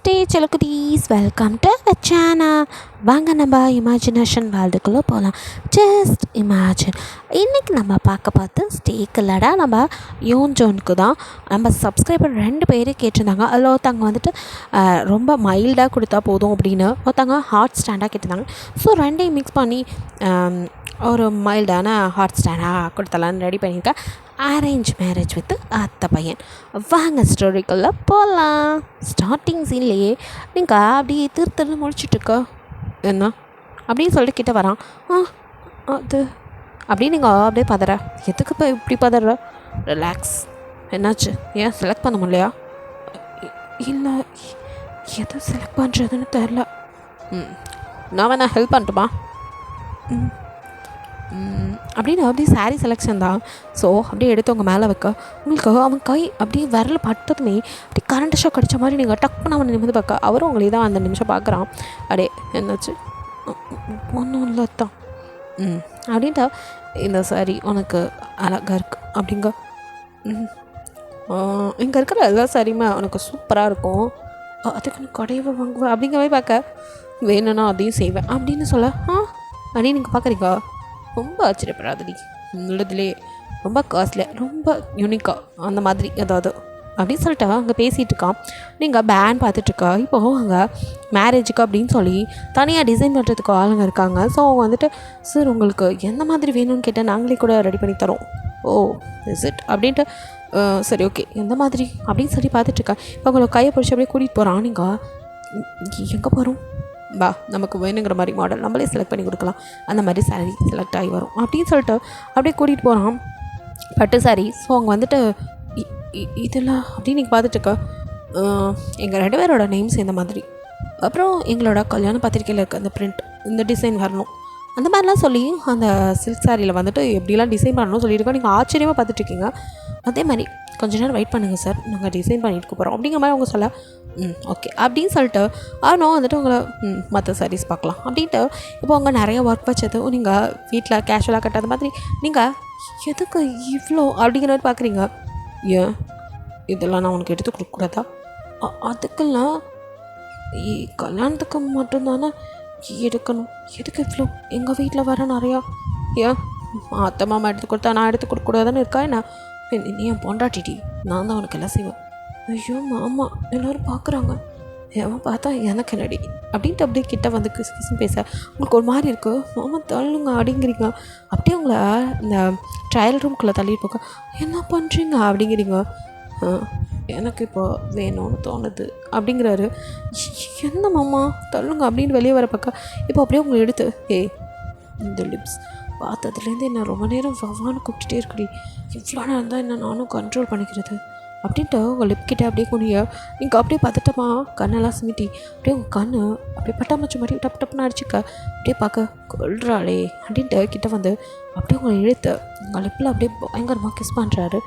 நமஸ்தே செல்லக்குட்டீஸ், welcome to the channel. வாங்க நம்ம இமேஜினேஷன் வேர்ல்டுக்குள்ளே போகலாம். Just imagine. இன்றைக்கி நம்ம பார்த்து ஸ்டேக்கில்லடா நம்ம யூன் ஜோனுக்கு தான் நம்ம சப்ஸ்கிரைபர் 2 பேர் கேட்டிருந்தாங்க. அதில் ஒருத்தவங்க வந்துட்டு ரொம்ப மைல்டாக கொடுத்தா போதும் அப்படின்னு, ஒருத்தவங்க ஹாட் ஸ்டாண்டாக கேட்டிருந்தாங்க. ஸோ ரெண்டையும் மிக்ஸ் பண்ணி ஒரு மைல்டான ஹாட் ஸ்டாண்டாக கொடுத்தலான்னு ரெடி பண்ணியிருக்கேன். அரேஞ்ச் மேரேஜ் வித் அத்தை பையன். வாங்க ஸ்டோரிக்குள்ளே போகலாம். ஸ்டார்டிங் சீன்லேயே நீங்கள் அப்படியே திருத்தல் முடிச்சுட்டுருக்க என்ன அப்படின்னு சொல்லிட்டு கிட்ட வரான். அது அப்படின்னு நீங்கள் அப்படியே பதற. எதுக்கு இப்போ இப்படி பதற? ரிலாக்ஸ். என்னாச்சு? ஏன் செலக்ட் பண்ண முடியலையா? இல்லை, எதை செலக்ட் பண்ணுறதுன்னு தெரில. நான் வேணா ஹெல்ப் பண்ணட்டுமா? அப்படின்னு அப்படியே சாரீ செலெக்ஷன் தான். ஸோ அப்படியே எடுத்து உங்கள் மேலே வைக்க உங்களுக்கு அவன் கை அப்படியே விரல் பட்டதுமே அப்படியே கரண்ட் ஷாக் அடித்த மாதிரி நீங்கள் டக்குன்னு அவனை நிமிந்து பார்க்க அவரும் உங்களே தான் அந்த நிமிஷம் பார்க்குறான். அப்படியே என்னாச்சு? ஒன்றும் இல்லை தான். அப்படின்ட்டா இந்த சாரி உனக்கு அழகாக இருக்குது அப்படிங்க. இங்கே இருக்கிற எல்லா சாரியுமே உனக்கு சூப்பராக இருக்கும், அதுக்கு நான் கடையை வாங்குவேன் அப்படிங்கிற மாதிரி பார்க்க வேணும்னா அதையும் செய்வேன் அப்படின்னு சொல்ல அப்படின்னு நீங்கள் பார்க்குறீங்க. ரொம்ப ஆச்சரியப்படாதடி, உள்ளதுலே ரொம்ப காஸ்ட்லியாக ரொம்ப யூனிக்காக அந்த மாதிரி ஏதாவது அப்படின்னு சொல்லிட்டு அங்கே பேசிகிட்டு இருக்கான். நீங்கள் பேன் பார்த்துட்ருக்கா. இப்போது அங்கே மேரேஜுக்கு அப்படின்னு சொல்லி தனியாக டிசைன் பண்ணுறதுக்கு ஆளுங்க இருக்காங்க. ஸோ அவங்க வந்துட்டு சார் உங்களுக்கு எந்த மாதிரி வேணும்னு கேட்டால் நாங்களே கூட ரெடி பண்ணி தரோம். ஓ இஸ் இட் அப்படின்ட்டு சரி ஓகே எந்த மாதிரி அப்படின்னு சொல்லி பார்த்துட்ருக்கா. இப்போ உங்களை கையை பிடிச்சி அப்படியே கூட்டிகிட்டு போகிறான். நீங்கள் எங்கே போகிறோம்? வா, நமக்கு வேணுங்கிற மாதிரி மாடல் நம்மளே செலக்ட் பண்ணி கொடுக்கலாம், அந்த மாதிரி சாரீ செலக்ட் ஆகி வரும் அப்படின்னு சொல்லிட்டு அப்படியே கூட்டிகிட்டு போகிறான். பட்டு சாரீ. ஸோ அவங்க வந்துட்டு இதெல்லாம் அப்படின்னு நீங்கள் பார்த்துட்டுருக்க எங்கள் 2 பேரோட நேம் சேர்ந்த மாதிரி, அப்புறம் எங்களோட கல்யாண பத்திரிக்கையில் இருக்க அந்த பிரிண்ட் இந்த டிசைன் வரணும் அந்த மாதிரிலாம் சொல்லி அந்த சில்க் சாரியில் வந்துட்டு எப்படிலாம் டிசைன் பண்ணணும்னு சொல்லியிருக்கோம். நீங்கள் ஆச்சரியமாக பார்த்துட்ருக்கீங்க. அதே மாதிரி கொஞ்ச நேரம் வெயிட் பண்ணுங்கள் சார், நாங்கள் டிசைன் பண்ணிட்டு போகிறோம் அப்படிங்கிற மாதிரி அவங்க சொல்ல ஓகே அப்படின்னு சொல்லிட்டு ஆனால் வந்துட்டு உங்களை மற்ற சாரீஸ் பார்க்கலாம் அப்படின்ட்டு. இப்போ அவங்க நிறைய ஒர்க் வச்சது நீங்கள் வீட்டில் கேஷுவலாக கட்டாத மாதிரி நீங்கள் எதுக்கு இவ்வளோ அப்படிங்கிற மாதிரி பார்க்குறீங்க. ஏன் இதெல்லாம் நான் உனக்கு எடுத்து கொடுக்கக்கூடாதா? அதுக்கெல்லாம் கல்யாணத்துக்கு மட்டும்தானே எடுக்கணும், எதுக்கு இவ்வளோ? எங்கள் வீட்டில் வர நிறையா ஏன் அத்தை மாமா எடுத்து கொடுத்தா நான் எடுத்து கொடுக்கக்கூடாதுன்னு இருக்கா என்ன? நீ என் பொண்டாட்டிடி, நான் தான் உனக்கு எல்லாம் செய்வேன். ஐயோ மாமா எல்லோரும் பார்க்குறாங்க, ஏன் பார்த்தா எனக்கு என்னடி அப்படின்ட்டு அப்படியே கிட்ட வந்து கிசுன்னு பேச உங்களுக்கு ஒரு மாதிரி இருக்குது. மாமா தள்ளுங்க அப்படிங்கிறீங்க. அப்படியே உங்களை இந்த ட்ரையல் ரூம்குள்ளே தள்ளிட்டு போக்க என்ன பண்ணுறீங்க அப்படிங்கிறீங்க. எனக்கு இப்போ வேணும்னு தோணுது அப்படிங்கிறாரு. என்ன மாமா தள்ளுங்க அப்படின்னு வெளியே வர பக்கம் இப்போ அப்படியே உங்களை எடுத்து இந்த லிப்ஸ் பார்த்ததுலேருந்து என்ன ரொம்ப நேரம் வவான்னு கூப்பிட்டுட்டே இருக்குடி, இவ்வளோ நேரம் தான் என்ன நானும் கண்ட்ரோல் பண்ணிக்கிறது அப்படின்ட்டு உங்கள் லிப்கிட்ட அப்படியே குனிய நீங்கள் அப்படியே பார்த்துட்டமா கண்ணெல்லாம் சிமிட்டி அப்படியே உங்கள் கண்ணு அப்படியே பட்டாமச்சு மாதிரி டப்பு டப்புன்னு அடிச்சுக்க அப்படியே பார்க்க கொள்றாளே அப்படின்ட்டு கிட்ட வந்து அப்படியே உங்களை இழுத்து உங்கள் லிப்பில் அப்படியே பயங்கரமாக கிஸ் பண்ணுறாரு.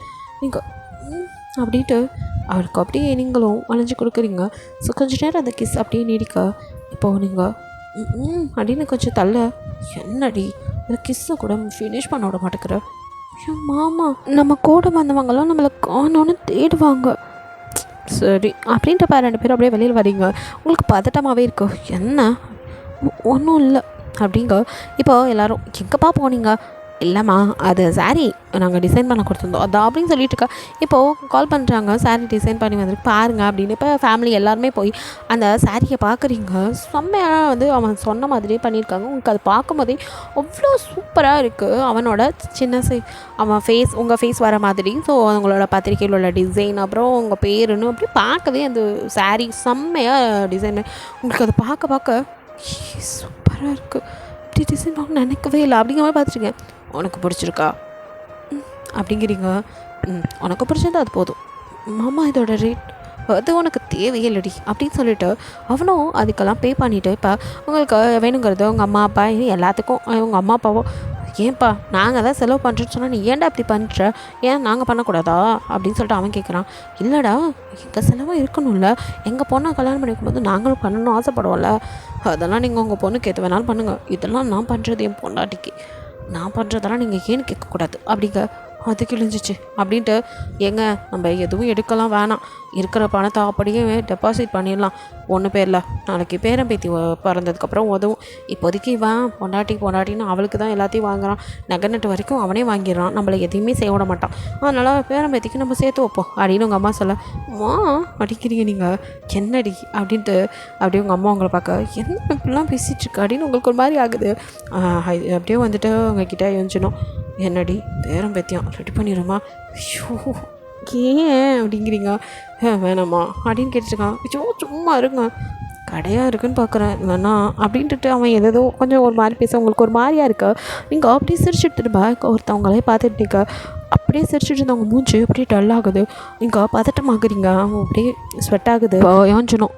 நீங்கள் அப்படின்ட்டு அவருக்கு அப்படியே நீங்களும் வளைஞ்சு கொடுக்குறீங்க. ஸோ கொஞ்சம் நேரம் அந்த கிஸ் அப்படியே நீடிக்க இப்போது நீங்கள் அப்படின்னு கொஞ்சம் தள்ள என்னடி அந்த கிஸ்ஸை கூட ஃபினிஷ் பண்ண விட மாட்டேங்கிற. ஐயோ மாமா நம்ம கூட வந்தவங்களாம் நம்மளை காணோன்னு தேடுவாங்க. சரி அப்படின்ட்டு 2 பேரும் அப்படியே வெளியில் வரீங்க. உங்களுக்கு பதட்டமாகவே இருக்கும். என்ன ஒன்றும் இல்லை அப்படிங்க. இப்போது எல்லோரும் எங்கேப்பா போனீங்க? இல்லைம்மா அது சாரீ நாங்கள் டிசைன் பண்ண கொடுத்துருந்தோம் அதான் அப்படின்னு சொல்லிட்டு இருக்கா. இப்போது கால் பண்ணுறாங்க, சாரீ டிசைன் பண்ணி வந்துட்டு பாருங்கள் அப்படின்னு. இப்போ ஃபேமிலி எல்லாருமே போய் அந்த சாரியை பார்க்குறீங்க. செம்மையாக வந்து அவன் சொன்ன மாதிரியே பண்ணியிருக்காங்க. உங்களுக்கு அது பார்க்கும்போதே அவ்வளோ சூப்பராக இருக்குது. அவனோட சின்ன அவன் ஃபேஸ் உங்கள் ஃபேஸ் வர மாதிரி. ஸோ அவங்களோட பத்திரிக்கையில் உள்ள டிசைன் அப்புறம் உங்கள் பேருன்னு அப்படி பார்க்கவே அந்த சாரீ செம்மையாக டிசைன் உங்களுக்கு அதை பார்க்க சூப்பராக இருக்குது. இப்படி டிசைன் பார்க்க நினைக்கவே இல்லை அப்படிங்கிற மாதிரி பார்த்துருக்கேன். உனக்கு பிடிச்சிருக்கா அப்படிங்கிறீங்க. உனக்கு பிடிச்சிருந்தா அது போதும் மாமா, இதோட ரேட் அது உனக்கு தேவையே இல்லடி அப்படின்னு சொல்லிட்டு அவனும் அதுக்கெல்லாம் பே பண்ணிவிட்டு இப்போ உங்களுக்கு வேணுங்கிறது உங்கள் அம்மா அப்பா எல்லாத்துக்கும் உங்கள் அம்மா அப்பாவோ ஏன்ப்பா நாங்கள் தான் செலவு பண்ணுறேன்னு சொன்னால் நீ ஏன்டா இப்படி பண்ணுற, ஏன் நாங்கள் பண்ணக்கூடாதா அப்படின்னு சொல்லிட்டு அவன் கேட்குறான். இல்லைடா எங்கள் செலவும் இருக்கணும்ல, எங்கள் பொண்ணை கல்யாணம் பண்ணிக்கும்போது நாங்களும் பண்ணணும்னு ஆசைப்படுவோம்ல, அதெல்லாம் நீங்கள் உங்கள் பொண்ணுக்கு எது வேணாலும் பண்ணுங்கள், இதெல்லாம் நான் பண்ணுறது என் பொண்டாட்டிக்கு, நான் பண்ணுறதெல்லாம் நீங்கள் ஏன்னு கேட்கக்கூடாது அப்படிங்க. அது கிழிஞ்சிச்சு அப்படின்ட்டு ஏங்க நம்ம எதுவும் எடுக்கலாம் வேணாம், இருக்கிற பணத்தை அப்படியே டெபாசிட் பண்ணிடலாம் ஒன்று பேரில். நாளைக்கு பேரன் பேத்தி பிறந்ததுக்கப்புறம் உதவும். இப்போதைக்கு பொண்டாட்டின்னு அவளுக்கு தான் எல்லாத்தையும் வாங்குறான். நகை நட்டு வரைக்கும் அவனே வாங்கிடுறான், நம்மளை எதையுமே செய்ய விட மாட்டான். அதனால் பேரன் பேத்திக்கு நம்ம சேர்த்து வைப்போம் அப்படின்னு உங்கள் அம்மா சொல்ல, அம்மா அடிக்கிறீங்க நீங்கள் என்னடி அப்படின்ட்டு அப்படியே உங்கள் அம்மா உங்களை பார்க்க, என்ன இப்படிலாம் பேசிகிட்ருக்கு அப்படின்னு உங்களுக்கு ஒரு மாதிரி ஆகுது. அப்படியே வந்துட்டு உங்ககிட்ட யோசிச்சணும், என்னடி பேரன் பேத்தியம் ரெடி பண்ணிடுமா? ஐயோ ஏன் அப்படிங்கிறீங்க? வேணாம்மா அப்படின்னு கேட்டுருக்கான். ஐயோ சும்மா இருங்க, கடையாக இருக்குன்னு பார்க்குறேன் வேணா அப்படின்ட்டு அவன் ஏதோ கொஞ்சம் ஒரு மாதிரி பேச உங்களுக்கு ஒரு மாதிரியாக இருக்கா. நீங்கள் அப்படியே சிரிச்சுட்டு இருப்பா ஒருத்தவங்களே பார்த்துட்டு அப்படியே சிரிச்சுட்டு இருந்தவங்க மூஞ்சி அப்படியே டல் ஆகுது. நீங்கள் பதட்டமாகறீங்க, அவங்க அப்படியே ஸ்வெட் ஆகுது. யோஞ்சனும்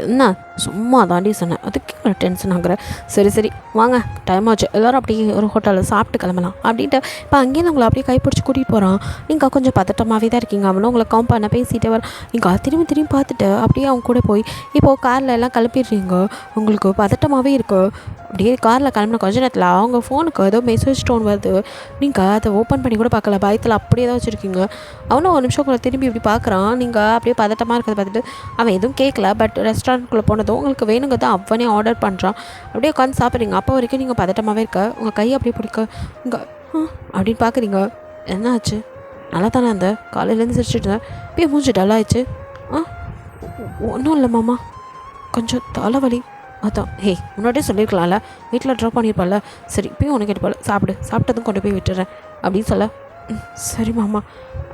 என்ன சும்மா தாண்டி சொன்னேன், அதுக்கு டென்ஷன் ஆகுற. சரி வாங்க டைம் ஆச்சு, எல்லோரும் அப்படியே ஒரு ஹோட்டலில் சாப்பிட்டு கிளம்பலாம் அப்படின்ட்டு இப்போ அங்கேருந்து உங்களை அப்படியே கைப்பிடிச்சி கூட்டிகிட்டு போகிறான். நீங்கள் கொஞ்சம் பதட்டமாகவே தான் இருக்கீங்க. அவனும் உங்களை காம் பண்ண பேசிகிட்டே வர. நீங்கள் திரும்பி பார்த்துட்டு அப்படியே அவங்க கூட போய் இப்போது காரில் எல்லாம் கிளப்பிடுறீங்க. உங்களுக்கு பதட்டமாகவே இருக்குது. அப்படியே காரில் கிளம்பின கொஞ்ச நேரத்தில் அவங்க ஃபோனுக்கு ஏதோ மெசேஜ் டோன் வருது. நீங்கள் அதை ஓப்பன் பண்ணி கூட பார்க்கல, பயத்தில் அப்படியே தான் வச்சுருக்கீங்க. அவனும் ஒரு நிமிஷம் உங்களை திரும்பி இப்படி பார்க்குறான். நீங்கள் அப்படியே பதட்டமாக இருக்கிறத பார்த்துட்டு அவன் எதுவும் கேட்கல. பட் ரெஸ்டாரண்ட்குள்ளே போனதும் உங்களுக்கு வேணுங்கிறத அவனே ஆர்டர் பண்ணுறான். அப்படியே உட்காந்து சாப்பிட்றீங்க. அப்போ வரைக்கும் நீங்கள் பதட்டமாகவே இருக்க. உங்கள் கையை அப்படியே பிடிக்க இங்கே அப்படின்னு பார்க்குறீங்க. என்ன ஆச்சு? நல்லா தானே அந்த காலையிலேருந்து சிரிச்சுட்டு இருந்தேன், அப்படியே மூஞ்சி டல்லாகிடுச்சு. ஒன்றும் இல்லை மாமா, கொஞ்சம் தலைவலி. அதான் முன்னாடியே சொல்லியிருக்கலாம்ல, வீட்டில் ட்ராப் பண்ணியிருப்பால. சரி இப்போயும் உனக்கு கேட்டுப்பால, சாப்பிட்டதும் கொண்டு போய் விட்டுறேன் அப்படின்னு சொல்ல, சரி மாமா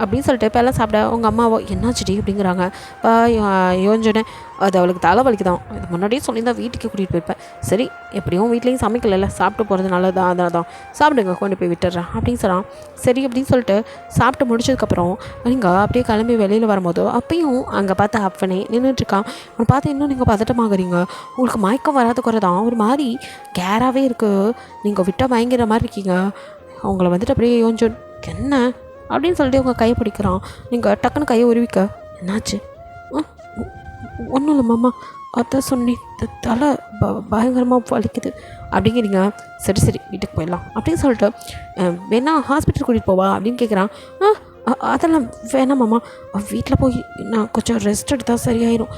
அப்படின்னு சொல்லிட்டு இப்போ எல்லாம் சாப்பிட உங்கள் அம்மாவோ என்னாச்சுடி அப்படிங்கிறாங்க. இப்போ யோஞ்சனே அது அவளுக்கு தலைவலிக்கு தான், இது முன்னாடியே சொல்லியிருந்தா வீட்டுக்கு கூட்டிகிட்டு போயிருப்பேன். சரி எப்படியும் வீட்லேயும் சமைக்கல, சாப்பிட்டு போகிறது நல்லதான், அதனால தான் சாப்பிடுங்க கொண்டு போய் விட்டுறேன் அப்படின்னு சொன்னான். சரி அப்படின்னு சொல்லிட்டு சாப்பிட்டு முடிச்சதுக்கப்புறம் நீங்கள் அப்படியே கிளம்பி வெளியில் வரும்போது அப்பையும் அங்கே பார்த்து அப்பனே நின்றுட்டுருக்கான். அவனை பார்த்து இன்னும் நீங்கள் பதட்டமாகறீங்க. உங்களுக்கு மயக்கம் வராத குறை தான், ஒரு மாதிரி கேராகவே இருக்குது. நீங்கள் விட்டால் பயங்கிற மாதிரி இருக்கீங்க. அவங்கள வந்துட்டு அப்படியே யோஞ்சன் என்ன அப்படின்னு சொல்லிட்டு உங்கள் கையை பிடிக்கிறான். நீங்கள் டக்குன்னு கையை உருவிக்க, என்னாச்சு? ஒன்றும் இல்லை மாமா, அதான் சொன்னேன், தலை பயங்கரமாக வலிக்குது அப்படிங்கிறீங்க. சரி வீட்டுக்கு போயிடலாம் அப்படின்னு சொல்லிட்டு வேணா ஹாஸ்பிட்டல் கூட்டிகிட்டு போவா அப்படின்னு கேட்குறான். அதெல்லாம் வேணாம் மாமா, வீட்டில் போய் நான் கொஞ்சம் ரெஸ்ட் எடுத்தால் சரியாயிடும்.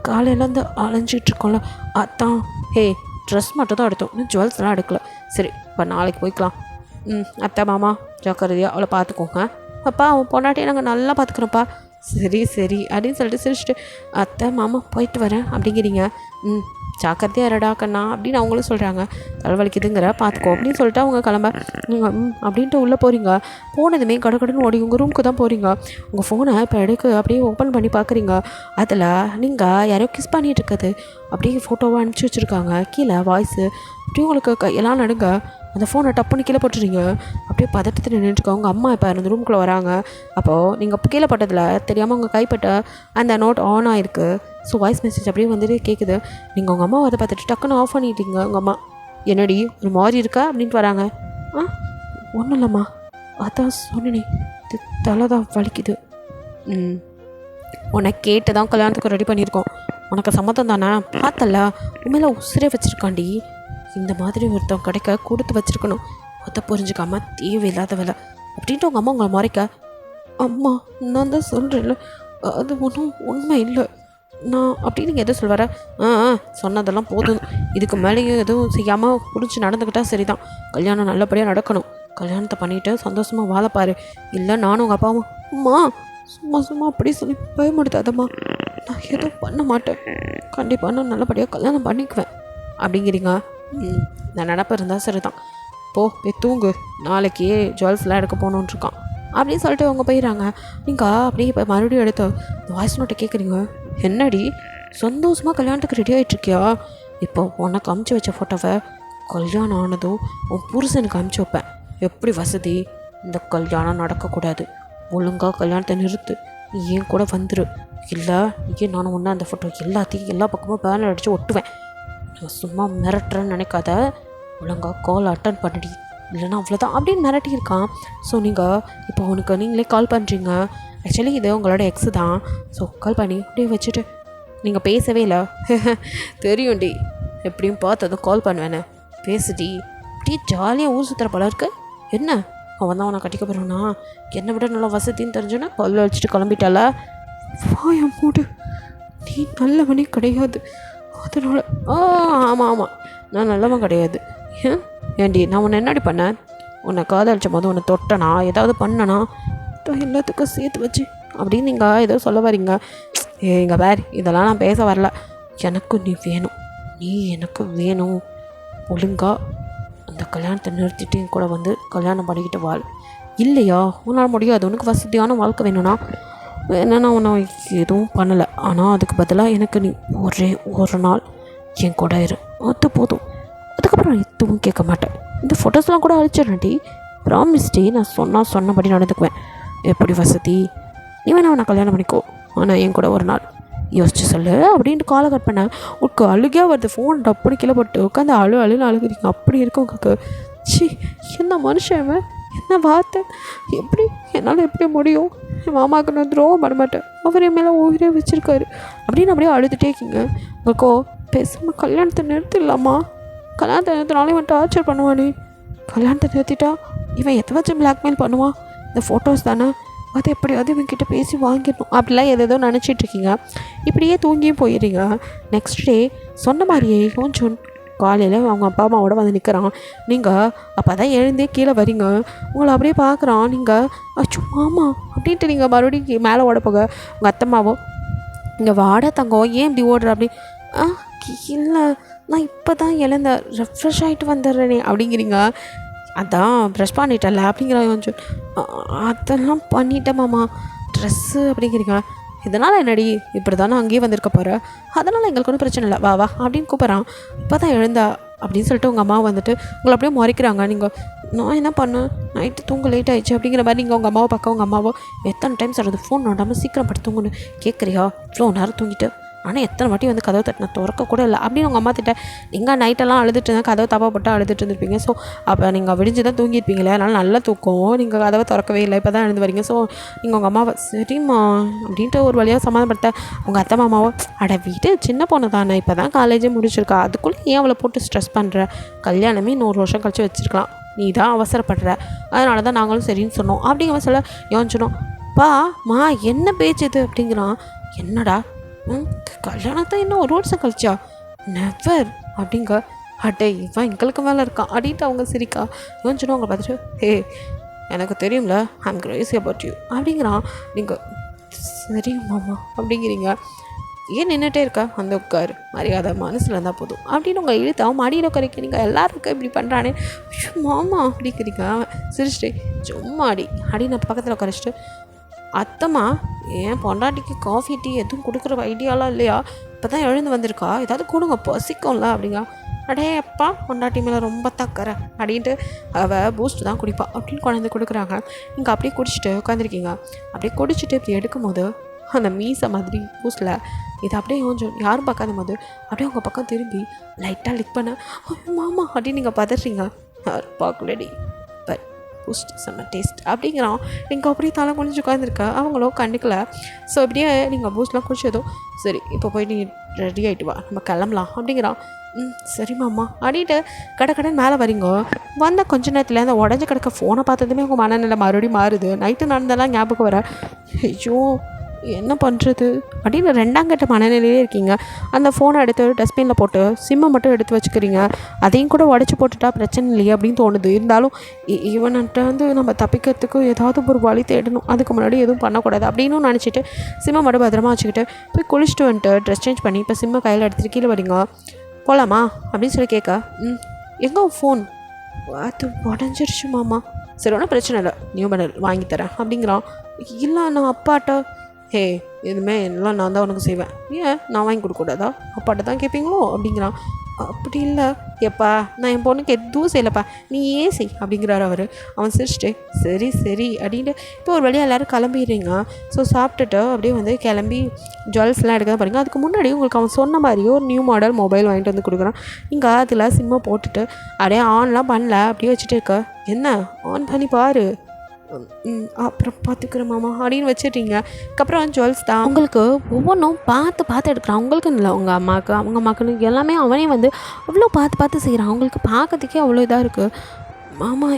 காலையிலேருந்து அலைஞ்சிட்ருக்கோம்ல அதான். ட்ரெஸ் மட்டும் தான் எடுத்தோம், இன்னும் ஜுவல்ஸ்லாம் எடுக்கல. சரி இப்போ நாளைக்கு போய்க்கலாம். அத்தை மாமா ஜாக்கிரதையாக அவளை பார்த்துக்கோங்க. அப்பா அவன் பொண்டாட்டியை நாங்கள் நல்லா பார்த்துக்குறோம்ப்பா. சரி அப்படின்னு சொல்லிட்டு சிரிச்சிட்டு அத்தை மாமா போயிட்டு வரேன் அப்படிங்கிறீங்க. ஜாக்கிரதையாக இருடா கண்ணா அப்படின்னு அவங்களும் சொல்கிறாங்க. தலைவலிக்குதுங்கிற பார்த்துக்கோ அப்படின்னு சொல்லிட்டு அவங்க கிளம்ப அப்படின்ட்டு உள்ளே போகிறீங்க. போனதுமே கடன்னு ஓடி உங்கள் ரூமுக்கு தான் போகிறீங்க. உங்கள் ஃபோனை இப்போ எடுக்க அப்படியே ஓப்பன் பண்ணி பார்க்குறீங்க. அதில் நீங்கள் யாரோ கிஸ் பண்ணிகிட்டு இருக்கிறது அப்படியே ஃபோட்டோவாக அனுப்பிச்சி வச்சுருக்காங்க. கீழே வாய்ஸு அப்படியே உங்களுக்கு எல்லாம் நடுங்க. அந்த ஃபோனை டப்புன்னு கீழே போட்டுறீங்க. அப்படியே பதட்டத்தில் நின்றுட்டுருக்கோம். உங்கள் அம்மா இப்போ அந்த ரூமுக்குள்ளே வராங்க. அப்போது நீங்கள் இப்போ கீழே பட்டதில் தெரியாமல் உங்கள் கைப்பட்ட அந்த நோட் ஆன் ஆகிருக்கு. ஸோ வாய்ஸ் மெசேஜ் அப்படியே வந்துட்டு கேட்குது. நீங்கள் உங்கள் அம்மா அதை பார்த்துட்டு டக்குன்னு ஆஃப் பண்ணிட்டீங்க. உங்கள் அம்மா என்னடி ஒரு மாதிரி இருக்கா அப்படின்ட்டு வராங்க. ஒன்றும் இல்லைம்மா, அதான் சொன்னேனே தலை தான் வலிக்குது. உனக்கு கேட்டு தான் கல்யாணத்துக்கு ரெடி பண்ணியிருக்கோம். உனக்கு சம்மதம் தானே? பார்த்தல உண்மையில உசுரே வச்சுருக்காண்டி. இந்த மாதிரி ஒருத்தன் கிடைக்க கொடுத்து வச்சுருக்கணும். அதை புரிஞ்சுக்காம தேவையில்லாத வேலை அப்படின்ட்டு உங்கள் அம்மா உங்களை மறைக்க, அம்மா நான் தான் சொல்கிறேன்ல அது ஒன்றும் உண்மை இல்லை நான் அப்படின்னு நீங்கள் எதுவும் சொல்வார? சொன்னதெல்லாம் போதும், இதுக்கு மேலேயும் எதுவும் செய்யாமல் புடிச்சு நடந்துக்கிட்டால் சரி தான். கல்யாணம் நல்லபடியாக நடக்கணும். கல்யாணத்தை பண்ணிவிட்டு சந்தோஷமாக வாழப்பாரு. இல்லை நானும் உங்கள் அப்பாவும் அம்மா சும்மா அப்படி சொல்லி பயமுடுத்தாதம்மா, நான் எதுவும் பண்ண மாட்டேன். கண்டிப்பாக நான் நல்லபடியாக கல்யாணம் பண்ணிக்குவேன் அப்படிங்கிறீங்க. நான் நினப்பு இருந்தால் சரி தான், போய் தூங்கு, நாளைக்கு ஜுவல்ஸ்லாம் எடுக்க போகணுன்ட்ருக்கான் அப்படின்னு சொல்லிட்டு அவங்க போயிடறாங்க. நீங்கள் அப்படியே இப்போ மறுபடியும் எடுத்து வாய்ஸ் நோட்டை கேட்குறீங்க. என்னடி சந்தோஷமாக கல்யாணத்துக்கு ரெடி ஆகிட்ருக்கியா? இப்போ உனக்கு அமுச்சு வச்ச ஃபோட்டோவை கல்யாணம் ஆனதும் உன் புருஷனுக்கு அமுச்சு வைப்பேன். எப்படி வசதி? இந்த கல்யாணம் நடக்கக்கூடாது. ஒழுங்காக கல்யாணத்தை நிறுத்து, ஏன் கூட வந்துரு. இல்லை ஏன் நானும் ஒன்றா அந்த ஃபோட்டோ எல்லாத்தையும் எல்லா பக்கமும் பேனர் அடித்து ஒட்டுவேன். நான் சும்மா மிரட்டுறேன்னு நினைக்காத, ஒழுங்காக கால் அட்டன் பண்ணிடி, இல்லைன்னா அவ்வளோதான் அப்படின்னு மிரட்டியிருக்கான். ஸோ நீங்கள் இப்போ அவனுக்கு நீங்களே கால் பண்ணுறீங்க. ஆக்சுவலி இது உங்களோட எக்ஸு தான். ஸோ கால் பண்ணி அப்படியே வச்சுட்டு நீங்கள் பேசவே இல்லை. தெரியும்டி, எப்படியும் பார்த்ததும் கால் பண்ணுவேன்னு, பேசுடி. அப்படியே ஜாலியாக ஊர் சுற்றுற போல இருக்கு. என்ன அவன் தான் அவனை கட்டிக்க போகிறானா? என்னை விட நல்லா வசதின்னு தெரிஞ்சோன்னா கால் வச்சுட்டு கிளம்பிட்டால. வாய மூடு, நீ நல்லவனே கிடையாது. அதனால் ஆமாம் ஆமாம், நான் நல்லவன் கிடையாது. ஏண்டி நான் உன்னை என்னடி பண்ணேன்? உன்னை காதலிச்ச போது உன்னை தொட்டனா, ஏதாவது பண்ணனா? எல்லாத்துக்கும் சேர்த்து வச்சு அப்படின்னு நீங்கள் ஏதோ சொல்ல வரீங்க. எங்கள் வேறு இதெல்லாம் நான் பேச வரல. எனக்கு நீ வேணும், நீ எனக்கு வேணும். ஒழுங்கா அந்த கல்யாணத்தை நிறுத்திட்டு என் கூட வந்து கல்யாணம் பண்ணிக்கிட்டு வாழ். இல்லையா உன்னால் முடியாது, உனக்கு வசதியான வாழ்க்கை வேணும்னா என்னென்னா உன்னை எதுவும் பண்ணலை, ஆனால் அதுக்கு பதிலாக எனக்கு நீ ஒரே ஒரு நாள் என் கூட இரு, அது போதும். அதுக்கப்புறம் எதுவும் கேட்க மாட்டேன். இந்த ஃபோட்டோஸ்லாம் கூட அழிச்சிடறேன்டி, ப்ராமிஸ்டி. நான் சொன்னபடி நடந்துக்குவேன். எப்படி வசதி? நீ வேணா நான் கல்யாணம் பண்ணிக்கோ, ஆனால் என் கூட ஒரு நாள் யோசிச்சு சொல்லு அப்படின்ட்டு காலை கட் பண்ணேன். உங்களுக்கு அழுகையாக வருது. ஃபோன் அப்படி கீழே போட்டு உட்காந்து அழுன்னு அழுகுறீங்க. அப்படி இருக்கும் உங்களுக்கு. சி, என்ன மனுஷன், என்ன வார்த்தை, எப்படி என்னால் எப்படி முடியும்? என் மாமாவுக்கு நான் துரோகம் பண்ண மாட்டேன், அவர் என் மேலே உயிரே வச்சுருக்காரு அப்படின்னு அப்படியே அழுதுகிட்டே இருக்கீங்க. உங்களுக்கோ பேசாமல் கல்யாணத்தை நிறுத்திடலாமா? கல்யாணத்தை நிறுத்தினாலே இவன் டார்ச்சர் பண்ணுவானே. கல்யாணத்தை நிறுத்திட்டா இவன் எதை வச்சு பிளாக்மெயில் பண்ணுவான்? இந்த ஃபோட்டோஸ் தானே, அது எப்படியாவது இவன்கிட்ட பேசி வாங்கிடணும் அப்படிலாம் எதோ நினச்சிட்ருக்கீங்க. இப்படியே தூங்கியும் போயிடுறீங்க. நெக்ஸ்ட் டே சொன்ன மாதிரியே கொஞ்சம் காலையில் அவங்க அப்பா அம்மாவோட வந்து நிற்கிறான். நீங்கள் அப்போ தான் எழுந்தே கீழே வரீங்க. உங்களை அப்படியே பார்க்குறான். நீங்கள் அச்சோ மாமா அப்படின்ட்டு நீங்கள் மறுபடியும் மேலே ஓட போக உங்கள் அத்தம்மாவோ இங்கே வாட தங்கம் ஏன் இப்படி ஓடுற அப்படி இல்லை நான் இப்போ தான் எழுந்த ரெஃப்ரெஷ் ஆகிட்டு வந்துடுறேனே அப்படிங்கிறீங்க. அதான் ப்ரெஷ் பண்ணிட்டல அப்படிங்கிறாங்க. கொஞ்சம் அதெல்லாம் பண்ணிட்டேன் மாமா, ட்ரெஸ்ஸு அப்படிங்கிறீங்க. இதனால் என்னடி இப்படி தானே அங்கேயே வந்திருக்க போகிற, அதனால் எங்களுக்கு ஒன்றும் பிரச்சனை இல்லை, வா வா அப்படின்னு கூப்பிட்றான். இப்போ தான் எழுந்தா அப்படின்னு சொல்லிட்டு உங்கள் அம்மா வந்துட்டு உங்களை அப்படியே முறைக்கிறாங்க. நீங்கள் நான் என்ன பண்ணேன், நைட்டு தூங்க லேட் ஆகிடுச்சு அப்படிங்கிற மாதிரி நீங்கள் உங்கள் அம்மாவை பார்க்க உங்கள் அம்மாவோ எத்தனை டைம் சொல்கிறது ஃபோன் நோண்டாமல் சீக்கிரம் படுத்து தூங்குன்னு கேட்குறியா? இவ்வளோ நேரம் தூங்கிட்டு ஆனால் எத்தனை வாட்டி வந்து கதவை தட்டின திறக்க கூட இல்லை அப்படின்னு உங்கள் அம்மா திட்ட. நீங்கள் நைட்டெல்லாம் அழுதுட்டு இருந்தால் கதவை தப்பா போட்டு அழுதுட்டு இருந்திருப்பீங்க. ஸோ அப்போ நீங்கள் விடிஞ்சு தான் தூங்கியிருப்பீங்களே, அதனால் நல்லா தூக்கம். நீங்கள் கதவை திறக்கவே இல்லை, இப்போ தான் எழுந்து வரீங்க. ஸோ நீங்கள் உங்கள் அம்மாவை சரிம்மா அப்படின்ட்டு ஒரு வழியாக சமாதானப்படுத்த உங்கள் அத்தை மாமாவோ அட வீட்டு சின்ன பொண்ணு தானே, இப்போ தான் காலேஜே முடிச்சிருக்கா, அதுக்குள்ளே ஏன் அவளை போட்டு ஸ்ட்ரெஸ் பண்ணுற, கல்யாணமே 100 வருஷம் கழிச்சு வச்சுருக்கலாம், நீ தான் அவசரப்படுற, அதனால தான் நாங்களும் சரின்னு சொன்னோம் அப்படிங்கிற சொல்ல யோசிச்சோம். பா மா என்ன பேச்சு இது அப்படிங்கிறான். என்னடா கல்யாணத்தை இன்னும் 1 வருஷம் கழிச்சா? நெவர் அப்படிங்க. அட்டே இவன் எங்களுக்கு மேலே இருக்கான் அப்படின்ட்டு அவங்க சிரிக்கா. யோசிச்சுன்னு அவங்க பார்த்துட்டு ஹே எனக்கு தெரியும்ல, ஐம் கிரேசி அபவுட் யூ அப்படிங்கிறான். நீங்கள் சரி மாமா அப்படிங்கிறீங்க. ஏன் நின்றுட்டே இருக்கா, அந்த உட்காரு, மரியாதை மனசில் இருந்தால் போதும் அப்படின்னு உங்கள் இழுத்து அவன் மடியில் உட்காரிக்கிறீங்க. எல்லாருக்கும் இப்படி பண்ணுறானே மாமா அப்படிங்கிறீங்க. சிரிச்சிட்டு சும்மா அப்படின்னு பக்கத்தில் உட்காரிச்சிட்டு அத்தம்மா ஏன் பொண்டாட்டிக்கு காஃபி டீ எதுவும் கொடுக்குற ஐடியாலாம் இல்லையா, இப்போ தான் எழுந்து வந்திருக்கா, ஏதாவது கொடுங்க பசிக்கும்ல அப்படிங்க. அடே அப்பா பொண்டாட்டி மேலே ரொம்ப தக்கற அப்படின்ட்டு அவள் பூஸ்ட் தான் குடிப்பா அப்படின்னு குழந்தை கொடுக்குறாங்க. நீங்கள் அப்படியே குடிச்சிட்டு உட்காந்துருக்கீங்க. அப்படியே குடிச்சிட்டு இப்படி எடுக்கும்போது அந்த மீசை மாதிரி பூஸ்டில் இதை அப்படியே கொஞ்சம் யாரும் பார்க்காத போது அப்படியே உங்கள் பக்கம் திரும்பி லைட்டாக லிக் பண்ண மாமா அப்படின்னு நீங்கள் பதறீங்க. யார் பார்க்கலடி பட் பூஸ்ட் செம்ம டேஸ்ட் அப்படிங்கிறான். நீங்கள் அப்படியே தலை குனிஞ்சு உட்காந்துருக்கா, அவங்களோ கண்டுக்கல. ஸோ இப்படியே நீங்கள் பூஸ்ட்லாம் குடிச்சதும் சரி இப்போ போய் நீ ரெடி ஆகிட்டு வா நம்ம கிளம்பலாம் அப்படிங்கிறான். சரி மாமா அப்படின்ட்டு கடன் மேலே வரீங்க. வந்த கொஞ்ச நேரத்தில் அந்த உடஞ்சி கிடக்க ஃபோனை பார்த்ததுமே உங்கள் மனநிலை மறுபடியும் மாறுது. நைட்டு நடந்தெல்லாம் ஞாபகம் வர ஐயோ என்ன பண்ணுறது அப்படின்னு 2ஆம் கட்ட மனநிலையே இருக்கீங்க. அந்த ஃபோனை எடுத்து டஸ்ட்பினில் போட்டு சிம்மை மட்டும் எடுத்து வச்சுக்கிறீங்க. அதையும் கூட உடச்சி போட்டுட்டா பிரச்சனை இல்லையே அப்படின்னு தோணுது. இருந்தாலும் இவன்கிட்ட வந்து நம்ம தப்பிக்கிறதுக்கு ஏதாவது ஒரு வழி தேடணும், அதுக்கு முன்னாடி எதுவும் பண்ணக்கூடாது அப்படின்னு நினச்சிட்டு சிம்மை மட்டும் பத்திரமா வச்சுக்கிட்டு போய் குளிச்சுட்டு வந்துட்டு ட்ரெஸ் சேஞ்ச் பண்ணி இப்போ சிம்மை கையில் எடுத்துகிட்டு கீழே வரீங்க. போகலாமா அப்படின்னு சொல்லி கேட்க எங்கே ஃபோன் அது உடஞ்சிருச்சு மாமா. சரி ஒன்றும் பிரச்சனை இல்லை, நியூ மாடல் வாங்கித்தரேன் அப்படிங்கிறான். இல்லை நான் அப்பாட்ட ஹே எதுவுமே எல்லாம் நான் தான் உனக்கு செய்வேன், ஏன் நான் வாங்கி கொடுக்கூடாதா, அப்பாட்ட தான் கேட்பீங்களோ அப்படிங்கிறான். அப்படி இல்லை எப்பா நான் என் பொண்ணுக்கு எதுவும் செய்யலப்பா, நீ ஏன் செய் அப்படிங்கிறாரு அவர். அவன் சிரிச்சிட்டு சரி சரி அப்படின்ட்டு இப்போ ஒரு வழியாக எல்லோரும் கிளம்பிடுறீங்க. ஸோ சாப்பிட்டுட்டு அப்படியே வந்து கிளம்பி ஜுவல்ஸ்லாம் எடுக்க பாருங்க. அதுக்கு முன்னாடி உங்களுக்கு அவன் சொன்ன மாதிரியே ஒரு நியூ மாடல் மொபைல் வாங்கிட்டு வந்து கொடுக்குறான். நீங்கள் அதில் சிம்மை போட்டுட்டு அப்படியே ஆன்லாம் பண்ணல அப்படியே வச்சுட்டு இருக்க. என்ன ஆன் பண்ணி பாரு, அப்புறம் பார்த்துக்கிறேன் மாமா அப்படின்னு வச்சுட்டீங்க. அதுக்கப்புறம் ஜுவல்ஸ் தான் உங்களுக்கு ஒவ்வொன்றும் பார்த்து எடுக்கிறான். உங்களுக்குன்னு இல்லை உங்கள் அம்மாவுக்கு அவங்க அம்மாக்குன்னு எல்லாமே அவனே வந்து அவ்வளோ பார்த்து செய்கிறான். அவங்களுக்கு பார்க்கறதுக்கே அவ்வளோ இதாக இருக்குது. மாமா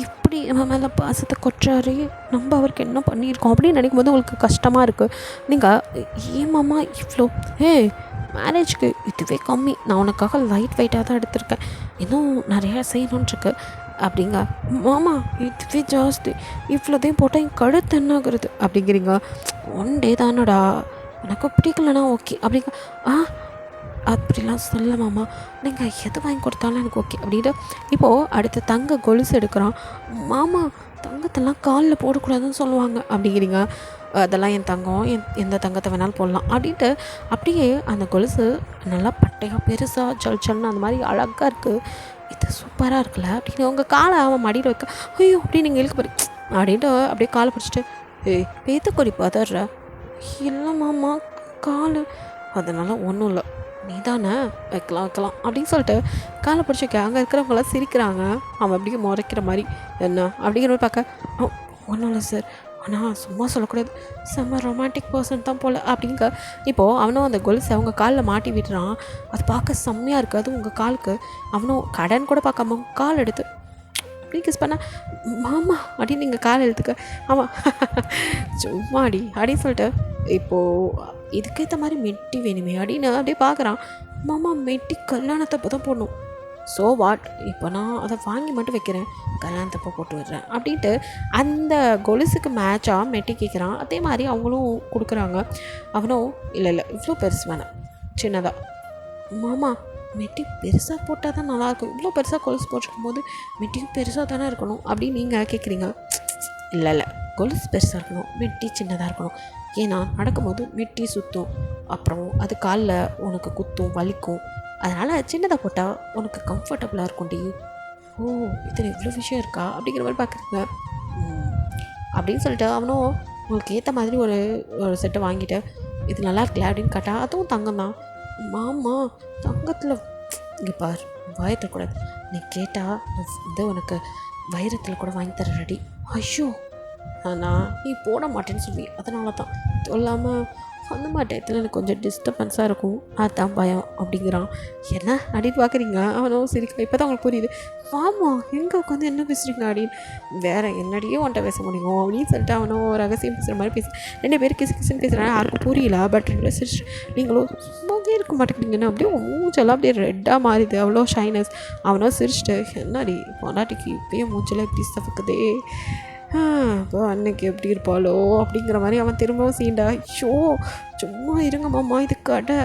இப்படி நம்ம மேலே பாசத்தை கொட்டுறாரு, நம்ம அவருக்கு என்ன பண்ணியிருக்கோம் அப்படின்னு நினைக்கும் போது உங்களுக்கு கஷ்டமாக இருக்குது. நீங்கள் ஏன் மாமா இவ்வளோ மேரேஜ்க்கு இதுவே கம்மி, நான் உனக்காக லைட் வெயிட்டாக தான் எடுத்திருக்கேன், இன்னும் நிறையா செய்யணுன்ட்ருக்கு அப்படிங்க. மாமா இதுவே ஜாஸ்தி, இவ்வளோதையும் போட்டால் என் கழுத்து என்னாகிறது அப்படிங்கிறீங்க. ஒன் டே தானடா, எனக்கு பிடிக்கலனா ஓகே அப்படிங்க. அப்படிலாம் சொல்ல மாமா, நீங்கள் எது வாங்கி கொடுத்தாலும் எனக்கு ஓகே அப்படின்ட்டு. இப்போது அடுத்த தங்க கொலுசு எடுக்கிறான். மாமா தங்கத்தெல்லாம் காலில் போடக்கூடாதுன்னு சொல்லுவாங்க அப்படிங்கிறீங்க. அதெல்லாம் என் தங்கம், எந்த தங்கத்தை வேணாலும் போடலாம் அப்படின்ட்டு. அப்படியே அந்த கொலுசு நல்லா பட்டையாக பெருசாக ஜல்ஜல்னு அந்த மாதிரி அழகாக இருக்குது. இது சூப்பராக இருக்குல்ல அப்படின்னு உங்கள் காலை அவன் மடியில் வைக்க, ஐயோ அப்படின்னு நீங்கள் இழுக்க போறீ அப்படின்ட்டு அப்படியே காலை பிடிச்சிட்டு, பேத்த கொடி பதற. இல்லை மாமா கால், அதனால் ஒன்றும் இல்லை, நீ தானே வைக்கலாம் அப்படின்னு சொல்லிட்டு காலை பிடிச்சிக்க. அங்கே இருக்கிறவங்களாம் சிரிக்கிறாங்க. அவன் அப்படியே முறைக்கிற மாதிரி, என்ன அப்படிங்கிற மாதிரி பார்க்க, ஒன்றும் இல்லை சார், ஆனால் சும்மா சொல்லக்கூடாது, செம்ம ரொமான்டிக் பர்சன் தான் போல் அப்படிங்க. இப்போது அவனும் அந்த கொலுசை அவங்க காலில் மாட்டி விடுறான். அது பார்க்க செம்மையாக இருக்குது. அது உங்கள் காலுக்கு அவனும் கடன் கூட பார்க்காம கால் எடுத்து அப்படி கிஸ் பண்ண, மாமா அப்படின்னு நீங்கள் கால் எடுத்துக்க. ஆமாம் சும்மாடி அப்படின்னு சொல்லிட்டு, இப்போது இதுக்கேற்ற மாதிரி மெட்டி வேணுமே அப்படின்னு அப்படியே பார்க்குறான். மாமா மெட்டி கல்யாணத்தப்போ தான் போடணும். ஸோ வாட், இப்போ நான் அதை வாங்கி மட்டும் வைக்கிறேன், கல்யாணத்தப்போ போட்டு விடுறேன் அப்படின்ட்டு அந்த கொலுசுக்கு மேட்சாக மெட்டி கேட்குறான். அதே மாதிரி அவங்களும் கொடுக்குறாங்க. அவனும் இல்லை இவ்வளோ பெருசு வேணாம், சின்னதாக. மாமா மெட்டி பெருசாக போட்டால் தான் நல்லாயிருக்கும், இவ்வளோ பெருசாக கொலுசு போட்டிருக்கும் போது மெட்டியும் பெருசாக தானே இருக்கணும் அப்படின்னு நீங்கள் கேட்குறீங்க. இல்லை கொலுசு பெருசாக இருக்கணும், மெட்டி சின்னதாக இருக்கணும். ஏன்னா நடக்கும்போது மெட்டி சுற்றும், அப்புறம் அது காலில் உனக்கு குத்தும் வலிக்கும், அதனால் சின்னதாக போட்டால் உனக்கு கம்ஃபர்டபுளாக இருக்கும்டி. ஓ இதில் இவ்வளோ விஷயம் இருக்கா அப்படிங்கிற மாதிரி பார்க்குறீங்க அப்படின்னு சொல்லிட்டு அவனும் உங்களுக்கு ஏற்ற மாதிரி ஒரு செட்டை வாங்கிட்டு, இது நல்லா இருக்குல்ல அப்படின்னு கேட்டா, அதுவும் தங்கம் தான். மாமா தங்கத்தில் இங்கே பார், வயத்தக்கூடாது, நீ கேட்டால் வந்து உனக்கு வைரத்தில் கூட வாங்கி தர ரெடி. ஐயோ ஆனால் நீ போட மாட்டேன்னு சொல்லி அதனால தான் சொல்லாமல் அந்த மாதிரி டயத்தில் எனக்கு கொஞ்சம் டிஸ்டர்பன்ஸாக இருக்கும், அதுதான் பயம் அப்படிங்கிறான். என்ன அப்படின்னு பார்க்குறீங்க. அவனும் சிரிக்க. இப்போ தான் உங்களுக்கு புரியுது. வாமா எங்கே உட்காந்து என்ன பேசுகிறீங்க அப்படின்னு. வேறு என்னடியே உன்ட்ட பேச முடியும் அப்படின்னு சொல்லிட்டு அவனும் ரகசியம் பேசுகிற மாதிரி பேச, 2 பேர் கிசுன்னு பேசுகிறாங்க. யாருக்கும் புரியல. பட் 2 பேர் சிரிச்சு, நீங்களும் சும்மாவே இருக்க மாட்டேங்கிறீங்கன்னு அப்படியே மூஞ்செல்லாம் அப்படியே ரெட்டாக மாறிது, அவ்வளோ ஷைனஸ். அவனும் சிரிச்சிட்டு, என்னடி பொண்டாட்டிக்கு இப்போயே மூஞ்செல்லாம் இப்படி சஃபக்குதே, இப்போ அன்னைக்கு எப்படி இருப்பாளோ அப்படிங்கிற மாதிரி அவன் திரும்பவும் சீண்டா. ஷோ சும்மா இருங்க மாமா, இது கடை,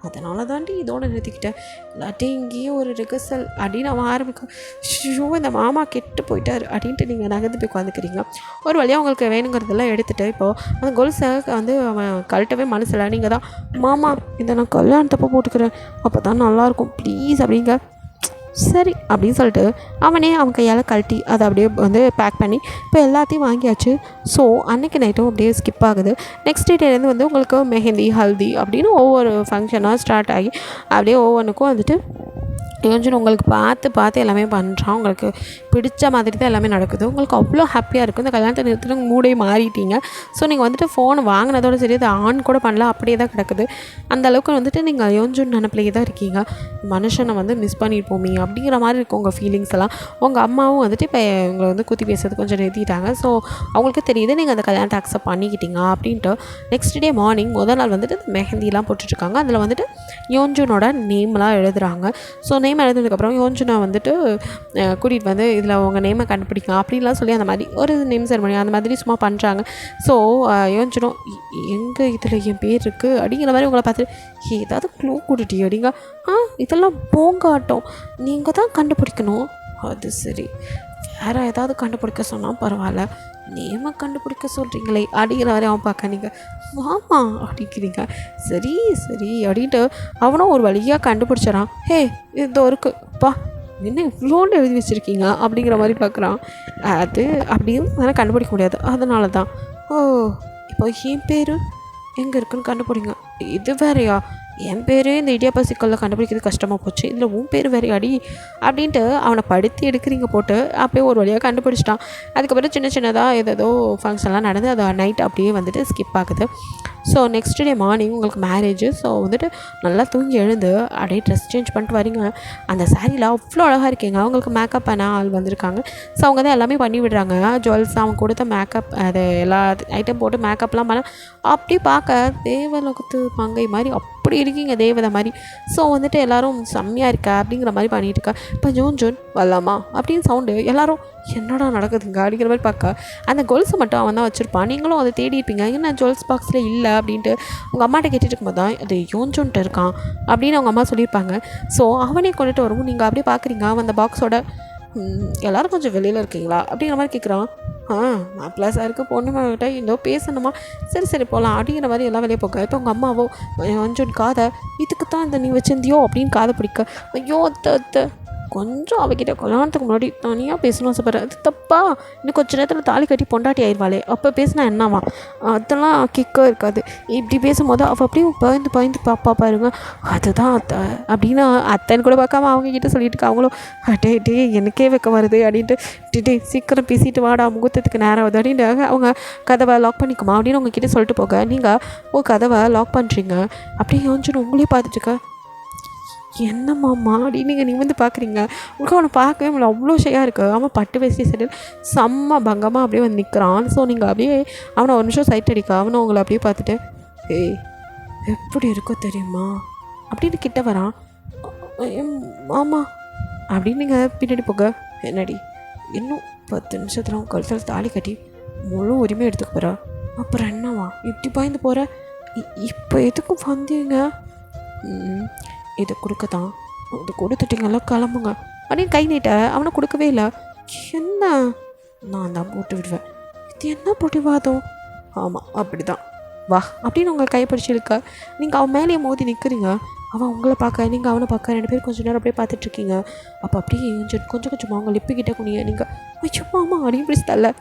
அதனால தாண்டி இதோட நிறுத்திக்கிட்டேன், இல்லாட்டி இங்கேயே ஒரு ரிகர்சல் அப்படின்னு அவன் ஆரம்பிக்க. ஷோ இந்த மாமா கெட்டு போயிட்டார் அப்படின்ட்டு நீங்கள் நகர்ந்து போய் உட்காந்துக்கிறீங்க. ஒரு வழியாக உங்களுக்கு வேணுங்கிறதெல்லாம் எடுத்துகிட்டு இப்போது அந்த கொலுசை வந்து அவன் கழட்டவே மனசில்லை. நீங்கள் தான், மாமா இதை நான் கல்யாணத்தப்போ போட்டுக்கிறேன், அப்போ தான் நல்லாயிருக்கும் ப்ளீஸ் அப்படிங்க. சரி அப்படின்னு சொல்லிட்டு அவனே அவன் கையால் கழட்டி அதை அப்படியே வந்து பேக் பண்ணி இப்போ எல்லாத்தையும் வாங்கியாச்சு. ஸோ அன்றைக்கி நைட்டும் அப்படியே ஸ்கிப் ஆகுது. நெக்ஸ்ட் டேலேருந்து வந்து உங்களுக்கு மெஹந்தி, ஹல்தி அப்படின்னு ஒவ்வொரு ஃபங்க்ஷனாக ஸ்டார்ட் ஆகி அப்படியே ஒவ்வொன்றுக்கும் வந்துட்டு கொஞ்சம் உங்களுக்கு பார்த்து எல்லாமே பண்ணுறான். உங்களுக்கு பிடிச்ச மாதிரி தான் எல்லாமே நடக்குது. உங்களுக்கு அவ்வளோ ஹாப்பியாக இருக்கும். இந்த கல்யாணத்தை நிறுத்திட்டு மூடே மாறிட்டீங்க. ஸோ நீங்கள் வந்துட்டு ஃபோனை வாங்கினதோட சரி அதை ஆன் கூட பண்ணல, அப்படியே தான் கிடக்குது. அந்தளவுக்கு வந்துட்டு நீங்கள் யோஞ்சோன்னு நினப்பிலேயே தான் இருக்கீங்க. மனுஷனை வந்து மிஸ் பண்ணியிருப்போமே அப்படிங்கிற மாதிரி இருக்கும் உங்கள் ஃபீலிங்ஸ் எல்லாம். உங்கள் அம்மாவும் வந்துட்டு இப்போ உங்களை வந்து குத்தி பேசுறது கொஞ்சம் நிறுத்திட்டாங்க. ஸோ அவங்களுக்கு தெரியுது நீங்கள் அந்த கல்யாணத்தை அக்செப்ட் பண்ணிக்கிட்டீங்க அப்படின்ட்டு. நெக்ஸ்ட் டே மார்னிங் முதல் நாள் வந்துட்டு மெஹந்திலாம் போட்டுட்ருக்காங்க. அதில் வந்துட்டு யோஞ்சனோட நேம்லாம் எழுதுகிறாங்க. ஸோ நேம் எழுதுனதுக்கப்புறம் யோஞ்சனா வந்துட்டு கூட்டிகிட்டு வந்து இதில் உங்கள் நேமை கண்டுபிடிக்கலாம் அப்படின்லாம் சொல்லி அந்த மாதிரி ஒரு நேம் செரமனி அந்த மாதிரி சும்மா பண்ணுறாங்க. ஸோ யோஞ்சனும் எங்கே இதில் என் பேர் இருக்குது அப்படிங்கிற மாதிரி உங்களை பார்த்துட்டு, ஏதாவது க்ளூ கொடுட்டி அப்படிங்க. இதெல்லாம் போங்காட்டம், நீங்கள் தான் கண்டுபிடிக்கணும். அது சரி, வேறு ஏதாவது கண்டுபிடிக்க சொன்னால் பரவாயில்ல, நேமை கண்டுபிடிக்க சொல்கிறீங்களே அப்படிங்கிற மாதிரி அவன் பார்க்க. நீங்கள் வாமா அப்படிங்கிறீங்க. சரி அப்படின்ட்டு அவனும் ஒரு வழியாக கண்டுபிடிச்சிடறான். இதோ இருக்குப்பா, என்ன இவ்வளோண்டு எழுதி வச்சுருக்கீங்க அப்படிங்கிற மாதிரி பார்க்குறான். அது அப்படியும் அதனால் கண்டுபிடிக்க முடியாது. அதனால தான். இப்போ என் பேர் எங்கே இருக்குன்னு கண்டுபிடிங்க. இது வேறையா, என் பேர் இந்த இடியாப்பா சிக்கலில் கண்டுபிடிக்கிறது கஷ்டமாக போச்சு, இதில் உன் பேர் வேறையாடி அப்படின்ட்டு அவனை படுத்தி எடுக்கிறீங்க போட்டு. அப்படியே ஒரு வழியாக கண்டுபிடிச்சிட்டான். அதுக்கப்புறம் சின்னதாக ஏதோ ஃபங்க்ஷன்லாம் நடந்து அது நைட் அப்படியே வந்துட்டு ஸ்கிப் ஆகுது. ஸோ நெக்ஸ்ட் டே மார்னிங் உங்களுக்கு மேரேஜ். ஸோ வந்துட்டு நல்லா தூங்கி எழுந்து அப்படியே ட்ரெஸ் சேஞ்ச் பண்ணிட்டு வரீங்க. அந்த சாரியில் அவ்வளோ அழகாக இருக்கீங்க. அவங்களுக்கு மேக்கப் பண்ண ஆள் வந்திருக்காங்க. ஸோ அவங்க தான் எல்லாமே பண்ணி விடுறாங்க. ஜுவல்ஸ் அவங்க கொடுத்த மேக்கப் அது எல்லா ஐட்டம் போட்டு மேக்கப்லாம் பண்ண அப்படியே பார்க்க தேவலோகத்து மங்கை மாதிரி அப்படி இருக்கீங்க, தேவதை மாதிரி. ஸோ வந்துட்டு எல்லோரும் செம்மையாக இருக்கா அப்படிங்கிற மாதிரி பண்ணிட்டு இருக்கா. இப்போ ஜோன் வரலாமா அப்படின்னு சவுண்டு. எல்லோரும் என்னடா நடக்குதுங்க அப்படிங்கிற மாதிரி பார்க்க அந்த கொலுசை மட்டும் அவன் தான் வச்சுருப்பான். நீங்களும் அதை தேடி இருப்பீங்க, என்ன ஜுவல்ஸ் பாக்ஸில் இல்லை அப்படின்ட்டு உங்கள் அம்மாட்ட கேட்டுட்டு இருக்கும்போது தான் அது யோன்ஜோன்ட்டு இருக்கான் அப்படின்னு அவங்க அம்மா சொல்லியிருப்பாங்க. ஸோ அவனே கொண்டுட்டு வரும்போது நீங்கள் அப்படியே பார்க்குறீங்க அவன் அந்த பாக்ஸோட. எல்லோரும் கொஞ்சம் வெளியில் இருக்கீங்களா அப்படிங்கிற மாதிரி கேட்குறான். மாப்பிள்ளை சாருக்கு பொண்ணு கிட்ட ஏதோ பேசணுமா, சரி போகலாம் அப்படிங்கிற மாதிரி எல்லாம் வெளியே போக. இப்போ உங்கள் அம்மாவோ கொஞ்சம் காதை இதுக்கு தான் இந்த நீ வச்சிருந்தியோ அப்படின்னு காதை பிடிக்க, ஐயோ அத்தை கொஞ்சம் அவகிட்ட கல்யாணத்துக்கு முன்னாடி தனியாக பேசணும் சார், அது தப்பா, இன்னும் கொஞ்சம் நேரத்தில் தாலி கட்டி பொண்டாட்டி ஆயிடுவாளே அப்போ பேசினா என்னவா, அதெல்லாம் கிக்காக இருக்காது. இப்படி பேசும்போது அவள் அப்படியே பயந்து பாப்பா பாருங்க, அதுதான் அத்தை அப்படின்னு அத்தைன்னு கூட பார்க்காம அவங்கக்கிட்ட சொல்லிட்டு இருக்கா. அவங்களும் டே எனக்கே வைக்க வருது அப்படின்ட்டு டே சீக்கிரம் பேசிட்டு வாடா முகூர்த்தத்துக்கு நேரம் ஆகுது அப்படின்ட்டு அவங்க கதவை லாக் பண்ணிக்குமா அப்படின்னு உங்ககிட்ட சொல்லிட்டு போக நீங்கள் கதவை லாக் பண்ணுறீங்க. அப்படியே யோசிச்சுன்னு உங்களே பார்த்துட்டுருக்க, என்னம்மாம்மா அப்படின்னு நீங்கள் வந்து பார்க்குறீங்க. உங்களுக்கு அவனை பார்க்கவே முடியல, அவ்வளோ ஷையாக இருக்குது. அவன் பட்டு வேஷ்டி சைடு செம்ம பங்கமாக அப்படியே வந்து நிற்கிறான். ஸோ நீங்கள் அப்படியே அவனை ஒரு நிமிஷம் சைட் அடிக்க அவனை உங்களை அப்படியே பார்த்துட்டு ஏய் எப்படி இருக்கோ தெரியுமா அப்படின்னு கிட்ட வரான். ஆமாம் அப்படின்னு நீங்கள் பின்னாடி போக, என்னடி இன்னும் 10 நிமிஷத்தில் அவன் கழுத்தில் தாலி கட்டி முழு உரிமை எடுத்துக்க போகிறா, அப்புறம் என்னவா இப்படி பயந்து போகிற, இப்போ எதுக்கும் வந்தீங்க, இதை கொடுக்கத்தான், இது கொடுத்துட்டீங்களா கிளம்புங்க அப்படின்னு கை நீட்ட. அவனை கொடுக்கவே இல்லை. என்ன நான் தான் போட்டு விடுவேன், இது என்ன பிடிவாதம், ஆமாம் அப்படி தான் வா அப்படின்னு உங்களை கைப்பிடிச்சி இழுக்க. நீங்கள் அவன் மேலேயே மோதி நிற்கிறீங்க. அவன் உங்களை பார்க்க நீங்கள் அவனை பார்க்க 2 பேரும் கொஞ்சம் நேரம் அப்படியே பார்த்துட்ருக்கீங்க. அப்போ அப்படியே கொஞ்சமாக அவங்க லிப்பிக்கிட்ட குனிய நீங்கள் ஐயோம்மா அப்படின்னு பிடிச்சி தள்ள,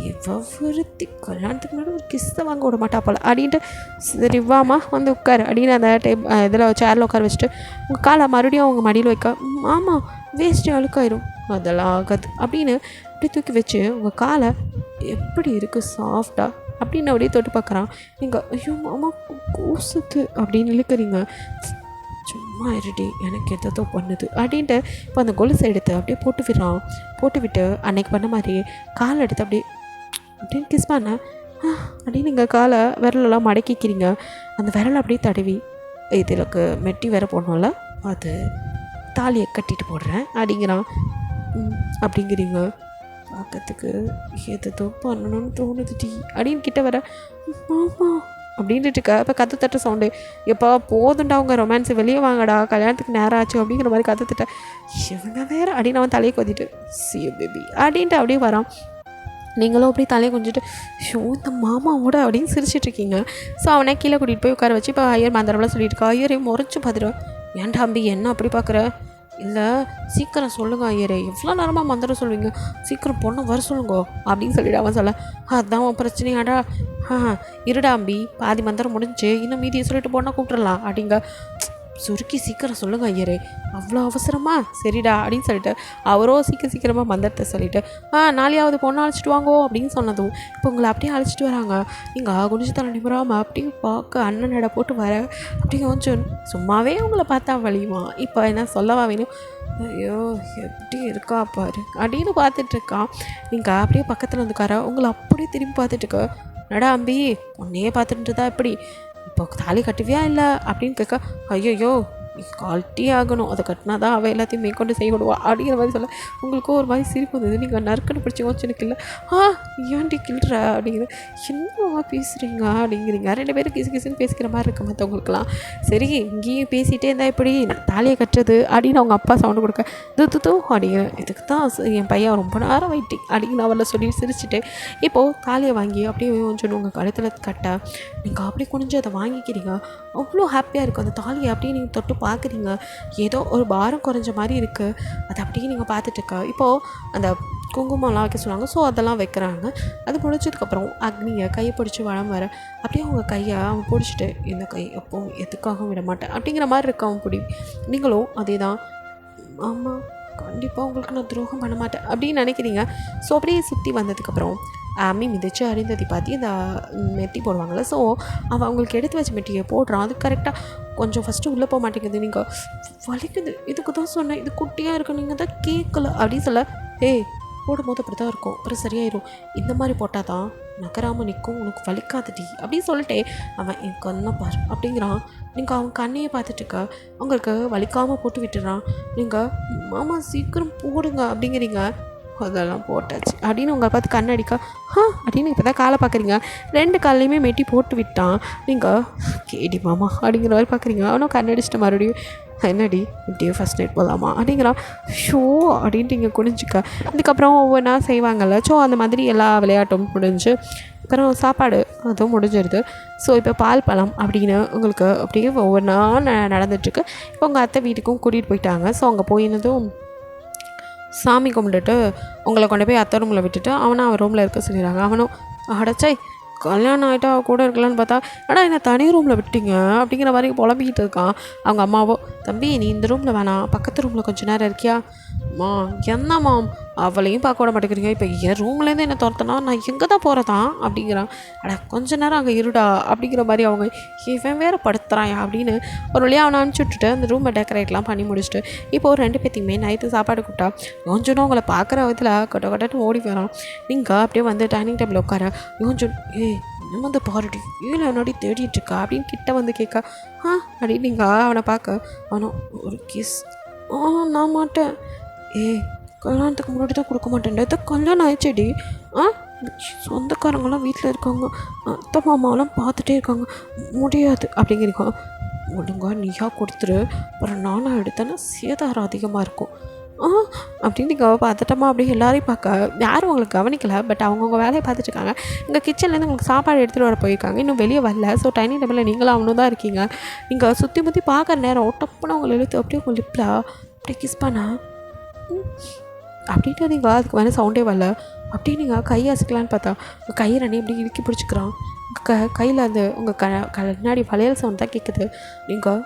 இவருத்தி கல்யாணத்துக்கு முன்னாடி ஒரு கிஸ்ஸை வாங்க விட மாட்டா போல அப்படின்ட்டு சரி வாமா வந்து உட்காரு அப்படின்னு அந்த இதில் சேரில் உட்கார வச்சுட்டு உங்கள் காலை மறுபடியும் அவங்க மடியில் வைக்க, ஆமாம் வேஸ்ட்டு அழுக்காயிரும், அதெல்லாம் ஆகாது அப்படின்னு அப்படி தூக்கி வச்சு உங்கள் காலை எப்படி இருக்குது சாஃப்டாக அப்படின்னு அப்படியே தொட்டு பார்க்குறான். நீங்கள் ஐயோ மாமா கூசுது அப்படின்னு இழுக்கிறீங்க. சும்மா இருடி எனக்கு எதோ பண்ணுது அப்படின்ட்டு இப்போ அந்த கொலுசை எடுத்து அப்படியே போட்டு விட்டு அன்னைக்கு பண்ண மாதிரி காலை எடுத்து அப்படின்னு கிஸ் பண்ண அப்படின்னு நீங்கள் காலை விரலெல்லாம் மடக்கிக்கிறீங்க. அந்த விரலை அப்படியே தடவி இதுக்கு மெட்டி வேற போடணும்ல, அது தாலியை கட்டிட்டு போடுறேன் அப்படிங்கிறான். அப்படிங்கிறீங்க பார்க்கறதுக்கு எதோ பண்ணணும்னு தோணுது டி அப்படின்னு கிட்ட வர, ஆமாம் அப்படின்ட்டு இருக்க. இப்போ கற்று தட்ட சவுண்டு, எப்போ போதுண்டா அவங்க ரொமான்ஸு வெளியே வாங்கடா கல்யாணத்துக்கு நேரம் ஆச்சு அப்படிங்கிற மாதிரி கற்று தட்ட, இவங்க வேறு அப்படின்னு அவன் தலையை கொதிட்டு சி பேபி அப்படின்ட்டு அப்படியே வரான். நீங்களும் அப்படியே தலையை கொஞ்சிட்டு ஷோ இந்த மாமாவோட அப்படின்னு சிரிச்சிட்ருக்கீங்க. ஸோ அவனை கீழே கூட்டிகிட்டு போய் உட்கார வச்சு இப்போ ஐயர் மந்திரம்லாம் சொல்லியிருக்கா. ஐயரையும் முறைச்சி பார்த்துடுவேன், ஏன்டா அம்பி என்ன அப்படி பார்க்குற, இல்லை சீக்கிரம் சொல்லுங்கள் ஐயரே, எவ்வளோ நேரமாக மந்திரம் சொல்லுவீங்க, சீக்கிரம் பொண்ணை வர சொல்லுங்க அப்படின்னு சொல்லிவிட்டு அவன் சொல்ல, அதுதான் உன் பிரச்சனையாடா, இருடா அம்பி பாதி மந்திரம் முடிஞ்சு இன்னும் மீதியை சொல்லிட்டு போனால் கூப்பிட்றலாம் அப்படிங்க, சுருக்கி சீக்கிரம் சொல்லுங்கள் ஐயரே, அவ்வளோ அவசரமா, சரிடா அப்படின்னு சொல்லிட்டு அவரோ சீக்கிரமாக மந்திரத்தை சொல்லிவிட்டு நாளையாவது பொண்ணை அழைச்சிட்டு வாங்கோ அப்படின்னு சொன்னதும் இப்போ உங்களை அப்படியே அழைச்சிட்டு வராங்க. நீங்கள் குனிஞ்சு தலை நிபுறாமல் அப்படியே பார்க்க அண்ணன் நட போட்டு வர அப்படி கொஞ்சம் சும்மாவே உங்களை பார்த்தா வலியுமா, இப்போ என்ன சொல்லவா வேணும், ஐயோ எப்படி இருக்கா பாரு அப்படின்னு பார்த்துட்ருக்கான். நீங்கள் அப்படியே பக்கத்தில் வந்துக்கார உங்களை அப்படியே திரும்பி பார்த்துட்டுருக்க, நடா அம்பி பொண்ணையே பார்த்துட்டு தான் எப்படி இப்போ தாலி கட்டுவியா இல்லை அப்படின்னு கேட்க, ஐயோ கட்டி ஆகணும், அதை கட்டினா தான் அவள் எல்லாத்தையும் மேற்கொண்டு செய்யப்படுவா அப்படிங்கிற மாதிரி சொல்ல உங்களுக்கும் ஒரு மாதிரி சிரிப்பு வந்தது. நீங்கள் நறுக்கன்னு பிடிச்சி வச்சுனுக்கு இல்லை ஏன்டி கிள்ற அப்படிங்கிற, என்னவா பேசுகிறீங்க அப்படிங்கிறீங்க. 2 பேரும் கிசுன்னு பேசிக்கிற மாதிரி இருக்க மற்றவங்களுக்குலாம். சரி இங்கேயும் பேசிகிட்டே இருந்தால் எப்படி தாலியை கட்டுறது அப்படின்னு அவங்க அப்பா சவுண்டு கொடுக்க தூ அப்படிங்கிற, இதுக்கு தான் என் பையன் ரொம்ப நேரம் வெயிட்டிங் அப்படின்னு அவரில் சொல்லி சிரிச்சுட்டு இப்போது தாலியை வாங்கி அப்படியே கொஞ்சம் உங்கள் கழுத்தில் கட்ட நீங்கள் அப்படியே குனிஞ்சு அதை வாங்கிக்கிறீங்க. அவ்வளோ ஹாப்பியாக இருக்கும் அந்த தாலியை அப்படியே நீங்கள் தொட்டு பார்க்குறீங்க. ஏதோ ஒரு பாரம் குறைஞ்ச மாதிரி இருக்குது, அதை அப்படியே நீங்கள் பார்த்துட்டுருக்க. இப்போது அந்த குங்குமம்லாம் வைக்க சொல்லுவாங்க. ஸோ அதெல்லாம் வைக்கிறாங்க. அது முடிச்சதுக்கப்புறம் அக்னியை கையை பிடிச்சி வளம் வர அப்படியே அவங்க கையை அவன் பிடிச்சிட்டு இந்த கை அப்போ எதுக்காகவும் விட மாட்டேன் அப்படிங்கிற மாதிரி இருக்கு அவன் பிடி. நீங்களும் அதே தான், ஆமாம் கண்டிப்பாக உங்களுக்கு நான் துரோகம் பண்ண மாட்டேன் அப்படின்னு நினைக்கிறீங்க. ஸோ அப்படியே சுற்றி வந்ததுக்கப்புறம் மிதித்து அருந்ததி பார்த்து இந்த மெட்டி போடுவாங்கள்ல. ஸோ அவன் அவங்களுக்கு எடுத்து வச்ச மெட்டியை போடுறான். அது கரெக்டாக கொஞ்சம் ஃபஸ்ட்டு உள்ளே போக மாட்டேங்குது. நீங்கள் வலிக்குது, இதுக்கு தான் சொன்னேன், இது குட்டியாக இருக்கு, நீங்கள் தான் கேட்கல அப்படின்னு சொல்ல, ஏய் போடும்போது அப்படி தான் இருக்கும், அப்புறம் சரியாயிடும், இந்த மாதிரி போட்டால் தான் நகராமல் நிற்கும், உனக்கு வலிக்காதுடி அப்படின்னு சொல்லிட்டே அவன் என் கண்ணை பாரு அப்படிங்கிறான். நீங்கள் அவன் கண்ணையே பார்த்துட்டுக்க அவங்களுக்கு வலிக்காமல் போட்டு விட்டுறான். நீங்கள் மாமா சீக்கிரம் போடுங்க அப்படிங்கிறீங்க. அதெல்லாம் போட்டாச்சு அப்படின்னு உங்களை பார்த்து கண்ணடிக்கா அப்படின்னு இப்போ தான் காலை பார்க்குறீங்க. 2 காலையுமே மெட்டி போட்டு விட்டான். நீங்கள் கேடி மாமா அப்படிங்கிற மாதிரி பார்க்குறீங்க. அவனும் கண்ணடிச்சிட்டு மறுபடியும் என்னடி இப்படியே ஃபஸ்ட் நைட் போகலாமா அப்படிங்கிறான். ஷோ அப்படின்ட்டு இங்கே குனிஞ்சிக்க. இதுக்கப்புறம் ஒவ்வொன்றா செய்வாங்கள்ல. ஸோ அந்த மாதிரி எல்லா விளையாட்டும் முடிஞ்சு அப்புறம் சாப்பாடு அதுவும் முடிஞ்சிருது. ஸோ இப்போ பால் பழம் அப்படின்னு உங்களுக்கு அப்படியே ஒவ்வொன்றா நடந்துட்டுருக்கு. இப்போ உங்கள் அத்தை வீட்டுக்கும் கூட்டிகிட்டு போயிட்டாங்க. ஸோ அங்கே போயினதும் சாமி கும்பிட்டுட்டு உங்களை கொண்டு போய் அத்தை ரூமில் விட்டுட்டு அவன் ரூமில் இருக்க சொல்லிடுறாங்க. அவனும் அடைச்சை கல்யாணம் ஆகிட்டா கூட இருக்கலான்னு பார்த்தா ஆனால் என்ன தனி ரூமில் விட்டீங்க அப்படிங்கிற மாதிரி புலம்பிக்கிட்டு இருக்கான். அவங்க அம்மாவோ, தம்பி நீ இந்த ரூமில் வேணாம், பக்கத்து ரூமில் கொஞ்சம் நேரம் இருக்கியா? மா என்னம்மா அவளையும் பார்க்க விட மாட்டேங்கிறீங்க, இப்போ என் ரூம்லேருந்து என்ன துரத்தனா நான் எங்கே தான் போகிறதான் அப்படிங்கிறான். அட கொஞ்ச நேரம் அங்கே இருடா அப்படிங்கிற மாதிரி அவங்க இவன் வேறு படுத்துறான் அப்படின்னு ஒரு வழியாக அவனை அனுப்பிச்சி விட்டுட்டு அந்த ரூமை டெக்கரேட்லாம் பண்ணி முடிச்சுட்டு இப்போ 2 பேத்தையுமே நைட்டு சாப்பாடு கூப்பிட்டா யோஞ்சனும் அவங்கள பார்க்குற விதத்தில் கொட்டன்னு ஓடி வரான். நீங்கள் அப்படியே வந்து டைனிங் டேபிள் உட்கார யோஞ்சன் இன்னும் வந்து பாருடி ஏழு என்னோடி தேடிட்டுருக்கா அப்படின்னு கிட்ட வந்து கேட்க அப்படின்னு நீங்கள் அவனை பார்க்க அவனும் ஒரு கிஸ் நான் மாட்டேன் கல்யாணத்துக்கு முன்னாடி தான் கொடுக்க மாட்டேன், இதை கல்யாணம் ஆயிடுச்சேடி சொந்தக்காரங்களாம் வீட்டில் இருக்காங்க, அத்தை மாமாவெல்லாம் பார்த்துட்டே இருக்காங்க, முடியாது அப்படிங்கிறீங்க. ஒழுங்கா நீயா கொடுத்துரு, அப்புறம் நானாக எடுத்தேன்னா சேதாரம் அதிகமாக இருக்கும் அப்படின்னு நீங்கள் பார்த்துட்டோமா அப்படியே எல்லாரையும் பார்க்க யாரும் உங்களுக்கு கவனிக்கலை. பட் அவங்கவுங்க வேலையை பார்த்துட்ருக்காங்க. இங்கே கிச்சன்லேருந்து உங்களுக்கு சாப்பாடு எடுத்துகிட்டு வர போயிருக்காங்க, இன்னும் வெளியே வரல. ஸோ டைனிங் டேபிளில் நீங்களும் அவனும் தான் இருக்கீங்க. நீங்கள் சுற்றி முற்றி பார்க்குற நேரம் ஒட்டப்புன்னு அவங்களை இழுத்து அப்படியே உங்கள் லிப்பில் அப்படியே கிஸ் பண்ணா அப்படின்ட்டு நீங்கள் அதுக்கு வேணால் சவுண்டே வரல. அப்படியே நீங்கள் கையை அசைக்கலான்னு பார்த்தா உங்கள் கையை ரெண்டையும் இப்படி இறுக்கி பிடிச்சிக்கிறான். கையில் அந்த உங்கள் கண்ணாடி வளையல் சவுண்ட் தான் கேட்குது. நீங்கள்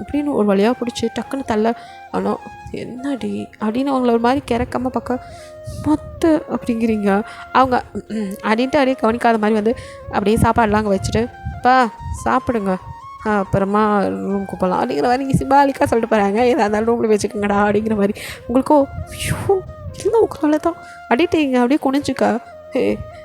இப்படின்னு ஒரு வழியாக பிடிச்சி டக்குன்னு தள்ள ஆனால் என்னடி அப்படின்னு அவங்கள ஒரு மாதிரி கிறக்காமல் பார்க்க மொத்த அப்படிங்கிறீங்க. அவங்க அப்படின்ட்டு அப்படியே கவனிக்காத மாதிரி வந்து அப்படியே சாப்பாடெலாம் அங்கே வச்சுட்டு சாப்பிடுங்க அப்புறமா ரூமுக்கு போகலாம் அப்படிங்கிற மாதிரி நீங்கள் சிம்பாலிக்காக சொல்லிட்டு போகிறாங்க. ஏதா இருந்தாலும் ரூமில் வச்சுக்கோங்கடா அப்படிங்கிற மாதிரி. உங்களுக்கும் ஐயோ இல்லை உங்களால் தான் அடிட்டீங்க அப்படியே குனிஞ்சிக்கா.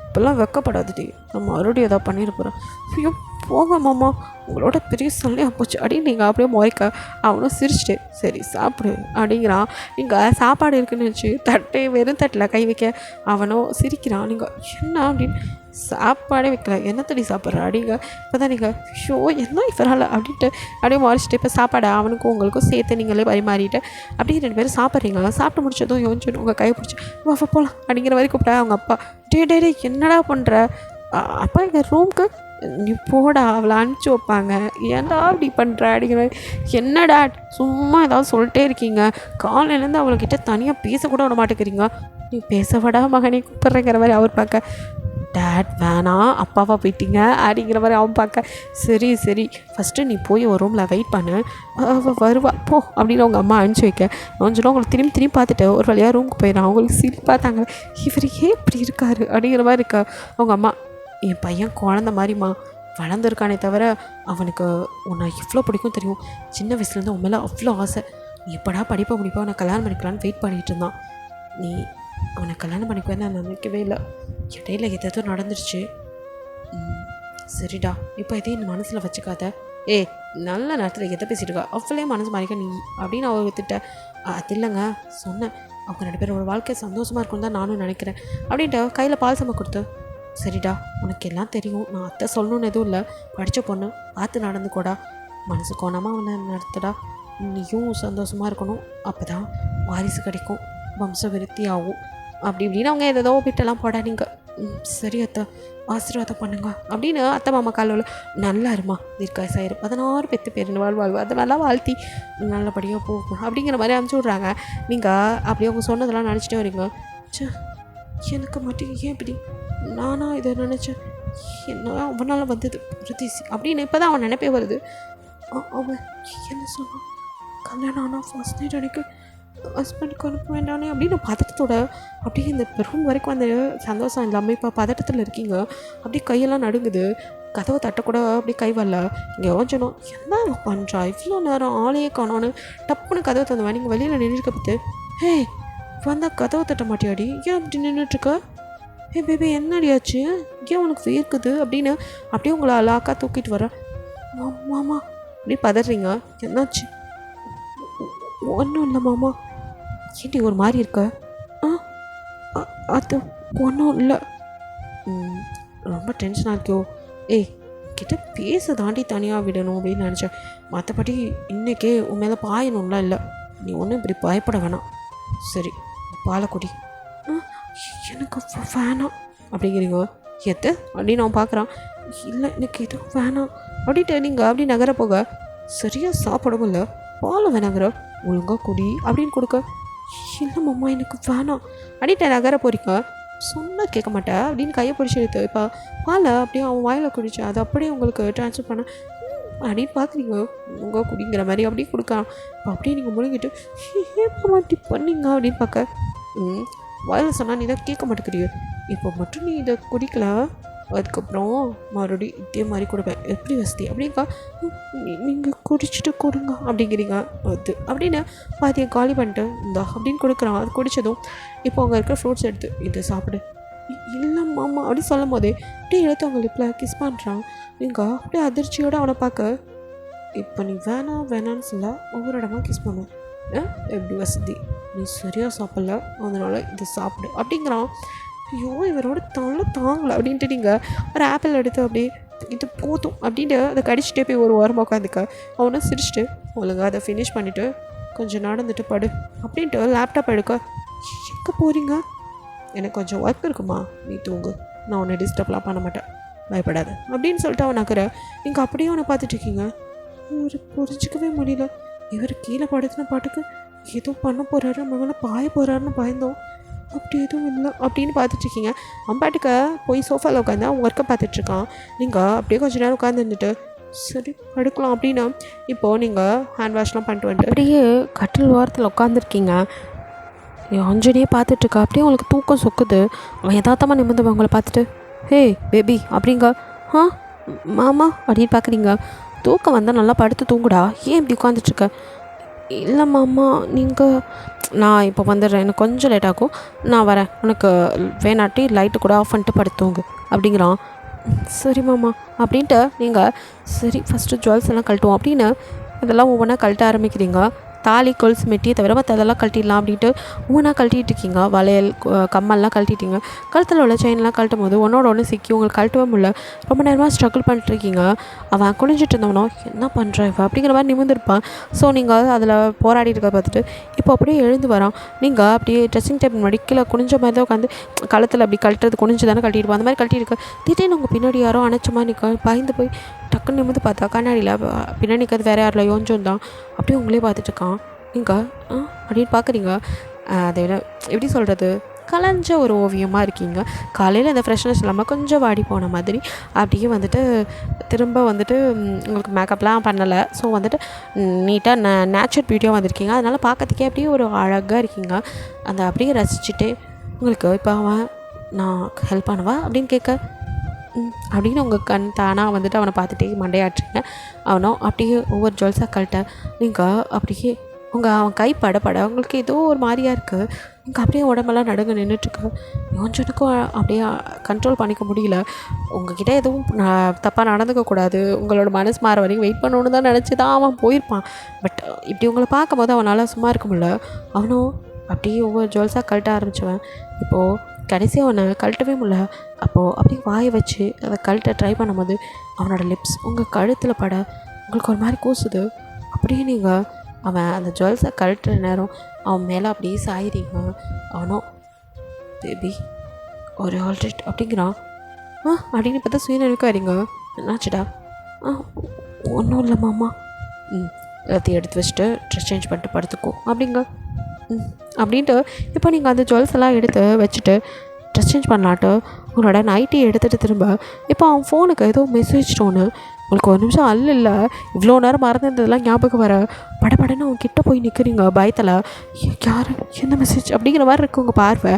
இப்போல்லாம் வெக்கப்படாதுடி, நம்ம மறுபடியும் எதாவது பண்ணிட போகிறோம். ஐயோ போங்க மாமா உங்களோட பெரிய சல்லையாக போச்சு அப்படின்னு நீங்கள் அப்படியே முறைக்க அவனும் சிரிச்சிட்டு சரி சாப்பிடு அப்படிங்கிறான். நீங்கள் சாப்பாடு இருக்குன்னு வச்சு வெறும் தட்டில் கை வைக்க அவனும் சிரிக்கிறான். நீங்கள் என்ன அப்படின்னு சாப்பாடே வைக்கல என்னத்தடி சாப்பிட்ற அப்படிங்க. இப்போ தான் நீங்கள் ஷோ என்ன இவரால் அப்படின்ட்டு அப்படியே மாறிச்சிட்டு இப்போ சாப்பாடை அவனுக்கும் உங்களுக்கும் சேர்த்து நீங்களே பரிமாறிட்டு அப்படியே 2 பேரும் சாப்பிட்றீங்க. சாப்பிட்டு முடிச்சதும் யோசிச்சு உங்கள் கை பிடிச்சி வா போகலாம் அப்படிங்கிற மாதிரி கூப்பிட்டா அவங்க அப்பா டே என்னடா பண்ணுற அப்பா எங்கள் ரூமுக்கு நீ போடா அவளை அனுப்பிச்சி வைப்பாங்க, ஏன்டா அப்படி பண்ணுற அப்படிங்கிற என்னடா சும்மா ஏதாவது சொல்லிட்டே இருக்கீங்க, காலையிலேருந்து அவள்கிட்ட தனியாக பேசக்கூட விட மாட்டேங்கிறீங்க, நீ பேசவடா மகனே கூப்பிட்றேங்கிற மாதிரி அவர் பார்க்க டேட் வேணாம் அப்பாவா போயிட்டீங்க அப்படிங்கிற மாதிரி அவன் பார்க்க சரி ஃபஸ்ட்டு நீ போய் ஒரு ரூமில் வெயிட் பண்ணு வருவா போ அப்படின்னு அவங்க அம்மா அனுப்பிச்சி வைக்க கொஞ்சம் அவங்களுக்கு திரும்பி பார்த்துட்டு ஒரு வழியாக ரூமுக்கு போயிடறான். அவங்களுக்கு சிரி பார்த்தாங்க இவர் ஏன் இப்படி இருக்காரு அப்படிங்கிற மாதிரி இருக்கா. அவங்க அம்மா என் பையன் குழந்த மாதிரிம்மா வளர்ந்துருக்கானே தவிர அவனுக்கு உன்னை இவ்வளோ பிடிக்கும் தெரியும், சின்ன வயசுலேருந்து உன் மேலே அவ்வளோ ஆசை, நீ எப்படா படிப்பை முடிப்பா அவனை கல்யாணம் பண்ணிக்கலான்னு வெயிட் பண்ணிகிட்டு இருந்தான், நீ அவனை கல்யாணம் பண்ணிக்குவேன்னு நான் நினைக்கவே இல்லை, இடையில எதோ நடந்துருச்சு, சரிடா இப்போ எதையும் என் மனசில் வச்சுக்காத, நல்ல நேரத்தில் எதை பேசிட்டுருக்கா அவ்வளோ மனசு மாறிக்க நீ அப்படின்னு அவ வித்துட்ட, அது இல்லைங்க சொன்னேன் அவங்க 2 பேரோட வாழ்க்கை சந்தோஷமாக இருக்குன்னு தான் நானும் நினைக்கிறேன் அப்படின்ட்டு கையில் பால் சமை கொடுத்து சரிடா உனக்கு எல்லாம் தெரியும், நான் அத்தை சொல்லணுன்னு எதுவும் இல்லை, படித்த பொண்ணு பார்த்து நடந்துக்கூடா, மனசு கோணாமல் அவனை நடத்துடா, நீயும் சந்தோஷமாக இருக்கணும், அப்போ தான் வாரிசு கிடைக்கும், வம்ச விருத்தி ஆகும் அப்படி இப்படின்னு அவங்க எதோ விட்டெல்லாம் போடா நீங்கள் சரி அத்தை ஆசீர்வாதம் பண்ணுங்க அப்படின்னு அத்தை மாமா காலில் நல்லா இருமா தீர்க்காயசாயிரும் 16 பெற்று பேர் வாழ்வு அதை நல்லா வாழ்த்தி நல்லபடியாக போகும் அப்படிங்கிற மாதிரி அனுப்பிச்சி விட்றாங்க. நீங்கள் அப்படியே அவங்க சொன்னதெல்லாம் நினச்சிட்டே வரீங்க. எனக்கு மட்டும் ஏன் இப்படி நானா இதை நினச்சேன், என்ன அவனால் வந்தது பிரதீஷ் அப்படின்னு இப்போ தான் அவன் நினைப்பே வருது. அவன் என்ன சொன்னான் கல்யாணம் ஆனால் ஃபர்ஸ்ட் நைட் அன்றைக்கு ஹஸ்பண்டுக்கு அனுப்ப வேண்டானே அப்படின்னு பதட்டத்தோட அப்படியே இந்த ரூம் வரைக்கும் அந்த சந்தோஷம் இல்லாமல் இப்போ பதட்டத்தில் இருக்கீங்க. அப்படியே கையெல்லாம் நடுங்குது. கதவை தட்டக்கூட அப்படியே கை வரல. இங்கே யோசிச்சணும், என்ன பண்ணுறா இவ்வளோ நேரம் ஆளையே காணோன்னு டப்புன்னு கதவை தந்துவேன். நீங்கள் வெளியில் நின்றுருக்க பார்த்து, ஹே வந்தால் கதவை தட்ட மாட்டியாடி, ஏன் அப்படி நின்றுட்டுருக்க? ஹே பேபி என்னடியாச்சு, ஏன் உனக்கு வேர்க்குது அப்படின்னு அப்படியே உங்களை லாக்காக தூக்கிட்டு வரேன். மாமா அப்படி பதறீங்க, என்னாச்சு? ஒன்றும் இல்லை மாமா. ஏன்டி ஒரு மாதிரி இருக்க? அது ஒன்றும் இல்லை. ரொம்ப டென்ஷனாக இருக்கியோ? ஏய் கிட்ட பேச தாண்டி தனியாக விடணும் அப்படின்னு நினச்சேன். மற்றபடி இன்றைக்கே உன் மேலே பாயணும்லாம் இல்லை. நீ ஒன்றும் இப்படி பயப்பட வேணாம். சரி பாலக்குடி. எனக்கு வேணாம் அப்படிங்கிறீங்க. எது அப்படின்னு அவன் பார்க்குறான். இல்லை எனக்கு எதுவும் வேணாம் அப்படின்ட்டு நீங்கள் அப்படி நகர போக சரியாக சாப்பிடவும் இல்லை. பாலை வேணாங்கிற ஒழுங்காக குடி அப்படின்னு கொடுக்க, இல்லை மாமா எனக்கு வேணாம் அப்படின்ட்டு நகர போறீங்க. சொன்னால் கேட்க மாட்டேன் அப்படின்னு கையை பிடிச்சி எடுத்து இப்போ பாலை அப்படியே அவன் வாயில் குடிச்சேன். அது அப்படியே உங்களுக்கு ட்ரான்ஸ்ஃபர் பண்ண அப்படின்னு பார்க்குறீங்க. உங்கள் குடிங்கிற மாதிரி அப்படியே கொடுக்கலாம். இப்போ அப்படியே நீங்கள் முழுங்கிட்டு மாட்டி பண்ணீங்க அப்படின்னு பார்க்க, வாயில் சொன்னால் நீ தான் கேட்க மாட்டேங்கிறீங்க. இப்போ மட்டும் நீ இதை குடிக்கல, அதுக்கப்புறம் மறுபடியும் இதே மாதிரி கொடுப்பேன். எப்படி வசதி அப்படிங்கா, நீங்கள் குடிச்சிட்டு கொடுங்க அப்படிங்கிறீங்க. அது அப்படின்னு பாதியை காலி பண்ணிட்டு இந்தா அப்படின்னு கொடுக்குறான். அது குடித்ததும் இப்போ அங்கே இருக்கிற ஃப்ரூட்ஸ் எடுத்து இதை சாப்பிடு. இல்லை மாமா அப்படின்னு சொல்லும் போதே அப்படியே எடுத்து அவங்க லிப்பில் கிஸ் பண்ணுறான். நீங்கள் அப்படியே அதிர்ச்சியோடு அவனை பார்க்க, இப்போ நீ வேணான்னு சொல்ல ஒவ்வொரு இடமா கிஸ் பண்ணுவேன். எப்படி வசதி, நீ சரியாக சாப்பிடல அதனால் இதை சாப்பிடு அப்படிங்கிறான். ஐயோ இவரோட தாங்கலை அப்படின்ட்டு நீங்கள் ஒரு ஆப்பிள் எடுத்து அப்படியே இது போதும் அப்படின்ட்டு அதை கடிச்சிட்டே போய் ஒரு வாரமாக உட்காந்துக்க. அவனை சிரிச்சிட்டு ஒழுங்காக அதை ஃபினிஷ் பண்ணிவிட்டு கொஞ்சம் நடந்துட்டு படு அப்படின்ட்டு லேப்டாப் எடுக்க. எங்கே போகிறீங்க? எனக்கு கொஞ்சம் ஒர்க் இருக்குமா, நீ தூங்கு, நான் உன்னை டிஸ்டர்ப்லாம் பண்ண மாட்டேன், பயப்படாது அப்படின்னு சொல்லிட்டு அவன் நகர. நீங்கள் அப்படியே அவனை பார்த்துட்ருக்கீங்க. இவர் புரிஞ்சிக்கவே முடியல. இவர் கீழே படுத்தின பாட்டுக்கு ஏதோ பண்ண போகிறாரு, மகளை பாய போகிறாருன்னு பயந்தோம். அப்படி எதுவும் இல்லை அப்படின்னு பார்த்துட்ருக்கீங்க. அம்பாட்டுக்கு போய் சோஃபாவில் உட்காந்து அவன் ஒர்க்கை பார்த்துட்ருக்கான். நீங்கள் அப்படியே கொஞ்சம் நேரம் உட்காந்துருந்துட்டு சரி படுக்கலாம் அப்படின்னா இப்போது நீங்கள் ஹேண்ட் வாஷ்லாம் பண்ணிட்டு வந்துட்டு அப்படியே கட்டில் ஓரத்தில் உட்காந்துருக்கீங்க. அஞ்சனியே பார்த்துட்ருக்கா. அப்படியே உங்களுக்கு தூக்கம் சொக்குது. அவன் யதார்த்தமாக நிமிர்ந்து அவங்கள பார்த்துட்டு, ஹே பேபி அப்படிங்க. மாமா அப்படின்னு பார்க்குறீங்க. தூக்கம் வந்தால் நல்லா படுத்து தூங்குடா, ஏன் இப்படி உட்காந்துட்ருக்க? இல்லை மாமா நீங்கள், நான் இப்போ வந்துடுறேன், எனக்கு கொஞ்சம் லேட் ஆகும், நான் வரேன், உனக்கு வேணாட்டி லைட்டு கூட ஆஃப் பண்ணிட்டு படுத்துங்க அப்படிங்கிறான். சரி மாமா அப்படின்ட்டு நீங்கள் சரி ஃபஸ்ட்டு ஜுவல்ஸ் எல்லாம் கழட்டுவோம் அப்படின்னு இதெல்லாம் ஒவ்வொன்றா கழட்ட ஆரம்பிக்கிறீங்க. தாலி கொலுசு மெட்டியை தவிர மற்ற அதெல்லாம் கழட்டிடலாம் அப்படின்ட்டு ஒவ்வொன்றா கழட்டிகிட்டு இருக்கீங்க. வளையல் கம்மல்லாம் கழட்டிட்டீங்க. கழுத்தில் உள்ள செயின்லாம் கழட்டும் போது ஒன்றோட ஒன்று சிக்கி உங்களுக்கு கழட்டவே முடியல. ரொம்ப நேரமாக ஸ்ட்ரகிள் பண்ணிட்டுருக்கீங்க. அவன் குனிஞ்சிட்டு இருந்தவனோ என்ன பண்ணுறான் இவன் அப்படிங்கிற மாதிரி நிமிர்ந்துருப்பான். ஸோ நீங்கள் அதில் போராடி இருக்க பார்த்துட்டு இப்போ அப்படியே எழுந்து வரான். நீங்கள் அப்படியே ட்ரெஸ்ஸிங் டேபிள் முன்னாடி கீழே குனிஞ்ச மாதிரி தான் உட்காந்து கழுத்தில் அப்படி கழட்டுறது குனிஞ்சு தானே கழட்டிருப்போம். அந்த மாதிரி கழட்டிருக்க திடீர்னு உங்கள் பின்னாடி யாரோ அணைச்ச மாதிரி நிற்க பயந்து போய் டக்குன்னு நிமிர்ந்து பார்த்தா கண்ணாடியில் பின்னாடி நிற்கிறது வேறு யாரில் யோஞ்சம் தான் அப்படியே உங்களே பார்த்துட்டு இருக்கான். நீங்கள் அப்படின்னு பார்க்குறீங்க. அதை விட எப்படி சொல்கிறது, கலைஞ்ச ஒரு ஓவியமாக இருக்கீங்க. காலையில் அந்த ஃப்ரெஷ்னஸ் இல்லாமல் கொஞ்சம் வாடி போன மாதிரி அப்படியே வந்துட்டு திரும்ப வந்துட்டு உங்களுக்கு மேக்கப்லாம் பண்ணலை. ஸோ வந்துட்டு நீட்டாக நேச்சுரல் பியூட்டியாக வந்திருக்கீங்க. அதனால் பார்க்கறதுக்கே அப்படியே ஒரு அழகாக இருக்கீங்க. அந்த அப்படியே ரசிச்சுட்டு உங்களுக்கு இப்போ அவன் நான் ஹெல்ப் பண்ணவா அப்படின்னு கேட்க அப்படின்னு உங்கள் கண் தானாக வந்துட்டு அவனை பார்த்துட்டே மண்டையாட்டுறீங்க. அவனும் அப்படியே ஒவ்வொரு ஜுவல்ஸாக கழட்ட நீங்கள் அப்படியே அவன் கை பட உங்களுக்கு ஏதோ ஒரு மாதிரியாக இருக்குது. உங்களுக்கு அப்படியே உடம்பெல்லாம் நடுங்க நின்றுட்டுருக்கு. கொஞ்சத்துக்கும் அப்படியே கண்ட்ரோல் பண்ணிக்க முடியல. உங்ககிட்ட எதுவும் தப்பாக நடந்துக்கக்கூடாது, உங்களோட மனசு மாற வரைக்கும் வெயிட் பண்ணணுன்னு தான் நினச்சி தான் அவன் போயிருப்பான். பட் இப்படி உங்களை பார்க்கும்போது அவனால் சும்மா இருக்க முடியல. அவனும் அப்படியே ஒவ்வொரு ஜுவல்ஸாக கழட்ட ஆரம்பிச்சுவேன். இப்போது கடைசியாக அவனை கழட்டவே முடியல. அப்போது அப்படியே வாயை வச்சு அதை கழட்ட ட்ரை பண்ணும்போது அவனோட லிப்ஸ் உங்கள் கழுத்தில் பட உங்களுக்கு ஒரு மாதிரி கூசுது. அப்படியே நீங்கள் அவன் அந்த ஜுவல்ஸை கழட்டுற நேரம் அவன் மேலே அப்படியே சாயிறீங்க. அவனும் பேபி ஒரு ஆல்ரெட் அப்படிங்கிறான். அப்படின்னு பார்த்தா சுயநினைக்க வரீங்க. என்னாச்சுடா? ஒன்றும் இல்லை மாமா. எல்லாத்தையும் எடுத்து வச்சுட்டு ட்ரெஸ் சேஞ்ச் பண்ணிட்டு படுத்துக்கோ அப்படிங்க. அப்படின்ட்டு இப்போ நீங்கள் அந்த ஜுவல்ஸ் எல்லாம் எடுத்து வச்சுட்டு ட்ரெஸ் சேஞ்ச் பண்ணலான்ட்டு உங்களோட நைட்டி எடுத்துகிட்டு திரும்ப இப்போ அவன் ஃபோனுக்கு ஏதோ மெசேஜ் டோனு உங்களுக்கு ஒரு நிமிஷம் இல்லை இவ்வளோ நேரம் மறந்துருந்ததெல்லாம் ஞாபகம் வர படபடன்னு அவங்க கிட்டே போய் நிற்கிறீங்க பயத்தில். யார் என்ன மெசேஜ் அப்படிங்கிற மாதிரி இருக்குது உங்கள் பார்வை.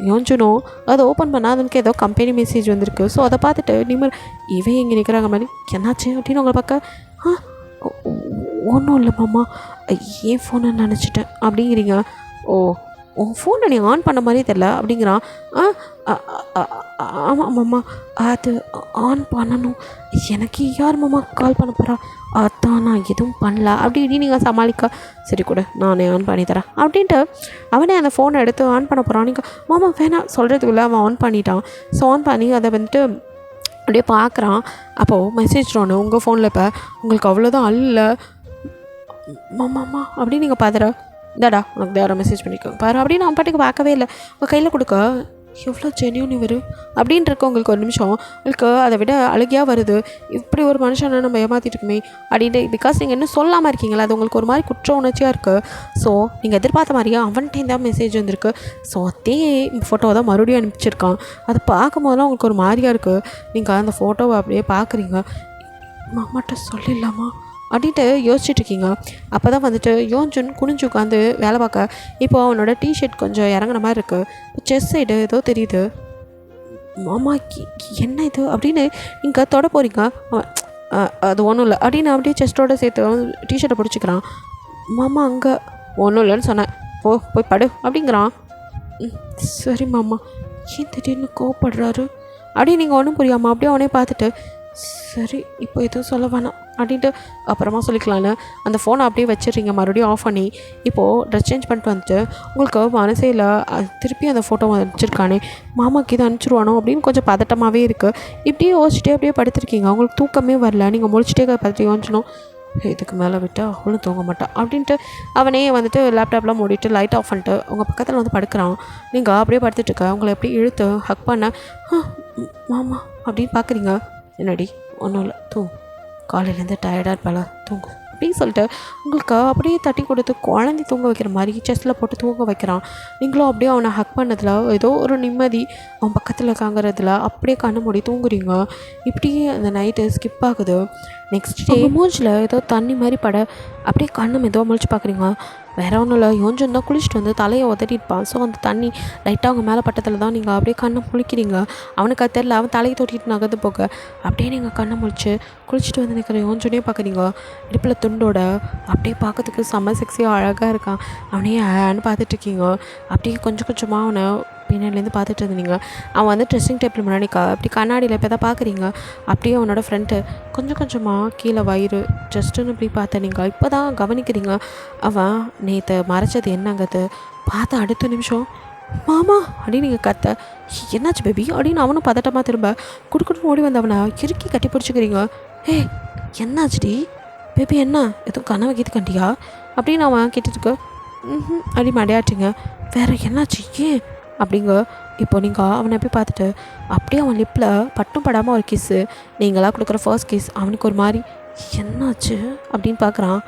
யோசிச்சனும் அதை ஓப்பன் பண்ணால் அதுக்கு ஏதோ கம்பெனி மெசேஜ் வந்திருக்கு. ஸோ அதை பார்த்துட்டு நீங்கள் இவன் இங்கே நிற்கிறாங்க மாதிரி என்னாச்சு அப்படின்னு உங்களை பார்க்க ஒன்றும் இல்லை மாமா ஏன் ஃபோனை நினச்சிட்டேன் அப்படிங்கிறீங்க. ஓ உன் ஃபோனை நீ ஆன் பண்ண மாதிரியே தெரில அப்படிங்கிறான். ஆமாம் மாமா அது ஆன் பண்ணணும், எனக்கு யார் மாமா கால் பண்ண போகிறா, அதான் நான் எதுவும் பண்ணல அப்படி இப்படி நீங்கள் சமாளிக்க. சரி கூட நானே ஆன் பண்ணி தரேன் அப்படின்ட்டு அவனே அந்த ஃபோனை எடுத்து ஆன் பண்ண போகிறான். நீங்கள் மாமா வேணாம் சொல்கிறதுக்குள்ளே அவன் ஆன் பண்ணிட்டான். ஸோ ஆன் பண்ணி அதை வந்துட்டு அப்படியே பார்க்குறான். அப்போது மெசேஜ் ஒன்று உங்கள் ஃபோனில் இப்போ உங்களுக்கு அவ்வளோதான் அல்ல மாமாம்மா அப்படின்னு நீங்கள் பார்த்துற இதாடா உனக்கு யாரோ மெசேஜ் பண்ணிக்கோங்க பாரு அப்படின்னு அவன் பாட்டுக்கு பார்க்கவே இல்லை. உங்கள் கையில் கொடுக்க எவ்வளோ ஜென்யூன் இவர் அப்படின்ட்டு இருக்க உங்களுக்கு ஒரு நிமிஷம் உங்களுக்கு அதை விட அழுகையாக வருது. இப்படி ஒரு மனுஷனை நம்ம ஏமாற்றிட்டு இருக்குமே அப்படின்ட்டு பிகாஸ் நீங்கள் இன்னும் சொல்லாமல் இருக்கீங்களா, அது உங்களுக்கு ஒரு மாதிரி குற்ற உணர்ச்சியாக இருக்குது. ஸோ நீங்கள் எதிர்பார்த்த மாதிரியா அவன்கிட்ட தான் மெசேஜ் வந்திருக்கு. ஸோ அதே ஃபோட்டோவை தான் மறுபடியும் அனுப்பிச்சிருக்கான். அதை பார்க்கும் போதெல்லாம் உங்களுக்கு ஒரு மாதிரியாக இருக்குது. நீங்கள் அந்த ஃபோட்டோவை அப்படியே பார்க்குறீங்க. மாமாட்ட சொல்லிடலாமா அப்படின்ட்டு யோசிச்சுட்ருக்கீங்க. அப்போ தான் வந்துட்டு யோன்ஜுன் குனிஞ்சு உட்காந்து வேலை பார்க்க இப்போது அவனோட டிஷர்ட் கொஞ்சம் இறங்குன மாதிரி இருக்குது. செஸ் சைடு ஏதோ தெரியுது. மாமா என்ன இது அப்படின்னு நீங்கள் தொட போகிறீங்க. அது ஒன்றும் இல்லை அப்படின்னு அப்படியே செஸ்ட்டோடு சேர்த்து அவன் டிஷர்ட்டை பிடிச்சிக்கிறான். மாமா அங்கே ஒன்றும் இல்லைன்னு சொன்னேன், போய் படு அப்படிங்கிறான். சரி மாமா ஏன் திடீர்னு கோவப்படுறாரு அப்படின்னு நீங்கள் ஒன்றும் புரியாமல் அப்படியே அவனே பார்த்துட்டு சரி இப்போ எதுவும் சொல்ல வேணாம் அப்படின்ட்டு அப்புறமா சொல்லிக்கலான்னு அந்த ஃபோனை அப்படியே வச்சிடுறீங்க. மறுபடியும் ஆஃப் பண்ணி இப்போது ட்ரெஸ் சேஞ்ச் பண்ணிட்டு வந்துட்டு உங்களுக்கு மனசையில் திருப்பி அந்த ஃபோட்டோ வச்சுருக்கானே மாமாக்கு இதை அனுப்பிச்சிருவானோ அப்படின்னு கொஞ்சம் பதட்டமாகவே இருக்குது. இப்படியே யோசிச்சுட்டே அப்படியே படுத்திருக்கீங்க. அவங்களுக்கு தூக்கமே வரல. நீங்கள் முடிச்சுட்டே பார்த்துட்டு யோசிச்சணும் இதுக்கு மேலே விட்டால் அவளும் தூங்க மாட்டான் அப்படின்ட்டு அவனே வந்துட்டு லேப்டாப்லாம் மூடிட்டு லைட் ஆஃப் பண்ணிட்டு உங்கள் பக்கத்தில் வந்து படுக்கிறான். நீங்கள் அப்படியே படுத்துட்ருக்க அவங்கள எப்படி இழுத்து ஹக் பண்ண மாமா அப்படின்னு பார்க்குறீங்க. என்னடி ஒன்றும் இல்லை காலையிலேருந்து டயர்டாக இருப்பாளா தூங்கு அப்படின்னு சொல்லிட்டு உங்களுக்கு அப்படியே தட்டி கொடுத்து குழந்தை தூங்க வைக்கிற மாதிரி செஸ்ட்டில் போட்டு தூங்க வைக்கிறான். நீங்களும் அப்படியே அவனை ஹக் பண்ணதில் ஏதோ ஒரு நிம்மதி அவன் பக்கத்தில் காங்கிறதுல அப்படியே கண்ணு மூடி தூங்குறீங்க. இப்படியே அந்த நைட்டு ஸ்கிப் ஆகுது. நெக்ஸ்ட் டே மூஞ்சில் ஏதோ தண்ணி மாதிரி பட அப்படியே கண்ணு மெதுவாக முழிச்சு பார்க்குறீங்க. வேறு ஒன்றும் இல்லை யோன்ஜுன் தான் குளிச்சுட்டு வந்து தலையை உதட்டிருப்பான். ஸோ அந்த தண்ணி லைட்டாக அவங்க மேலே பட்டத்தில் தான் நீங்கள் அப்படியே கண்ணை முழிக்கிறீங்க. அவனுக்கு அது தெரில. அவன் தலையை தொட்டிட்டு நகர்ந்து போக அப்படியே நீங்கள் கண்ணை முழிச்சு குளிச்சுட்டு வந்து நிற்கிற யோன்ஜுனே பார்க்குறீங்க. இடுப்பில் துண்டோட அப்படியே பார்க்கறதுக்கு செம்ம செக்ஸியாக அழகாக இருக்கான். அவனையே பார்த்துட்ருக்கீங்க. அப்படியே கொஞ்சம் கொஞ்சமாக அவனை பின்னாடிலேருந்து பார்த்துட்டு இருந்தீங்க. அவன் வந்து ட்ரெஸ்ஸிங் டேபிள் முன்னாடி அப்படி கண்ணாடியில் இப்போ தான் பார்க்குறீங்க. அப்படியே அவனோட ஃப்ரெண்ட்டு கொஞ்சம் கொஞ்சமாக கீழே வயிறு ஜஸ்ட்டுன்னு இப்படி பார்த்த நீங்கள் இப்போ தான் கவனிக்கிறீங்க. அவன் நேற்று மறைச்சது என்னங்கிறது பார்த்த அடுத்த நிமிஷம் மாமா அப்படின்னு நீங்கள் கத்த என்னாச்சு பேபி அப்படின்னு அவனும் பதட்டமாக திரும்ப குடுக்குன்னு ஓடி வந்தவனை இறுக்கி கட்டி பிடிச்சிக்கிறீங்க. என்னாச்சுடி பேபி என்ன எதுவும் கனவை கீத்து கண்டியா அப்படின்னு அவன் கேட்டுருக்கு. அப்படி மடையாட்டிங்க. வேறு என்னாச்சு ஏன் அப்படிங்க. இப்போ நீங்கள் அவனை எப்படி பார்த்துட்டு அப்படியே அவன் லிப்பில் பட்டும் படாமல் ஒரு கிஸ்ஸு நீங்களாக கொடுக்குற ஃபர்ஸ்ட் கிஸ் அவனுக்கு ஒரு மாதிரி என்னாச்சு அப்படின்னு பார்க்குறான்.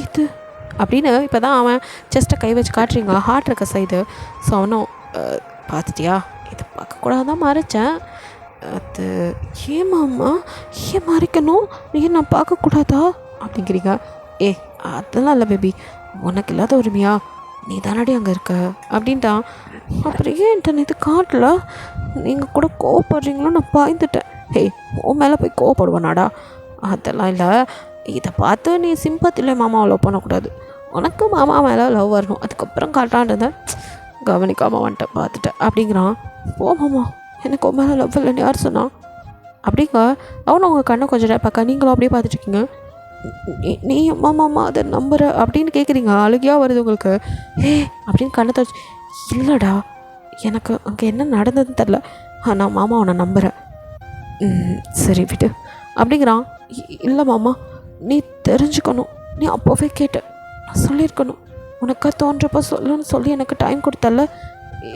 இது அப்படின்னு இப்போ தான் அவன் செஸ்ட்டை கை வச்சு காட்டுறீங்க ஹார்ட் இருக்க சைடு. ஸோ அவனும் பார்த்துட்டியா இது பார்க்கக்கூடாது தான் மறைச்சேன். அது ஏமாம்மா ஏன் மறைக்கணும் ஏன் நான் பார்க்கக்கூடாதா அப்படிங்கிறீங்க. அதெல்லாம் இல்லை பேபி உனக்கு இல்லாத உரிமையா நீ தானடி அங்கே இருக்க அப்படின்ட்டான். அப்புறம் ஏன்ட்ட இது காட்டல நீங்கள் கூட கோவப்படுறீங்களோ நான் பாய்ந்துட்டேன். உன் மேலே போய் கோவப்படுவானாடா அதெல்லாம் இல்லை. இதை பார்த்து நீ சிம்பத்தில் மாமாவை லவ் பண்ணக்கூடாது. உனக்கு மாமா மேலே லவ் வரணும். அதுக்கப்புறம் காட்டான்றதான் கவனிக்காமல் வந்துட்டேன் பார்த்துட்டேன் அப்படிங்கிறான். மாமா எனக்கு உன் மேலே லவ் இல்லைன்னு யார் சொன்னான் அப்படிங்க. அவனும் உங்கள் கண்ணை கொஞ்சம் நேரம் பார்க்க நீங்களும் அப்படியே பார்த்துட்ருக்கீங்க. நீ மாமா அதை நம்புற அப்படின்னு கேட்குறீங்க. அழுகையாக வருது உங்களுக்கு. அப்படின்னு கண்ணை தச்சு இல்லைடா எனக்கு அங்கே என்ன நடந்ததுன்னு தெரில. நான் மாமா அவனை நம்புகிறேன். சரி விட்டு அப்படிங்கிறான். இல்லை மாமா நீ தெரிஞ்சுக்கணும். நீ அப்போவே கேட்ட நான் சொல்லியிருக்கணும். உனக்கா தோன்றப்போ சொல்லணும்னு சொல்லி எனக்கு டைம் கொடுத்தல.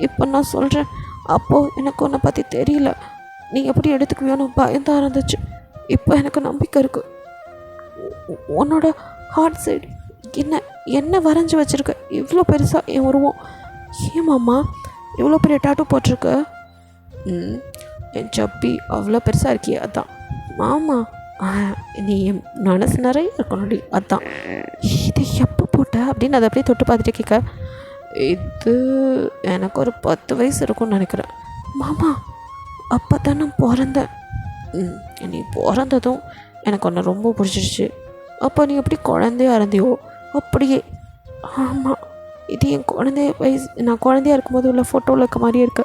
இப்போ நான் சொல்கிறேன். அப்போது எனக்கு உன்னை பற்றி தெரியல. நீ எப்படி எடுத்துக்குவியோன்னு பயந்தான் இருந்துச்சு. இப்போ எனக்கு நம்பிக்கை இருக்குது. உன்னோட ஹார்ட் சைடு என்ன வரைஞ்சி வச்சுருக்க இவ்வளோ பெருசாக என் உருவம். ஏமாம்மா இவ்வளோ பெரிய டாட்டூ போட்டிருக்க. என் சப்பி அவ்வளோ பெருசாக இருக்கியே அதான். மாமா நீ என் மனசு நிறைய இருக்கணும்டி, அதான். இது எப்போ போட்ட அப்படின்னு அதை அப்படியே தொட்டு பார்த்துட்டு கேட்க, இது எனக்கு ஒரு 10 வயசு இருக்கும்னு நினைக்கிறேன். மாமா, அப்போ தான் நான் பிறந்தேன். நீ பிறந்ததும் எனக்கு ஒன்று ரொம்ப பிடிச்சிருச்சு. அப்போ நீ எப்படி குழந்தையா இருந்தியோ அப்படியே. ஆமாம், இது என் குழந்தைய வயசு, நான் குழந்தையா இருக்கும்போது உள்ள ஃபோட்டோவில் இருக்க மாதிரியே இருக்கு.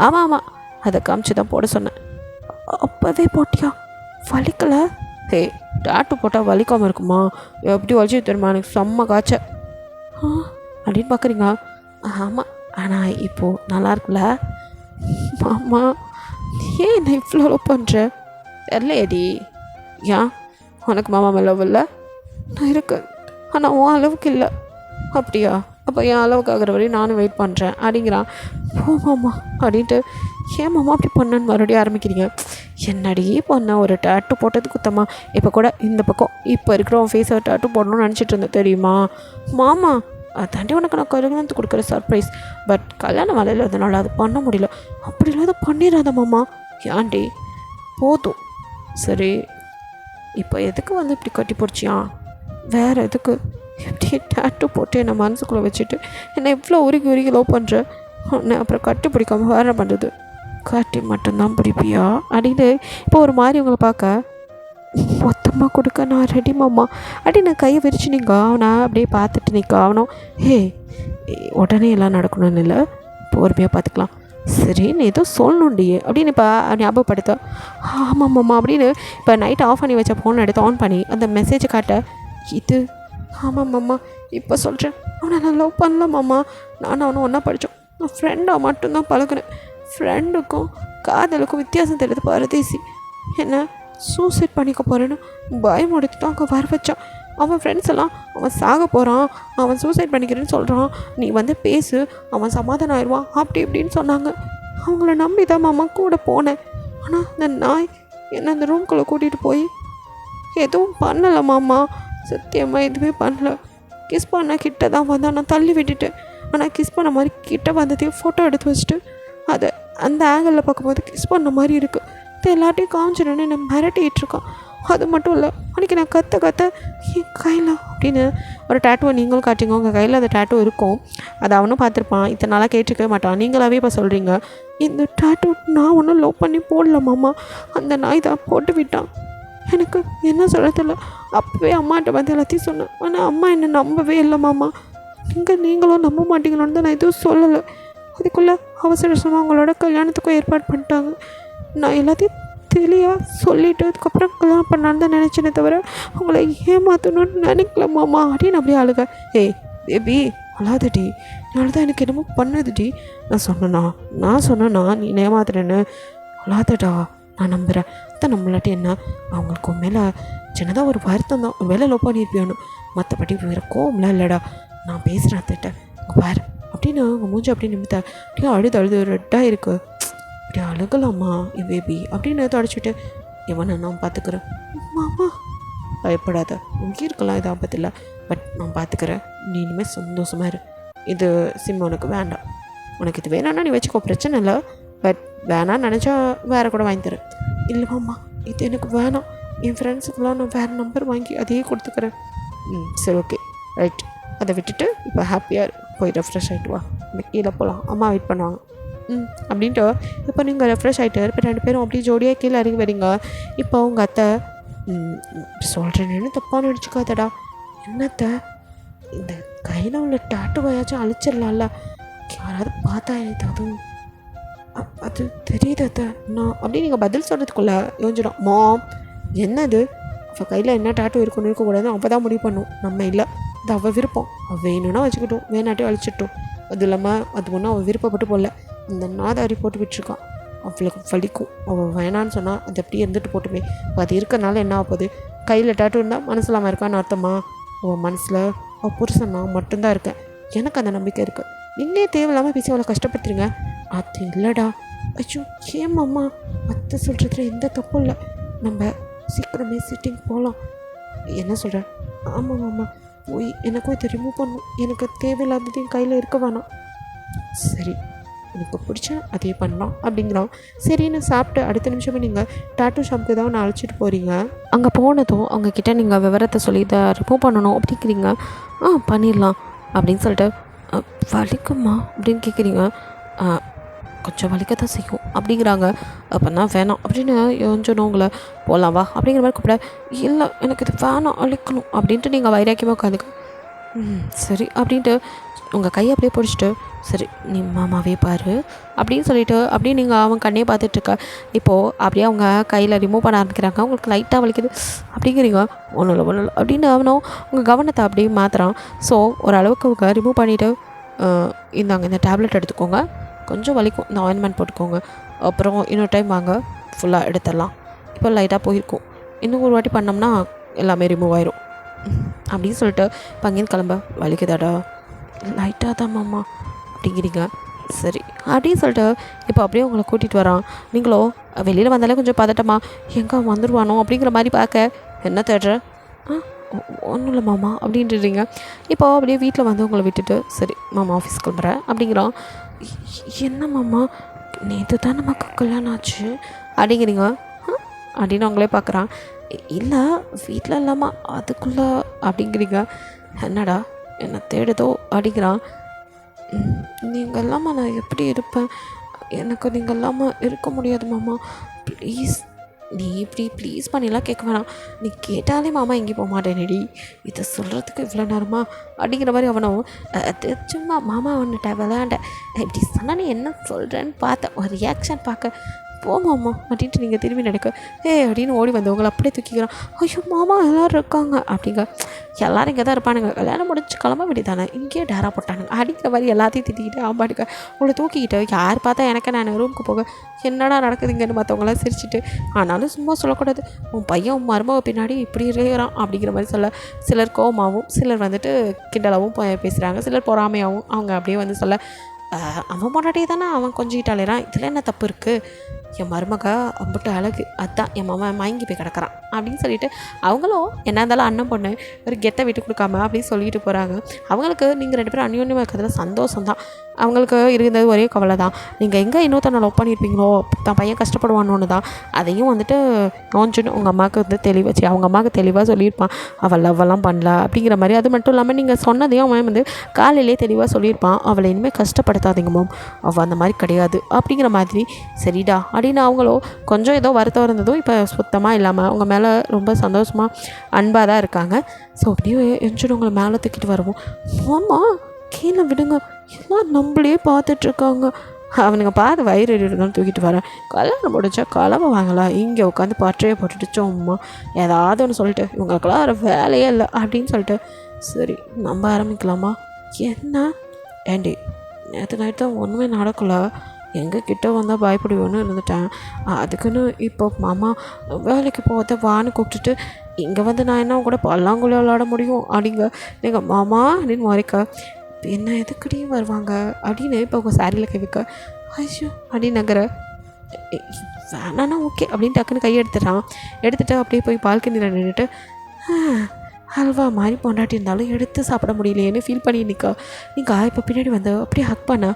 ஆமாம் ஆமாம், அதை காமிச்சு தான் போட சொன்னேன். அப்போவே போட்டியா? வலிக்கலை? ஹே, டாட்டு போட்டால் வலிக்காமல் இருக்குமா? எப்படி வலிச்சு தெரியுமா? எனக்கு செம்ம காய்ச்ச அப்படின்னு பார்க்குறீங்க. ஆமாம், ஆனால் இப்போது நல்லா இருக்குல்ல? மாமா, ஏன் என்ன இவ்வளோ லவ் பண்ணுற? தெரியலையேடி. ஏன் உனக்கு மாமா மேலே லவ் இல்லை? நான் இருக்கேன், ஆனால் உன் அளவுக்கு இல்லை. அப்படியா? அப்போ என் அளவுக்கு ஆகிற வரையும் நானும் வெயிட் பண்ணுறேன் அப்படிங்கிறான். ஓ மாமா அப்படின்ட்டு, ஏன் மாமா அப்படி பண்ணேன்னு மறுபடியும் ஆரம்பிக்கிறீங்க. என்னடி பண்ண? ஒரு டேட்டு போட்டது குத்தம்மா? இப்போ கூட இந்த பக்கம் இப்போ இருக்கிற உன் ஃபேஸை டேட்டு போடணும்னு நினச்சிட்டு இருந்தேன் தெரியுமா மாமா. அதாண்டி உனக்கு நான் கல்யாணத்துக்கு கொடுக்குற சர்ப்ரைஸ். பட் கல்யாணம் வேலையில் இருந்தனால அது பண்ண முடியல. அப்படி இல்லாத பண்ணிடாத மாமா. ஏன்டி? போதும். சரி, இப்போ எதுக்கு வந்து இப்படி கட்டி போடுச்சியா? வேறு எதுக்கு? எப்படி டேட்டு போட்டு என்னை மனசுக்குள்ளே வச்சுட்டு என்னை இவ்வளோ உருகி உருகி லவ் பண்ணுற உன்னை அப்புறம் கட்டி பிடிக்காம வேறு பண்ணுறது? கட்டி மட்டும்தான் பிடிப்பியா அப்படின்னு இப்போ ஒரு மாதிரி உங்களை பார்க்க, மொத்தமாக கொடுக்க நான் ரெடி மாமா அப்படி நான் கையை விரிச்சு நிற்க அவனை அப்படியே பார்த்துட்டு நிற்க அவனும். ஹே, உடனே எல்லாம் நடக்கணும்னு இல்லை, பொறுமையாக பார்த்துக்கலாம். சரி, நீ ஏதோ சொல்லணுண்டியே அப்படின்னு இப்போ ஞாபகப்படுத்த. ஆமாம் மாமா அப்படின்னு இப்போ நைட் ஆஃப் பண்ணி வச்ச ஃபோன் எடுத்து ஆன் பண்ணி அந்த மெசேஜை காட்ட. இது ஆமாம் மாமா, இப்போ சொல்கிறேன். அவனை நான் லவ் பண்ணல மாமா. நானும் அவனும் ஒன்றா படித்தோம். நான் ஃப்ரெண்டாக மட்டும்தான் பழகுனேன். ஃப்ரெண்டுக்கும் காதலுக்கும் வித்தியாசம் தெரியுது பரதேசி. என்ன சூசைட் பண்ணிக்க போகிறேன்னு பயமுடுத்தி தான் அங்கே வர வச்சான். அவன் ஃப்ரெண்ட்ஸ் எல்லாம் அவன் சாக போகிறான், அவன் சூசைட் பண்ணிக்கிறேன்னு சொல்கிறான், நீ வந்து பேசு, அவன் சமாதானம் ஆயிடுவான் அப்படி இப்படின்னு சொன்னாங்க. அவங்கள நம்பி தான் மாமா கூட போனேன். ஆனால் அந்த நாய் என்னை அந்த ரூம்குள்ளே கூட்டிகிட்டு போய் எதுவும் பண்ணலை மாமா. சத்தியமாக எதுவுமே பண்ணல. கிஸ் பண்ண கிட்ட தான் வந்தான், நான் தள்ளி விட்டுட்டேன். ஆனால் கிஸ் பண்ண மாதிரி கிட்ட வந்ததையும் ஃபோட்டோ எடுத்து வச்சுட்டு அதை அந்த ஆங்கிளில் பார்க்கும்போது கிஸ் பண்ண மாதிரி இருக்குது. இது எல்லாத்தையும் காமிச்சிடணுன்னு என்னை மிரட்டிகிட்டு இருக்கான். அது மட்டும் இல்லை, அன்றைக்கி நான் கற்று என் கையில் அப்படின்னு ஒரு டேட்டுவை நீங்களும் காட்டிங்க. உங்கள் கையில் அந்த டேட்டு இருக்கும், அதை அவனும் பார்த்துருப்பான். இத்தனை நாளாக கேட்டிருக்கவே மாட்டான். நீங்களாவே இப்போ சொல்கிறீங்க. இந்த டேட்டு நான் ஒன்றும் லவ் பண்ணி போடல மாமா, அந்த நாய் தான் போட்டு விட்டான். எனக்கு என்ன சொல்ல தெரியல. அப்போவே அம்மாட்ட வந்து எல்லாத்தையும் சொன்னேன். ஆனால் அம்மா என்னை நம்பவே இல்லை மாமா. நீங்களும் நம்ப மாட்டீங்களோன்னு தான் நான் எதுவும் சொல்லலை. அதுக்குள்ளே அவசரமாக அவங்களோட கல்யாணத்துக்கும் ஏற்பாடு பண்ணிட்டாங்க. நான் எல்லாத்தையும் தெளிவாக சொல்லிவிட்டு அதுக்கப்புறம் கல்யாணம் பண்ணான்னு தான் நினச்சேனே தவிர அவங்கள ஏமாற்றணும்னு நினைக்கல மாமா அப்படின்னு அப்படியே அழுக. ஏய் பேபி, அழாதடி. அதனால்தான் எனக்கு என்னமோ பண்ணுதுடி. நான் சொன்னேன்னா நீ ஏமாத்துறேன்னு. அழாதடா, நான் நம்புகிறேன். தான் நம்மளாட்டி என்ன, அவங்களுக்கு உன் மேலே சின்னதாக ஒரு வருத்தம் தான், உன் மேலே லவ் பண்ணியிருப்பியானு. மற்றபடி வேறு கோவம்லாம் இல்லைடா. நான் பேசுகிறேன் அத்திட்ட பாரு அப்படின்னு அவங்க மூஞ்சி அப்படி நிமித்தா அப்படியே அழுது ரெட்டாக இருக்குது. அப்படி அழுகலாமா என் பேபி அப்படின்னு தொடச்சிட்டு, இவனை நான் பார்த்துக்கிறேன் மாமா, பயப்படாத, உயிருக்கெல்லாம் இது ஆபத்தில்லை, பட் நான் பார்த்துக்கிறேன், நீ இனிமேல் சந்தோஷமாக இரு. இது சிம் உனக்கு வேண்டாம், உனக்கு இது வேணான்னா நீ வச்சுக்கோ, பிரச்சனை இல்லை, பட் வேணான்னு நினச்சா வேறு கூட வாங்கி தரேன். இல்லை மாமா, இது எனக்கு வேணாம், என் ஃப்ரெண்ட்ஸுக்கெல்லாம் நான் வேறு நம்பர் வாங்கி அதையே கொடுத்துக்கிறேன். சரி, ஓகே, ரைட். அதை விட்டுட்டு இப்போ ஹாப்பியாக போய் ரெஃப்ரெஷ் ஆகிட்டு வா, கீழே போகலாம், அம்மா வெயிட் பண்ணுவாங்க. அப்படின்ட்டு இப்போ நீங்கள் ரெஃப்ரெஷ் ஆகிட்டு இப்போ 2 பேரும் அப்படியே ஜோடியாக கீழே இறங்கி வரீங்க. இப்போ அவங்க அத்தை சொல்கிறேன்னு தப்பாக நினச்சிக்காதடா. என்னத்தை, இந்த கையில் உள்ள டாட்டுவையாச்சும் அழிச்சிடலாம்ல, யாராவது பார்த்தா எனக்கு அதுவும் அது தெரியுது அத்தை நான் அப்படின்னு நீங்கள் பதில் சொல்கிறதுக்குள்ள யோசிச்சிடும். மாம், என்னது, அவள் கையில் என்ன டாட்டு இருக்கணும் இருக்கக்கூடாது அப்போ தான் முடிவு பண்ணும். நம்ம இல்லை, அது அவள் விருப்பம், அவள் வேணும்னா வச்சுக்கிட்டோம், வேணாட்டே அழிச்சிட்டோம். அது இல்லாமல் அது ஒன்றும் அவள் விருப்பப்பட்டு போடல, அந்த நாதாரி போட்டு விட்டுருக்கான், அவளுக்கு வலிக்கும். அவள் வேணான்னு சொன்னால் அது அப்படியே இருந்துட்டு போட்டுமே. அது இருக்கிறனால என்ன ஆகுது, கையில் டாட்டு இருந்தால் மனசில்லாமல் இருக்கான்னு அர்த்தமா? அவள் மனசில் அவள் புருஷன் நான் மட்டும்தான் இருக்கேன், எனக்கு அந்த நம்பிக்கை இருக்குது. நீங்களே தேவையில்லாமல் பேசி அவளை கஷ்டப்படுத்துறீங்க. அது இல்லைடா. ஐயோ ஏமாம்மா, அத்தை சொல்கிறதுல எந்த தப்பும் இல்லை, நம்ம சீக்கிரமே சிட்டிங் போகலாம். என்ன சொல்கிறேன்? ஆமாம் மாமா, போய் எனக்கும் இதை ரிமூவ் பண்ணும், எனக்கு தேவையில்லாததையும் கையில் இருக்க வேணாம். சரி, எனக்கு பிடிச்ச அதே பண்ணலாம் அப்படிங்கிறான். சரின்னு சாப்பிட்டு அடுத்த நிமிஷமே நீங்கள் டாட்டூ ஷாப்புக்கு தான் நான் அழைச்சிட்டு போகிறீங்க. அங்கே போனதும் அவங்கக்கிட்ட நீங்கள் விவரத்தை சொல்லி இதை ரிமூவ் பண்ணணும் அப்படிங்கிறீங்க. பண்ணிடலாம் அப்படின்னு சொல்லிட்டு வலிக்குமா அப்படின்னு கேட்குறீங்க. கொஞ்சம் வலிக்க தான் செய்யும் அப்படிங்கிறாங்க. அப்போ தான் வேணாம் அப்படின்னு யோசிச்சணும் உங்களை போகலாம் வா அப்படிங்கிற மாதிரி கூப்பிட, இல்லை எனக்கு இது வேணாம் அழிக்கணும் அப்படின்ட்டு நீங்கள் வைராக்கியமாக உட்காந்துக்க. சரி அப்படின்ட்டு உங்கள் கையை அப்படியே பிடிச்சிட்டு, சரி நீ மாமாவே பாரு அப்படின்னு சொல்லிவிட்டு அப்படியே நீங்கள் அவன் கண்ணே பார்த்துட்ருக்க. இப்போது அப்படியே அவங்க கையில் ரிமூவ் பண்ண ஆரம்பிக்கிறாங்க. உங்களுக்கு லைட்டாக வலிக்குது அப்படிங்கிறீங்க. ஒன்றும் இல்லை அப்படின்னு அவனும் உங்கள் கவனத்தை அப்படியே மாற்றுறான். ஸோ ஓரளவுக்கு அவங்க ரிமூவ் பண்ணிவிட்டு, இந்தாங்க இந்த டேப்லெட் எடுத்துக்கோங்க, கொஞ்சம் வலிக்கும், இந்த ஆயின்மெண்ட் போட்டுக்கோங்க, அப்புறம் இன்னொரு டைம் வாங்க ஃபுல்லாக எடுத்துடலாம், இப்போ லைட்டாக போயிருக்கும், இன்னும் ஒரு வாட்டி பண்ணோம்னா எல்லாமே ரிமூவ் ஆயிரும் அப்படின்னு சொல்லிட்டு இப்போ அங்கேருந்து கிளம்ப. வலிக்குதாடா? லைட்டாக தான் மாமா அப்படிங்கிறீங்க. சரி அப்படின்னு சொல்லிட்டு இப்போ அப்படியே உங்களை கூட்டிகிட்டு வரான். நீங்களோ வெளியில் வந்தாலே கொஞ்சம் பதட்டமா, எங்கே வந்துடுவானோ அப்படிங்கிற மாதிரி பார்க்க, என்ன தேடுற? ஒன்றும் இல்லை மாமா அப்படின்றீங்க. இப்போ அப்படியே வீட்டில் வந்து உங்களை விட்டுட்டு, சரி மாமா ஆஃபீஸ் கிளம்புறேன் அப்படிங்கிறான். என்ன மாமா நேற்று தான் நமக்கு கல்யாணம் ஆச்சு அப்படிங்கிறீங்க அப்படின்னு அவங்களே பார்க்குறான். இல்லை வீட்டில் இல்லாமா அதுக்குள்ளே அப்படிங்கிறீங்க. என்னடா என்னை தேடுதோ அப்படிங்கிறான். நீங்கள் இல்லாமல் நான் எப்படி இருப்பேன்? எனக்கு நீங்கள் இல்லாமல் இருக்க முடியாது மாமா, ப்ளீஸ். நீ இப்படி ப்ளீஸ் பண்ணிலாம் கேட்க வேணாம், நீ கேட்டாலே மாமா எங்கேயும் போக மாட்டேனேடி, இதை சொல்கிறதுக்கு இவ்வளோ நேரமா அப்படிங்கிற மாதிரி அவனும் அது சும்மா மாமா அவன்கிட்ட விளையாண்டேன், இப்படி சொன்னால் நீ என்ன சொல்கிறேன்னு பார்த்தேன், ஒரு ரியாக்ஷன் பார்க்க, போமாம்மா அப்படின்ட்டு நீங்கள் திரும்பி நடக்க அப்படின்னு ஓடி வந்தவங்களை அப்படியே தூக்கிக்கிறான். ஐயோ மாமா எல்லோரும் இருக்காங்க அப்படிங்க. எல்லோரும் இங்கே தான் இருப்பானுங்க, கல்யாணம் முடிச்சு கிளம்ப வேண்டியதானே, இங்கேயே டேரா போட்டானுங்க அப்படிங்கிற மாதிரி எல்லாத்தையும் திட்டிக்கிட்டு ஆம்பாடுக்க உங்களை தூக்கிக்கிட்டு யார் பார்த்தா எனக்கு நான் ரூமுக்கு போக என்னடா நடக்குதுங்கன்னு மற்றவங்களாம் சிரிச்சிட்டு, ஆனாலும் சும்மா சொல்லக்கூடாது, உன் பையன் உன் மருமக பின்னாடி இப்படி இருக்கிறான் அப்படிங்கிற மாதிரி சொல்ல, சிலர் கோவமாகவும் சிலர் வந்துட்டு கிண்டலாகவும் பேசுகிறாங்க, சிலர் பொறாமையாகவும் அவங்க அப்படியே வந்து சொல்ல, அவன் முன்னாடியே தானே அவன் கொஞ்சிக்கிட்டாலேறான், இதில் என்ன தப்பு இருக்குது, என் மருமக அம்பிட்டு அழகு, அதுதான் என் மாமன் மயங்கி போய் கிடக்கிறான் அப்படின்னு சொல்லிட்டு அவங்களும் என்ன இருந்தாலும் அண்ணன் பொண்ணு ஒரு கெத்தை விட்டு கொடுக்காம அப்படின்னு சொல்லிட்டு போகிறாங்க. அவங்களுக்கு நீங்கள் 2 பேரும் அந்யோன்யமாக இருக்கிறதுல சந்தோஷம் தான். அவங்களுக்கு இருந்தது ஒரே கவலை தான், நீங்கள் எங்கே இன்னொருத்தனை லவ் பண்ணியிருப்பீங்களோ தான் பையன் கஷ்டப்படுவான்னு தான். அதையும் வந்துட்டு நோஞ்சுன்னு உங்கள் அம்மாவுக்கு வந்து தெளிவாச்சு, அவங்க அம்மாவுக்கு தெளிவாக சொல்லியிருப்பான், அவள் லவ்வெல்லாம் பண்ணல அப்படிங்கிற மாதிரி. அது மட்டும் இல்லாமல் நீங்கள் சொன்னதையும் அவன் வந்து காலையிலே தெளிவாக சொல்லியிருப்பான், அவளை இனிமேல் கஷ்டப்படுத்தாதீங்க மேம், அவள் அந்த மாதிரி கிடையாது அப்படிங்கிற மாதிரி. சரிடா அப்படின்னு அவங்களோ கொஞ்சம் ஏதோ வருத்தம் இருந்ததும் இப்போ சுத்தமாக இல்லாமல் அவங்க மேலே ரொம்ப சந்தோஷமாக அன்பாக தான் இருக்காங்க. ஸோ அப்படியே எஞ்சிடும் உங்களை மேலே தூக்கிட்டு வருவோம். ஆமாம் கீழே விடுங்க, எல்லாம் நம்மளே பார்த்துட்ருக்காங்க, அவனுங்க பார்த்து வயிறு இருந்தாலும் தூக்கிட்டு வரேன், கல்யாணம் முடிச்சா கிளம்ப வாங்கலாம், இங்கே உட்காந்து பற்றையை போட்டுட்டு சும்மா ஏதாவது ஒன்று சொல்லிட்டு இவங்களுக்கெல்லாம் வேறு வேலையே இல்லை அப்படின்னு சொல்லிட்டு, சரி நம்ம ஆரம்பிக்கலாமா? என்ன ஏண்டி நேற்று நைட்டு தான் ஒன்றுமே நடக்கலை, எங்கள் கிட்டே வந்தால் பயப்படுவேன்னு இருந்துட்டேன், அதுக்குன்னு இப்போ மாமா வேலைக்கு போகிறத வான்னு கூப்பிட்டுட்டு இங்கே வந்து நான் என்ன கூட பல்லாங்குழி விளாட முடியும் அப்படிங்க நீங்கள் மாமா அப்படின்னு மறைக்க, என்ன எதுக்கடியும் வருவாங்க அப்படின்னு இப்போ உங்கள் சாரியில் கை வைக்க, ஐயோ அப்படின்னு நகர, வேணான்னா ஓகே அப்படின்னு டக்குன்னு கையை எடுத்துகிட்டு அப்படியே போய் பால்கனியில் நின்றுட்டு, அல்வா மாதிரி பொண்டாட்டி இருந்தாலும் எடுத்து சாப்பிட முடியலையேன்னு ஃபீல் பண்ணி நீங்கள் இப்போ பின்னாடி வந்து அப்படியே ஹக் பண்ண,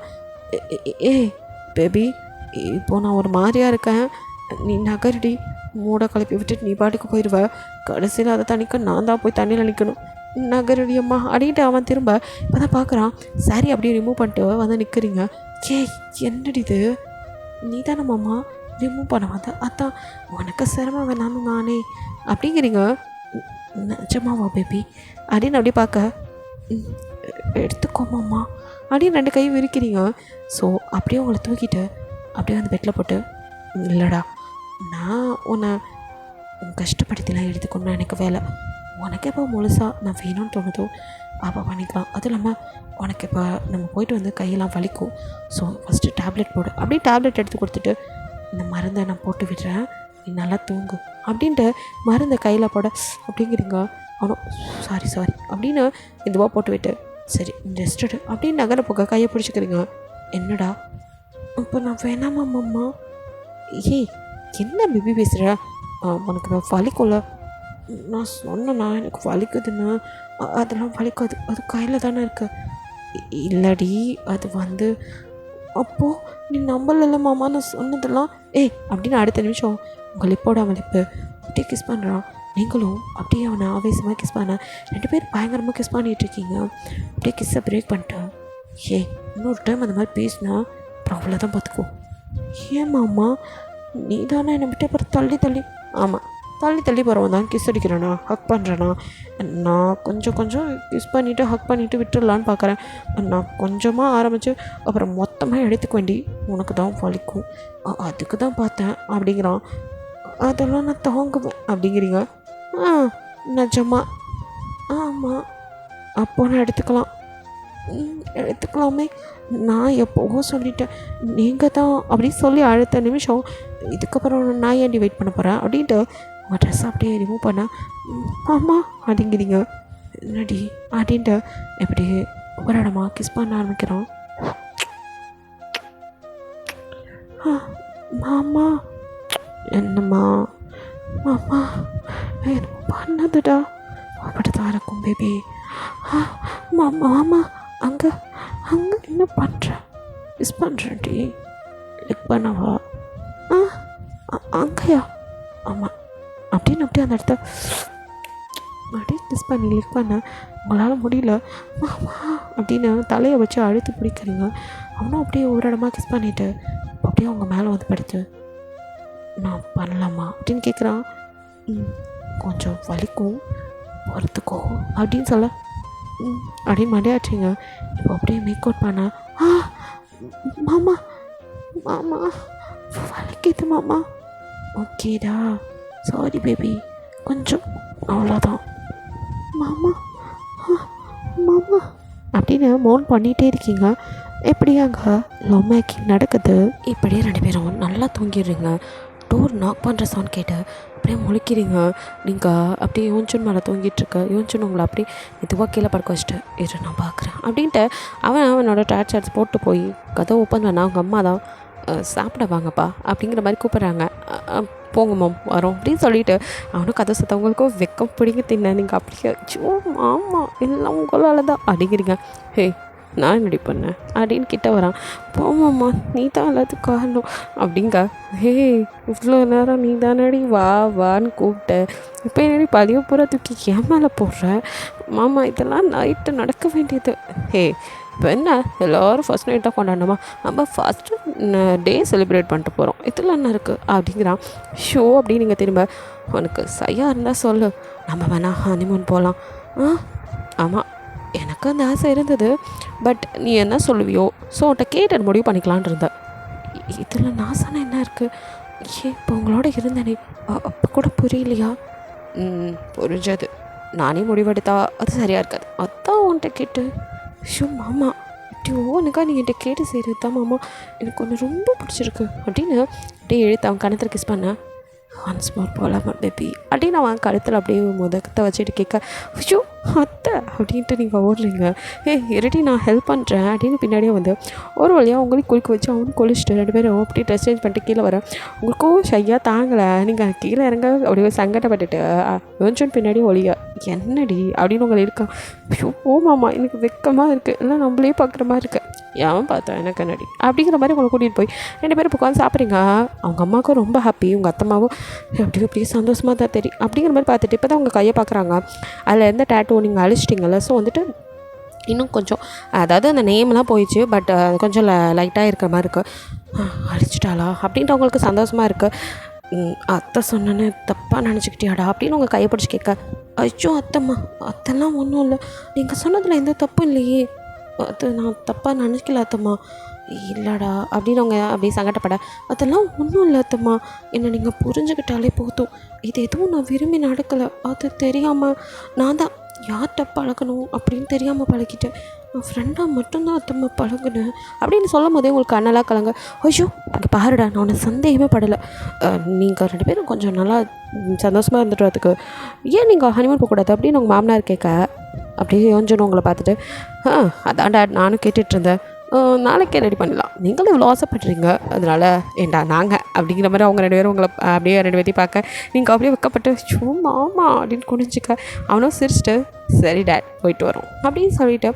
ஏய் பேபி இப்போது நான் ஒரு மாதிரியாக இருக்கேன், நீ நகரடி, மூட கலப்பி விட்டுட்டு நீ பாட்டுக்கு போயிடுவ, கடைசியில் அதை தண்ணிக்க நான் தான் போய் தண்ணியில் நிற்கணும், நகரடி அம்மா அப்படின்ட்டு அவன் திரும்ப இப்போ தான் பார்க்குறான். சாரி அப்படியே ரிமூவ் பண்ணிட்டு வந்து நிற்கிறீங்க. என்னடி இது, நீ தானே மாமா ரிமூவ் பண்ண வந்த, அதான் உனக்கு சிரமம் வேணாலும் நானே அப்படிங்கிறீங்க. நிஜமாவா பேபி அப்படின்னு அப்படியே பார்க்க, எடுத்துக்கோமாம்மா அப்படின்னு 2 கை விரிக்கிறீங்க. ஸோ அப்படியே உங்களை தூக்கிட்டு அப்படியே வந்து பெட்டில் போட்டு, இல்லைடா நான் உன்னை கஷ்டப்படுத்திலாம் எடுத்துக்கணும்னா எனக்கு வேலை, உனக்கு எப்போ முழுசாக நான் வேணும்னு தோணுதோ அப்போ பண்ணிக்கலாம், அதுவும் இல்லாமல் உனக்கு இப்போ நம்ம போயிட்டு வந்து கையெல்லாம் வலிக்கும், ஸோ ஃபஸ்ட்டு டேப்லெட் போடு அப்படியே டேப்லெட் எடுத்து கொடுத்துட்டு, இந்த மருந்தை நான் போட்டு விடுறேன், நீ நல்லா தூங்கு அப்படின்ட்டு மருந்தை கையில் போட அப்படிங்கிறீங்க. அவனும் சாரி அப்படின்னு இதுவாக போட்டு விட்டு, சரி ரெஸ்டடு அப்படின்னு நகர போக கையை பிடிச்சிக்கிறீங்க. என்னடா இப்போ நான் வேணாமா மாமா? ஏய் என்ன பேபி பேசுகிற, உனக்கு நான் வலிக்கும்ல, நான் சொன்னேண்ணா எனக்கு வலிக்குதுன்னு, அதெல்லாம் வலிக்காது, அது கையில் தானே இருக்கு. இல்லடி அது வந்து அப்போது நீ நம்பல மாமா நான் சொன்னதெல்லாம் ஏய் அப்படின்னு அடுத்த நிமிஷம் உங்கள் லிப்போட அவன் லிப்பு அப்படியே கிஸ் பண்ணுறான். நீங்களும் அப்படியே அவனை ஆவேசமாக கிஸ் பண்ண 2 பேர் பயங்கரமாக கிஸ் பண்ணிகிட்ருக்கீங்க. அப்படியே கிஸ்ஸை பிரேக் பண்ணிட்டேன். இன்னொரு டைம் அந்த மாதிரி பேசினா அப்புறம் அவ்வளோதான் பார்த்துக்கோ. ஏன் மாமா நீ தானே என்னை விட்டு அப்புறம் தள்ளி ஆமாம் தள்ளி போகிறவன் தான் கிஸ் அடிக்கிறேண்ணா ஹக் பண்ணுறேண்ணா. நான் கொஞ்சம் கிஸ் பண்ணிவிட்டு ஹக் பண்ணிவிட்டு விட்டுடலான்னு பார்க்குறேன். நான் கொஞ்சமாக ஆரம்பித்து அப்புறம் மொத்தமாக எடுத்துக்க வேண்டி உனக்கு தான் வலிக்கும், அதுக்கு தான் பார்த்தேன் அப்படிங்கிறான். அதெல்லாம் நான் தாங்குவேன் அப்படிங்கிறீங்க. நிஜமா? ஆமாம். அப்போ நான் எடுத்துக்கலாமே. நான் எப்போவோ சொல்லிட்டேன், நீங்கள் தான் அப்படின்னு சொல்லி அடுத்த நிமிஷம் இதுக்கப்புறம் நான் ஏன்டி வெயிட் பண்ண போகிறேன் அப்படின்ட்டு உங்கள் ட்ரெஸ் அப்படியே ரிமூவ் பண்ண ஆமாம் அப்படிங்கிறீங்க. என்னடி அப்படின்ட்டு எப்படி ஒரு இடமா கிஸ் பண்ண ஆரம்பிக்கிறான். மாமா என்னம்மா மாமா என்ன பண்ணதுடா அப்படி தான் இருக்கும் பேபி. மாமா அங்கே என்ன பண்ணுற? மிஸ் பண்ணுறேன்டி. லிக் பண்ணவா? அங்கேயா? ஆமாம் அப்படின்னு அப்படியே அந்த இடத்த அப்படியே மிஸ் பண்ணி லிக் பண்ண உங்களால் முடியல மாமா அப்படின்னு தலையை வச்சு அழுத்தி பிடிக்கிறீங்க. அவனும் அப்படியே ஒரு இடமா கிஸ் பண்ணிவிட்டு அப்படியே அவங்க மேலே வந்து படுத்து நான் பண்ணலாமா அப்படின்னு கேட்குறான். கொஞ்சம் வலிக்கும் பொறுத்துக்கோ அப்படின்னு சொல்ல அப்படின்னு மண்டையாச்சுங்க. இப்போ அப்படியே மேக் அவுட் பண்ண மாமா வலிக்குது மாமா. ஓகேடா சாரி பேபி கொஞ்சம் அவ்வளோதான் மாமா அப்படின்னு மோன் பண்ணிகிட்டே இருக்கீங்க. எப்படியாங்க லவ் மேக்கிங் நடக்குது. இப்படியே 2 பேரும் நல்லா தூங்கிடுறீங்க. டோர் நாக் பண்ணுற சவுண்ட் கேட்டு அப்படியே முழிக்கிறீங்க. நீங்கள் அப்படியே யோன்சன் மேலே தூங்கிட்டுருக்க. யோன்சன் உங்களை அப்படியே இதுவாக கீழே படுக்க வச்சுட்டு இரு நான் பார்க்குறேன் அப்படின்ட்டு அவனோட டார்ச் போட்டு போய் கதை ஓப்பன் பண்ண அவங்க அம்மா தான் சாப்பிட வாங்கப்பா அப்படிங்கிற மாதிரி கூப்பிட்றாங்க. போங்க மேம் வரோம் அப்படின்னு சொல்லிவிட்டு அவனும் கதை சத்தவங்களுக்கும் வெக்கம் பிடிங்க தின்ன. நீங்கள் அப்படியே ஆமாம் எல்லாம் உங்களால் தான் அப்படிங்கிறீங்க. நான் என்னடி பண்ணேன் அப்படின்னு கிட்ட வரான். போமாம்மா நீ தான் எல்லாத்துக்கும் காரணம் அப்படிங்க. இவ்வளோ நேரம் நீ தானடி வான்னு கூப்பிட்ட, இப்போ என்னடி பதிவு பூரா தூக்கி என் மேலே போடுற? மாமா இதெல்லாம் நைட்டு நடக்க வேண்டியது. இப்போ என்ன எல்லோரும் ஃபஸ்ட் நைட்டாக கொண்டாடணுமா? நம்ம ஃபஸ்ட்டு டே செலிப்ரேட் பண்ணிட்டு போகிறோம், இதில் என்ன இருக்குது அப்படிங்கிறான். அப்படின்னு நீங்கள் திரும்ப உனக்கு சரியாக இருந்தால் சொல்லு, நம்ம வேணா ஹனிமூன் போகலாம். ஆமாம் எனக்கு அந்த ஆசை இருந்தது, பட் நீ என்ன சொல்லுவியோ ஸோ உன்ட்ட கேட்டு முடிவு பண்ணிக்கலான் இருந்தேன். இதில் நான் சொன்ன என்ன இருக்குது? இப்போ உங்களோட இருந்தேனே அப்போ கூட புரியலையா? புரிஞ்சது. நானே முடிவெடுத்தா அது சரியாக இருக்காது, அதான் உன்ட்ட கேட்டு. மாமா எனக்கா நீ என்கிட்ட கேட்டு செய்கிறது தான் மாமா எனக்கு ஒன்று ரொம்ப பிடிச்சிருக்கு அப்படின்னு அப்படியே எழுத்து அவன் கணத்தில் கிஸ் பண்ணேன். ஒன்ஸ் மோர் போகலாமா பேபி அப்படின்னு அவன் கழுத்தில் அப்படியே முதக்கத்தை வச்சுட்டு கேட்க அத்தை அப்படின்ட்டு நீங்கள் ஓடுறீங்க. இருட்டி நான் ஹெல்ப் பண்ணுறேன் அப்படின்னு பின்னாடியே வந்து ஒரு வழியாக உங்களுக்கு குளிக்க வச்சு அவனும் குளிச்சுட்டு 2 பேரும் அப்படியே ட்ரெஸ் சேஞ்ச் பண்ணிட்டு கீழே வரேன். உங்களுக்கும் ஷையாக தாங்கலை, நீங்கள் கீழே இறங்க அப்படியே சங்கடப்பட்டுட்டு கொஞ்சம் பின்னாடியே ஒழியா என்னடி அப்படின்னு உங்களை இருக்கான். மாமா எனக்கு வெக்கமாக இருக்குது, எல்லாம் நம்மளே பார்க்குற மாதிரி இருக்குது. ஏன் பார்த்தேன் எனக்கு என்னடி அப்படிங்கிற மாதிரி உங்களை கூட்டிகிட்டு போய் 2 பேரும் உட்காந்து சாப்பிட்றீங்க. அவங்க அம்மாவுக்கும் ரொம்ப ஹாப்பி, உங்கள் அத்தம்மாவும் அப்படியே சந்தோஷமாக தான் தெரியும் அப்படிங்கிற மாதிரி பார்த்துட்டு இப்போ தான் உங்கள் கையை பார்க்குறாங்க. அதில் எந்த டேட்டூ நீங்கள் அழிச்சிட்டிங்கல்ல, ஸோ வந்துட்டு இன்னும் கொஞ்சம் அதாவது அந்த நேம்லாம் போயிடுச்சு, பட் கொஞ்சம் லைட்டாக இருக்கிற மாதிரி இருக்குது. அழிச்சிட்டாளா அப்படின்ட்டு அவங்களுக்கு சந்தோஷமாக இருக்குது. அத்தை சொன்னேன்னு தப்பாக நினச்சிக்கிட்டியாடா அப்படின்னு உங்கள் கையை பிடிச்சி கேட்க அத்தம்மா அத்தெல்லாம் ஒன்றும் இல்லை, நீங்கள் சொன்னதில் எந்த தப்பும் இல்லையே, அது நான் தப்பாக நினைக்கல அத்தம்மா. இல்லைடா அப்படின்னு அவங்க அப்படியே சங்கடப்பட அதெல்லாம் ஒன்றும் இல்லை அத்தம்மா, என்னை நீங்கள் புரிஞ்சுக்கிட்டாலே போதும், இது எதுவும் நான் விரும்பி நடக்கலை, அது தெரியாமல் நான் தான் யார்கிட்ட பழகணும் அப்படின்னு தெரியாமல் பழகிட்டேன், நான் ஃப்ரெண்டாக மட்டும்தான் அத்தம்மா பழகுனேன் அப்படின்னு சொல்லும் போதே உங்களுக்கு கண்ணெல்லாம் கலங்க. அங்கே பாருடா நான் உன்னை சந்தேகமே படலை, நீங்கள் 2 பேரும் கொஞ்சம் நல்லா சந்தோஷமாக இருந்துட்டு வரதுக்கு ஏன் நீங்கள் ஹனிமூன் போகக்கூடாது அப்படின்னு உங்கள் மாமனார் கேட்க அப்படியே யோஞ்சணும் உங்களை பார்த்துட்டு அதான்டா நானும் கேட்டுட்ருந்தேன், நாளைக்கே ரெடி பண்ணலாம், நீங்களும் இவ்வளோ ஆசைப்படுறீங்க, அதனால் ஏண்டா நாங்கள் அப்படிங்கிற மாதிரி அவங்க 2 பேரும் உங்களை அப்படியே 2 பேர்த்தையும் பார்க்க நீங்கள் அப்படியே வைக்கப்பட்டு சும்மா ஆமாம் அப்படின்னு குனிஞ்சிக்க அவனும் சிரிச்சிட்டு சரி டேட் போயிட்டு வரோம் அப்படின்னு சொல்லிவிட்டு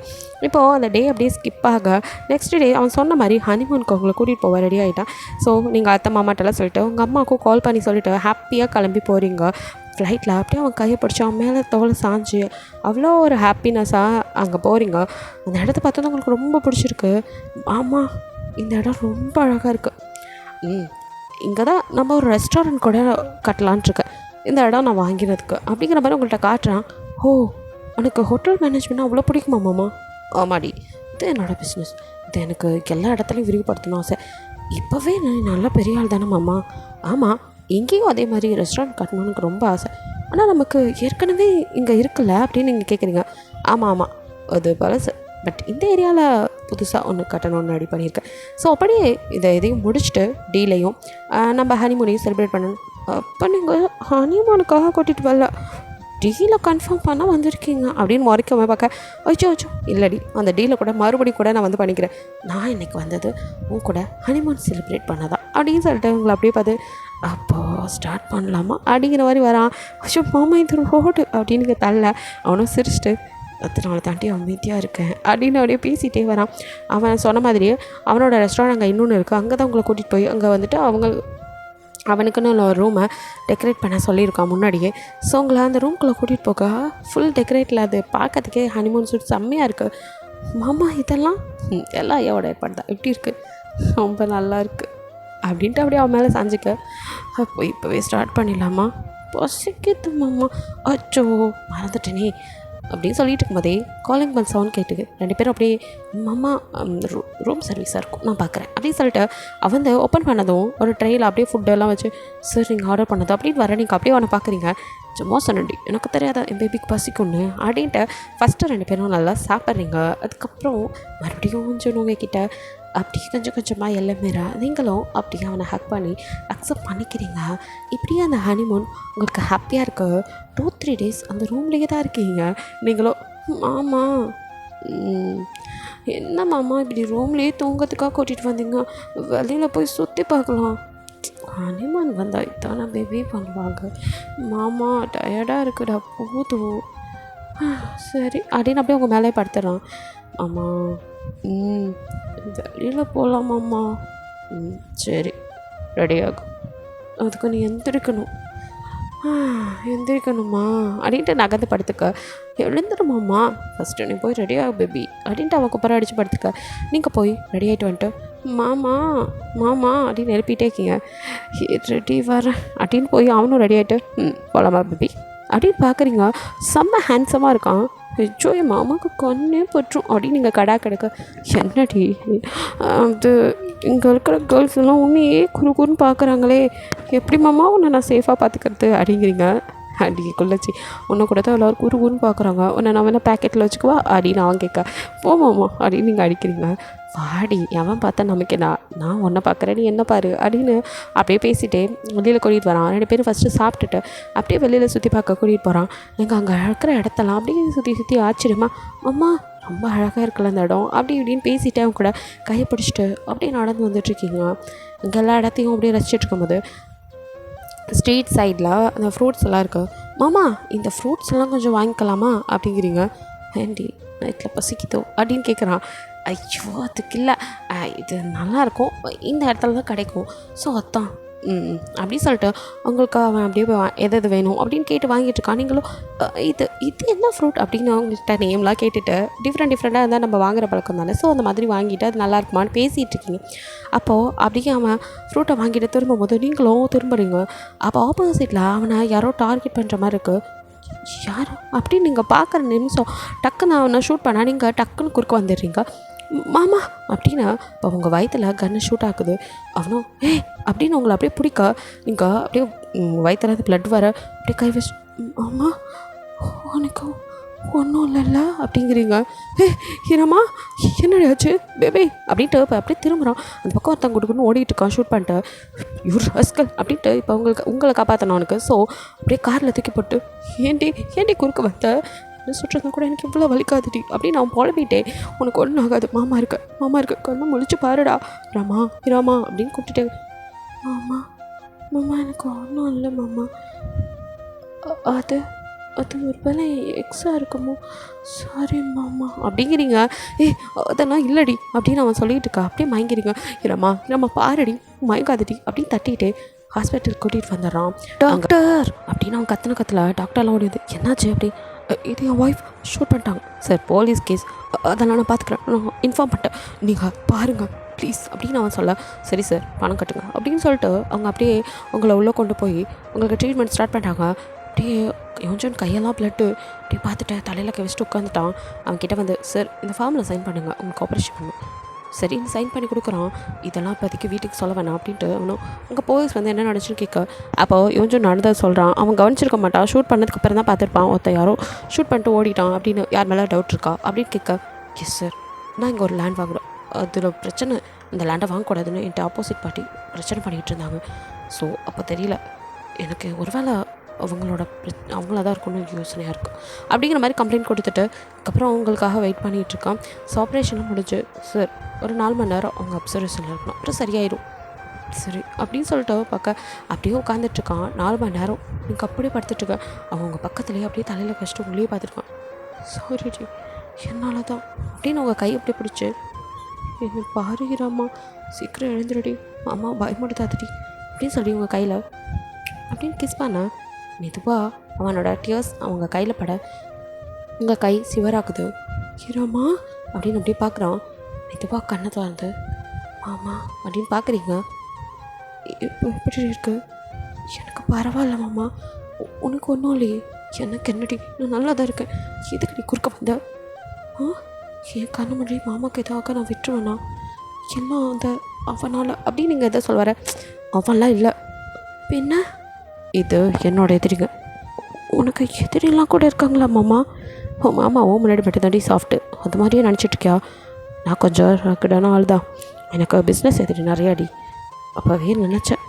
இப்போது அந்த டே அப்படியே ஸ்கிப் ஆக நெக்ஸ்ட் டே அவன் சொன்ன மாதிரி ஹனிமூனுக்கு அவங்களை கூட்டிகிட்டு போக ரெடி ஆகிட்டான். ஸோ நீங்கள் அத்தை மாமாட்டெல்லாம் சொல்லிவிட்டு உங்கள் அம்மாவுக்கும் கால் பண்ணி சொல்லிவிட்டு ஹாப்பியாக கிளம்பி போகிறீங்க. ஃப்ளைட்டில் அப்படியே அவன் கையை பிடிச்சி அவன் மேலே தோலை சாஞ்சு அவ்வளோ ஒரு ஹாப்பினஸ்ஸாக அங்கே போகிறீங்க. அந்த இடத்த பார்த்தா உங்களுக்கு ரொம்ப பிடிச்சிருக்கு. ஆமாம் இந்த இடம் ரொம்ப அழகாக இருக்குது. இங்கே தான் நம்ம ஒரு ரெஸ்டாரண்ட் கூட கட்டலான்ட்ருக்கேன் இந்த இடம் நான் வாங்கினதுக்கு அப்படிங்கிற மாதிரி உங்கள்கிட்ட காட்டுறான். ஓ உனக்கு ஹோட்டல் மேனேஜ்மெண்ட் அவ்வளோ பிடிக்குமா மாமா? ஆமாடி, இது என்னோடய பிஸ்னஸ், இது எனக்கு எல்லா இடத்துலையும் விரிவுபடுத்தணும் ஆசை. இப்போவே நான் நல்ல பெரிய ஆள் தானே மாமா? ஆமாம் எங்கேயும் அதே மாதிரி ரெஸ்டாரண்ட் கட்டணும்னு எனக்கு ரொம்ப ஆசை. ஆனால் நமக்கு ஏற்கனவே இங்கே இருக்குல்ல அப்படின்னு நீங்கள் கேட்குறீங்க. ஆமாம் அது பழசு, பட் இந்த ஏரியாவில் புதுசாக ஒன்று கட்டணும்னு ரெடி பண்ணியிருக்கேன். ஸோ அப்படியே இதையும் முடிச்சுட்டு டீலையும் நம்ம ஹனிமூனையும் செலிப்ரேட் பண்ணணும். அப்போ நீங்கள் ஹனிமூனுக்காக கூட்டிகிட்டு வரல, டீலை கன்ஃபார்ம் பண்ணால் வந்திருக்கீங்க அப்படின்னு முறைக்காம பார்க்க அச்சோ இல்லடி, அந்த டீலை கூட மறுபடியும் கூட நான் வந்து பண்ணிக்கிறேன். நான் இன்றைக்கி வந்தது உன் கூட ஹனிமூன் செலிப்ரேட் பண்ணதான் அப்படின்னு சொல்லிட்டு உங்களை அப்படியே பார்த்து அப்போது ஸ்டார்ட் பண்ணலாமா அப்படிங்கிற மாதிரி வரான். அச்சோ மாமா இது ரோடு அப்படின்னு தள்ள அவனும் சிரிச்சிட்டு அதனால தாண்டி அமைதியாக இருக்கேன் அப்படின்னு அப்படியே பேசிகிட்டே வரான். அவன் சொன்ன மாதிரியே அவனோட ரெஸ்டாரண்ட் அங்கே இன்னொன்று இருக்குது, அங்கே தான் உங்களை கூட்டிகிட்டு போய் அங்கே வந்துட்டு அவனுக்குன்னு ஒரு ரூமை டெக்கரேட் பண்ண சொல்லியிருக்கான் முன்னாடியே. ஸோ உங்களை அந்த ரூம்குள்ளே கூட்டிகிட்டு போக ஃபுல் டெக்கரேட்டில் அது பார்க்கறதுக்கே ஹனிமூன் சூட் செம்மையாக இருக்குது. மாமா இதெல்லாம் எல்லாம் ஐயாவோட ஏற்பாடு தான், எப்படி இருக்குது? ரொம்ப நல்லா இருக்குது அப்படின்ட்டு அப்படியே அவன் மேலே சாஞ்சிக்க. அப்போ இப்போவே ஸ்டார்ட் பண்ணிடலாமா? பசிக்குது மாமா. அச்சோ மறந்துட்டேனே அப்படின்னு சொல்லிட்டு இருக்கும்போதே காலிங் பெல் சவுண்ட் கேட்டுக்கு 2 பேரும் அப்படியே மாமா ரூம் சர்வீஸாக இருக்கும் நான் பார்க்குறேன் அப்படின்னு சொல்லிட்டு அவன் ஓப்பன் பண்ணதும் ஒரு ட்ரெயில் அப்படியே ஃபுட்டெல்லாம் வச்சு சார் நீங்கள் ஆர்டர் பண்ணது அப்படின்னு வர நீங்கள் அப்படியே அவனை பார்க்குறீங்க. சும்மா சொன்னடி எனக்கு தெரியாத என் பேபிக்கு பசிக்கும்னு அப்படின்ட்டு ஃபஸ்ட்டு 2 பேரும் நல்லா சாப்பிட்றீங்க. அதுக்கப்புறம் மறுபடியும் கொஞ்சம் உங்ககிட்ட அப்படியே கொஞ்சம் கொஞ்சமாக எல்லாமேரா நீங்களும் அப்படியே அவனை ஹக் பண்ணி அக்செப்ட் பண்ணிக்கிறீங்க. இப்படியே அந்த ஹனிமூன் உங்களுக்கு ஹாப்பியாக இருக்க 2-3 டேஸ் அந்த ரூம்லேயே தான் இருக்கீங்க. நீங்களும் மாமா என்ன மாமா இப்படி ரூம்லேயே தூங்கிறதுக்காக கூட்டிகிட்டு வந்தீங்க, வெளியில் போய் சுற்றி பார்க்கலாம். ஹனிமூன் வந்தால் இதான பேபி பண்ணுவாங்க. மாமா டயர்டாக இருக்குடா போதும். சரி அப்படின்னு அப்படியே உங்கள் மேலே படுத்துறான். ஆமாம் வெளியில் போகலாமாம்மா? சரி ரெடி ஆகும், அதுக்கு நீ எந்திரிக்கணுமா அப்படின்ட்டு நகர்ந்து படுத்துக்க. எழுந்துருமாம்மா ஃபஸ்ட்டு நீ போய் ரெடி ஆகு பேபி அப்படின்ட்டு அவன் குப்பரை அடித்து படுத்துக்க. நீங்கள் போய் ரெடி ஆகிட்டு வந்துட்டு மாமா அப்படின்னு எழுப்பிட்டே இருக்கீங்க. ரெடி வரேன் அப்படின்னு போய் அவனும் ரெடி ஆகிட்டு போகலாமா பேபி அப்படின்னு பார்க்குறீங்க. செம்ம ஹேண்ட்ஸமாக இருக்கான். ஐயோ என் மாமாவுக்கு கண்ணே பற்றும் அப்படின்னு நீங்கள் கடா கிடக்க. என்னடி அது இங்கே இருக்கிற கேர்ள்ஸ் எல்லாம் உன்னையே குறுன்னு பார்க்குறாங்களே, எப்படி மாமா உன்னை நான் சேஃபாக பார்த்துக்கிறது அப்படிங்கிறீங்க. அடி கொள்ளச்சி உன்னை கூட தான் எல்லோரும் குறுன்னு பார்க்குறாங்க, உன்னை நான் வேணால் பேக்கெட்டில் வச்சுக்குவா அப்படின்னு அவன் கேட்க போமாம்மா அப்படின்னு நீங்கள் அடிக்கிறீங்க. வாடி எவன் பார்த்தா நமக்கு நான் உன்னை பார்க்குறேன் நீ என்ன பாரு அப்படின்னு அப்படியே பேசிகிட்டே வெளியில் கூட்டிகிட்டு வரான். 2 பேரும் ஃபஸ்ட்டு சாப்பிட்டுட்டு அப்படியே வெளியில் சுற்றி பார்க்க கூட்டிகிட்டு போகிறான். எங்கள் அங்கே இருக்கிற இடத்தெல்லாம் அப்படியே சுற்றி ஆச்சரியமா அம்மா ரொம்ப அழகாக இருக்குல்ல அந்த இடம் அப்படி இப்படின்னு பேசிகிட்டே அவன் கூட கையை பிடிச்சிட்டு அப்படியே நடந்து வந்துட்டுருக்கீங்க. இங்கே எல்லா இடத்தையும் அப்படியே ரசிச்சுட்டு இருக்கும்போது ஸ்ட்ரீட் சைடில் அந்த ஃப்ரூட்ஸ் எல்லாம் இருக்குது. மாமா இந்த ஃப்ரூட்ஸ் எல்லாம் கொஞ்சம் வாங்கிக்கலாமா அப்படிங்கிறீங்க. ஏண்டி நைட்டில் பசிக்குதோ அப்படின்னு கேட்குறான். ஐயோ அதுக்கு இல்லை, இது நல்லாயிருக்கும் இந்த இடத்துல தான் கிடைக்கும், ஸோ அதான் அப்படின்னு சொல்லிட்டு உங்களுக்கு அவன் அப்படியே எது வேணும் அப்படின்னு கேட்டு வாங்கிட்டு இருக்கான். நீங்களும் இது என்ன ஃப்ரூட் அப்படின்னு அவங்கள்ட்ட நேம்லாம் கேட்டுட்டு டிஃப்ரெண்ட்டாக இருந்தால் நம்ம வாங்குகிற பழக்கம் தானே, ஸோ அந்த மாதிரி வாங்கிட்டு அது நல்லா இருக்குமான்னு பேசிகிட்டு இருக்கீங்க. அப்போது அப்படியே அவன் ஃப்ரூட்டை வாங்கிட்டு திரும்பும்போது நீங்களும் திரும்புறீங்க. அப்போ ஆப்போசிட்டில் அவனை யாரோ டார்கெட் பண்ணுற மாதிரி இருக்குது. யார் அப்படின்னு நீங்கள் பார்க்குற நிமிஷம் டக்குன்னு அவனை ஷூட் பண்ணால் நீங்கள் டக்குன்னு குறுக்க வந்துடுறீங்க. மாமா அப்படின்னா இப்போ உங்கள் வயிற்றில் கன்று ஷூட் ஆகுது. அவனும் அப்படின்னு உங்களை அப்படியே பிடிக்க நீங்கள் அப்படியே வயிற்றுலேருந்து ப்ளட் வர அப்படியே கை வச்சு மாமா உனக்கு ஒன்றும் இல்லைல்ல அப்படிங்கிறீங்க. ஹீரம்மா என்னடி ஆச்சு பேபி அப்படின்ட்டு இப்போ அப்படியே திரும்புகிறான். அந்த பக்கம் ஒருத்தன் கொடுக்குன்னு ஓடிட்டு இருக்கான் ஷூட் பண்ணிட்டு. இவர் ரஸ்கல் அப்படின்ட்டு இப்போ உங்களை காப்பாற்றணும் அவனுக்கு. ஸோ அப்படியே காரில் தூக்கி போட்டு ஏண்டி குறுக்க வந்த என்ன சுட்டுருந்தா கூட எனக்கு இவ்வளோ வலிக்காதுடி அப்படின்னு நான் புலம்பிட்டேன். உனக்கு ஒன்றும் ஆகாது, மாமா இருக்க கண்ணை முழிச்சு பாருடா, ராமா அப்படின்னு கூப்பிட்டுட்டு, மாமா எனக்கு ஒன்றும் இல்லை மாமா, அது ஒரு வேலை எக்ஸாக இருக்குமோ, சாரி மாமா அப்படிங்கிறீங்க. அதெல்லாம் இல்லடி அப்படின்னு அவன் சொல்லிட்டு இருக்கா. அப்படியே மயங்கிறீங்க. இரம்மா பாருடி, மயங்காதடி அப்படின்னு தட்டிட்டு ஹாஸ்பிட்டலுக்கு கூட்டிகிட்டு வந்துடுறான். டாக்டர் அப்படின்னு அவன் கத்தல டாக்டர்லாம் ஓடிது. என்னாச்சு அப்படி? இது என் ஒய்ஃப் ஷூட் பண்ணிட்டாங்க சார், போலீஸ் கேஸ், அதெல்லாம் நான் பார்த்துக்கிறேன், நான் இன்ஃபார்ம் பண்ணிட்டேன், நீங்கள் பாருங்கள் ப்ளீஸ் அப்படின்னு அவன் சொல்ல, சரி சார் பணம் கட்டுங்க அப்படின்னு சொல்லிட்டு அவங்க அப்படியே உங்களை உள்ளே கொண்டு போய் உங்களுக்கு ட்ரீட்மெண்ட் ஸ்டார்ட் பண்ணிட்டாங்க. அப்படியே கொஞ்சம் கையெல்லாம் பிளட்டு அப்படியே பார்த்துட்டு தலையில் கை வச்சுட்டு உட்காந்துட்டான். அவன்கிட்ட வந்து, சார் இந்த ஃபார்மில் சைன் பண்ணுங்கள், உங்களுக்கு ஆப்ரேஷன் பண்ணும். சரி சைன் பண்ணி கொடுக்குறான். இதெல்லாம் இப்போதைக்கு வீட்டுக்கு சொல்ல வேணாம் அப்படின்ட்டு அவனும் அங்கே போலீஸ் வந்து என்ன நடந்துச்சுன்னு கேட்க, அப்போ கொஞ்சம் நடந்ததை சொல்கிறான். அவன் கவனிச்சிருக்க மாட்டான், ஷூட் பண்ணதுக்கு அப்புறம் தான் பார்த்துருப்பான். ஒருத்த யாரோ ஷூட் பண்ணிட்டு ஓடிட்டான் அப்படின்னு யார் மேலே டவுட் இருக்கா அப்படின்னு கேட்க, எஸ் சார் நான் இங்கே ஒரு லேண்ட் வாங்குகிறேன், அதில் பிரச்சனை, அந்த லேண்டை வாங்கக்கூடாதுன்னு என்கிட்ட ஆப்போசிட் பார்ட்டி பிரச்சனை பண்ணிகிட்டு இருந்தாங்க. ஸோ அப்போ தெரியல எனக்கு, ஒருவேளை அவங்களா தான் இருக்கணும்னு யோசனையாக இருக்கும் அப்படிங்கிற மாதிரி கம்ப்ளைண்ட் கொடுத்துட்டு அதுக்கப்புறம் அவங்களுக்காக வெயிட் பண்ணிகிட்ருக்கான். ஸோ ஆப்ரேஷனும் முடிஞ்சு சார் ஒரு 4 மணி நேரம் அவங்க அப்சர்வேஷனில் இருக்கணும், அப்புறம் சரியாயிடும். சரி அப்படின்னு சொல்லிட்டு பார்க்க அப்படியே உட்காந்துட்ருக்கான். 4 மணி நேரம் நீங்கள் அப்படியே படுத்துட்ருக்க. அவங்க பக்கத்துலேயே அப்படியே தலையில் கஷ்டம் உள்ளே பார்த்துருக்கான். சாரி ஜி என்னால் தான் அப்படின்னு அவங்க கை அப்படியே பிடிச்சி, என்ன பாருகிறாம்மா, சீக்கிரம் எழுந்துருடி, அம்மா பயமுடுத்தாதடி அப்படின்னு சொல்லி உங்கள் கையில் அப்படின்னு கிஸ் பண்ண, மெதுவாக அவனோட டியர்ஸ் அவங்க கையில் பட உங்கள் கை சிவராக்குது. ஹீரோமா அப்படின்னு அப்படியே பார்க்குறான். மெதுவாக கண்ணை திறந்து, மாமா அப்படின்னு பார்க்குறீங்க, இப்போ எப்படி இருக்கு? எனக்கு பரவாயில்ல மாமா, உனக்கு ஒன்றும் இல்லையே, எனக்கு என்னடி, நான் நல்லா தான் இருக்கேன், எதுக்கு நீ குறுக்க வந்த? என் கண்ணு முன்னாடி மாமாவுக்கு எதாவது நான் விட்டுருவேண்ணா, எல்லாம் அந்த அவனால் அப்படின்னு நீங்கள் எதை சொல்வார? அவன்லாம் இல்லை, பின்ன இது என்னோட எதிரிங்க. உனக்கு எதிரிலாம் கூட இருக்காங்களா மாமா? மாமா முன்னாடி மட்டும் தாண்டி சாஃப்ட்டு, அது மாதிரியே நினச்சிட்ருக்கியா? நான் கொஞ்சம் ரக்கடான ஆள் தான், எனக்கு பிஸ்னஸ் எதிரி நிறையாடி. அப்போவே நினச்சேன்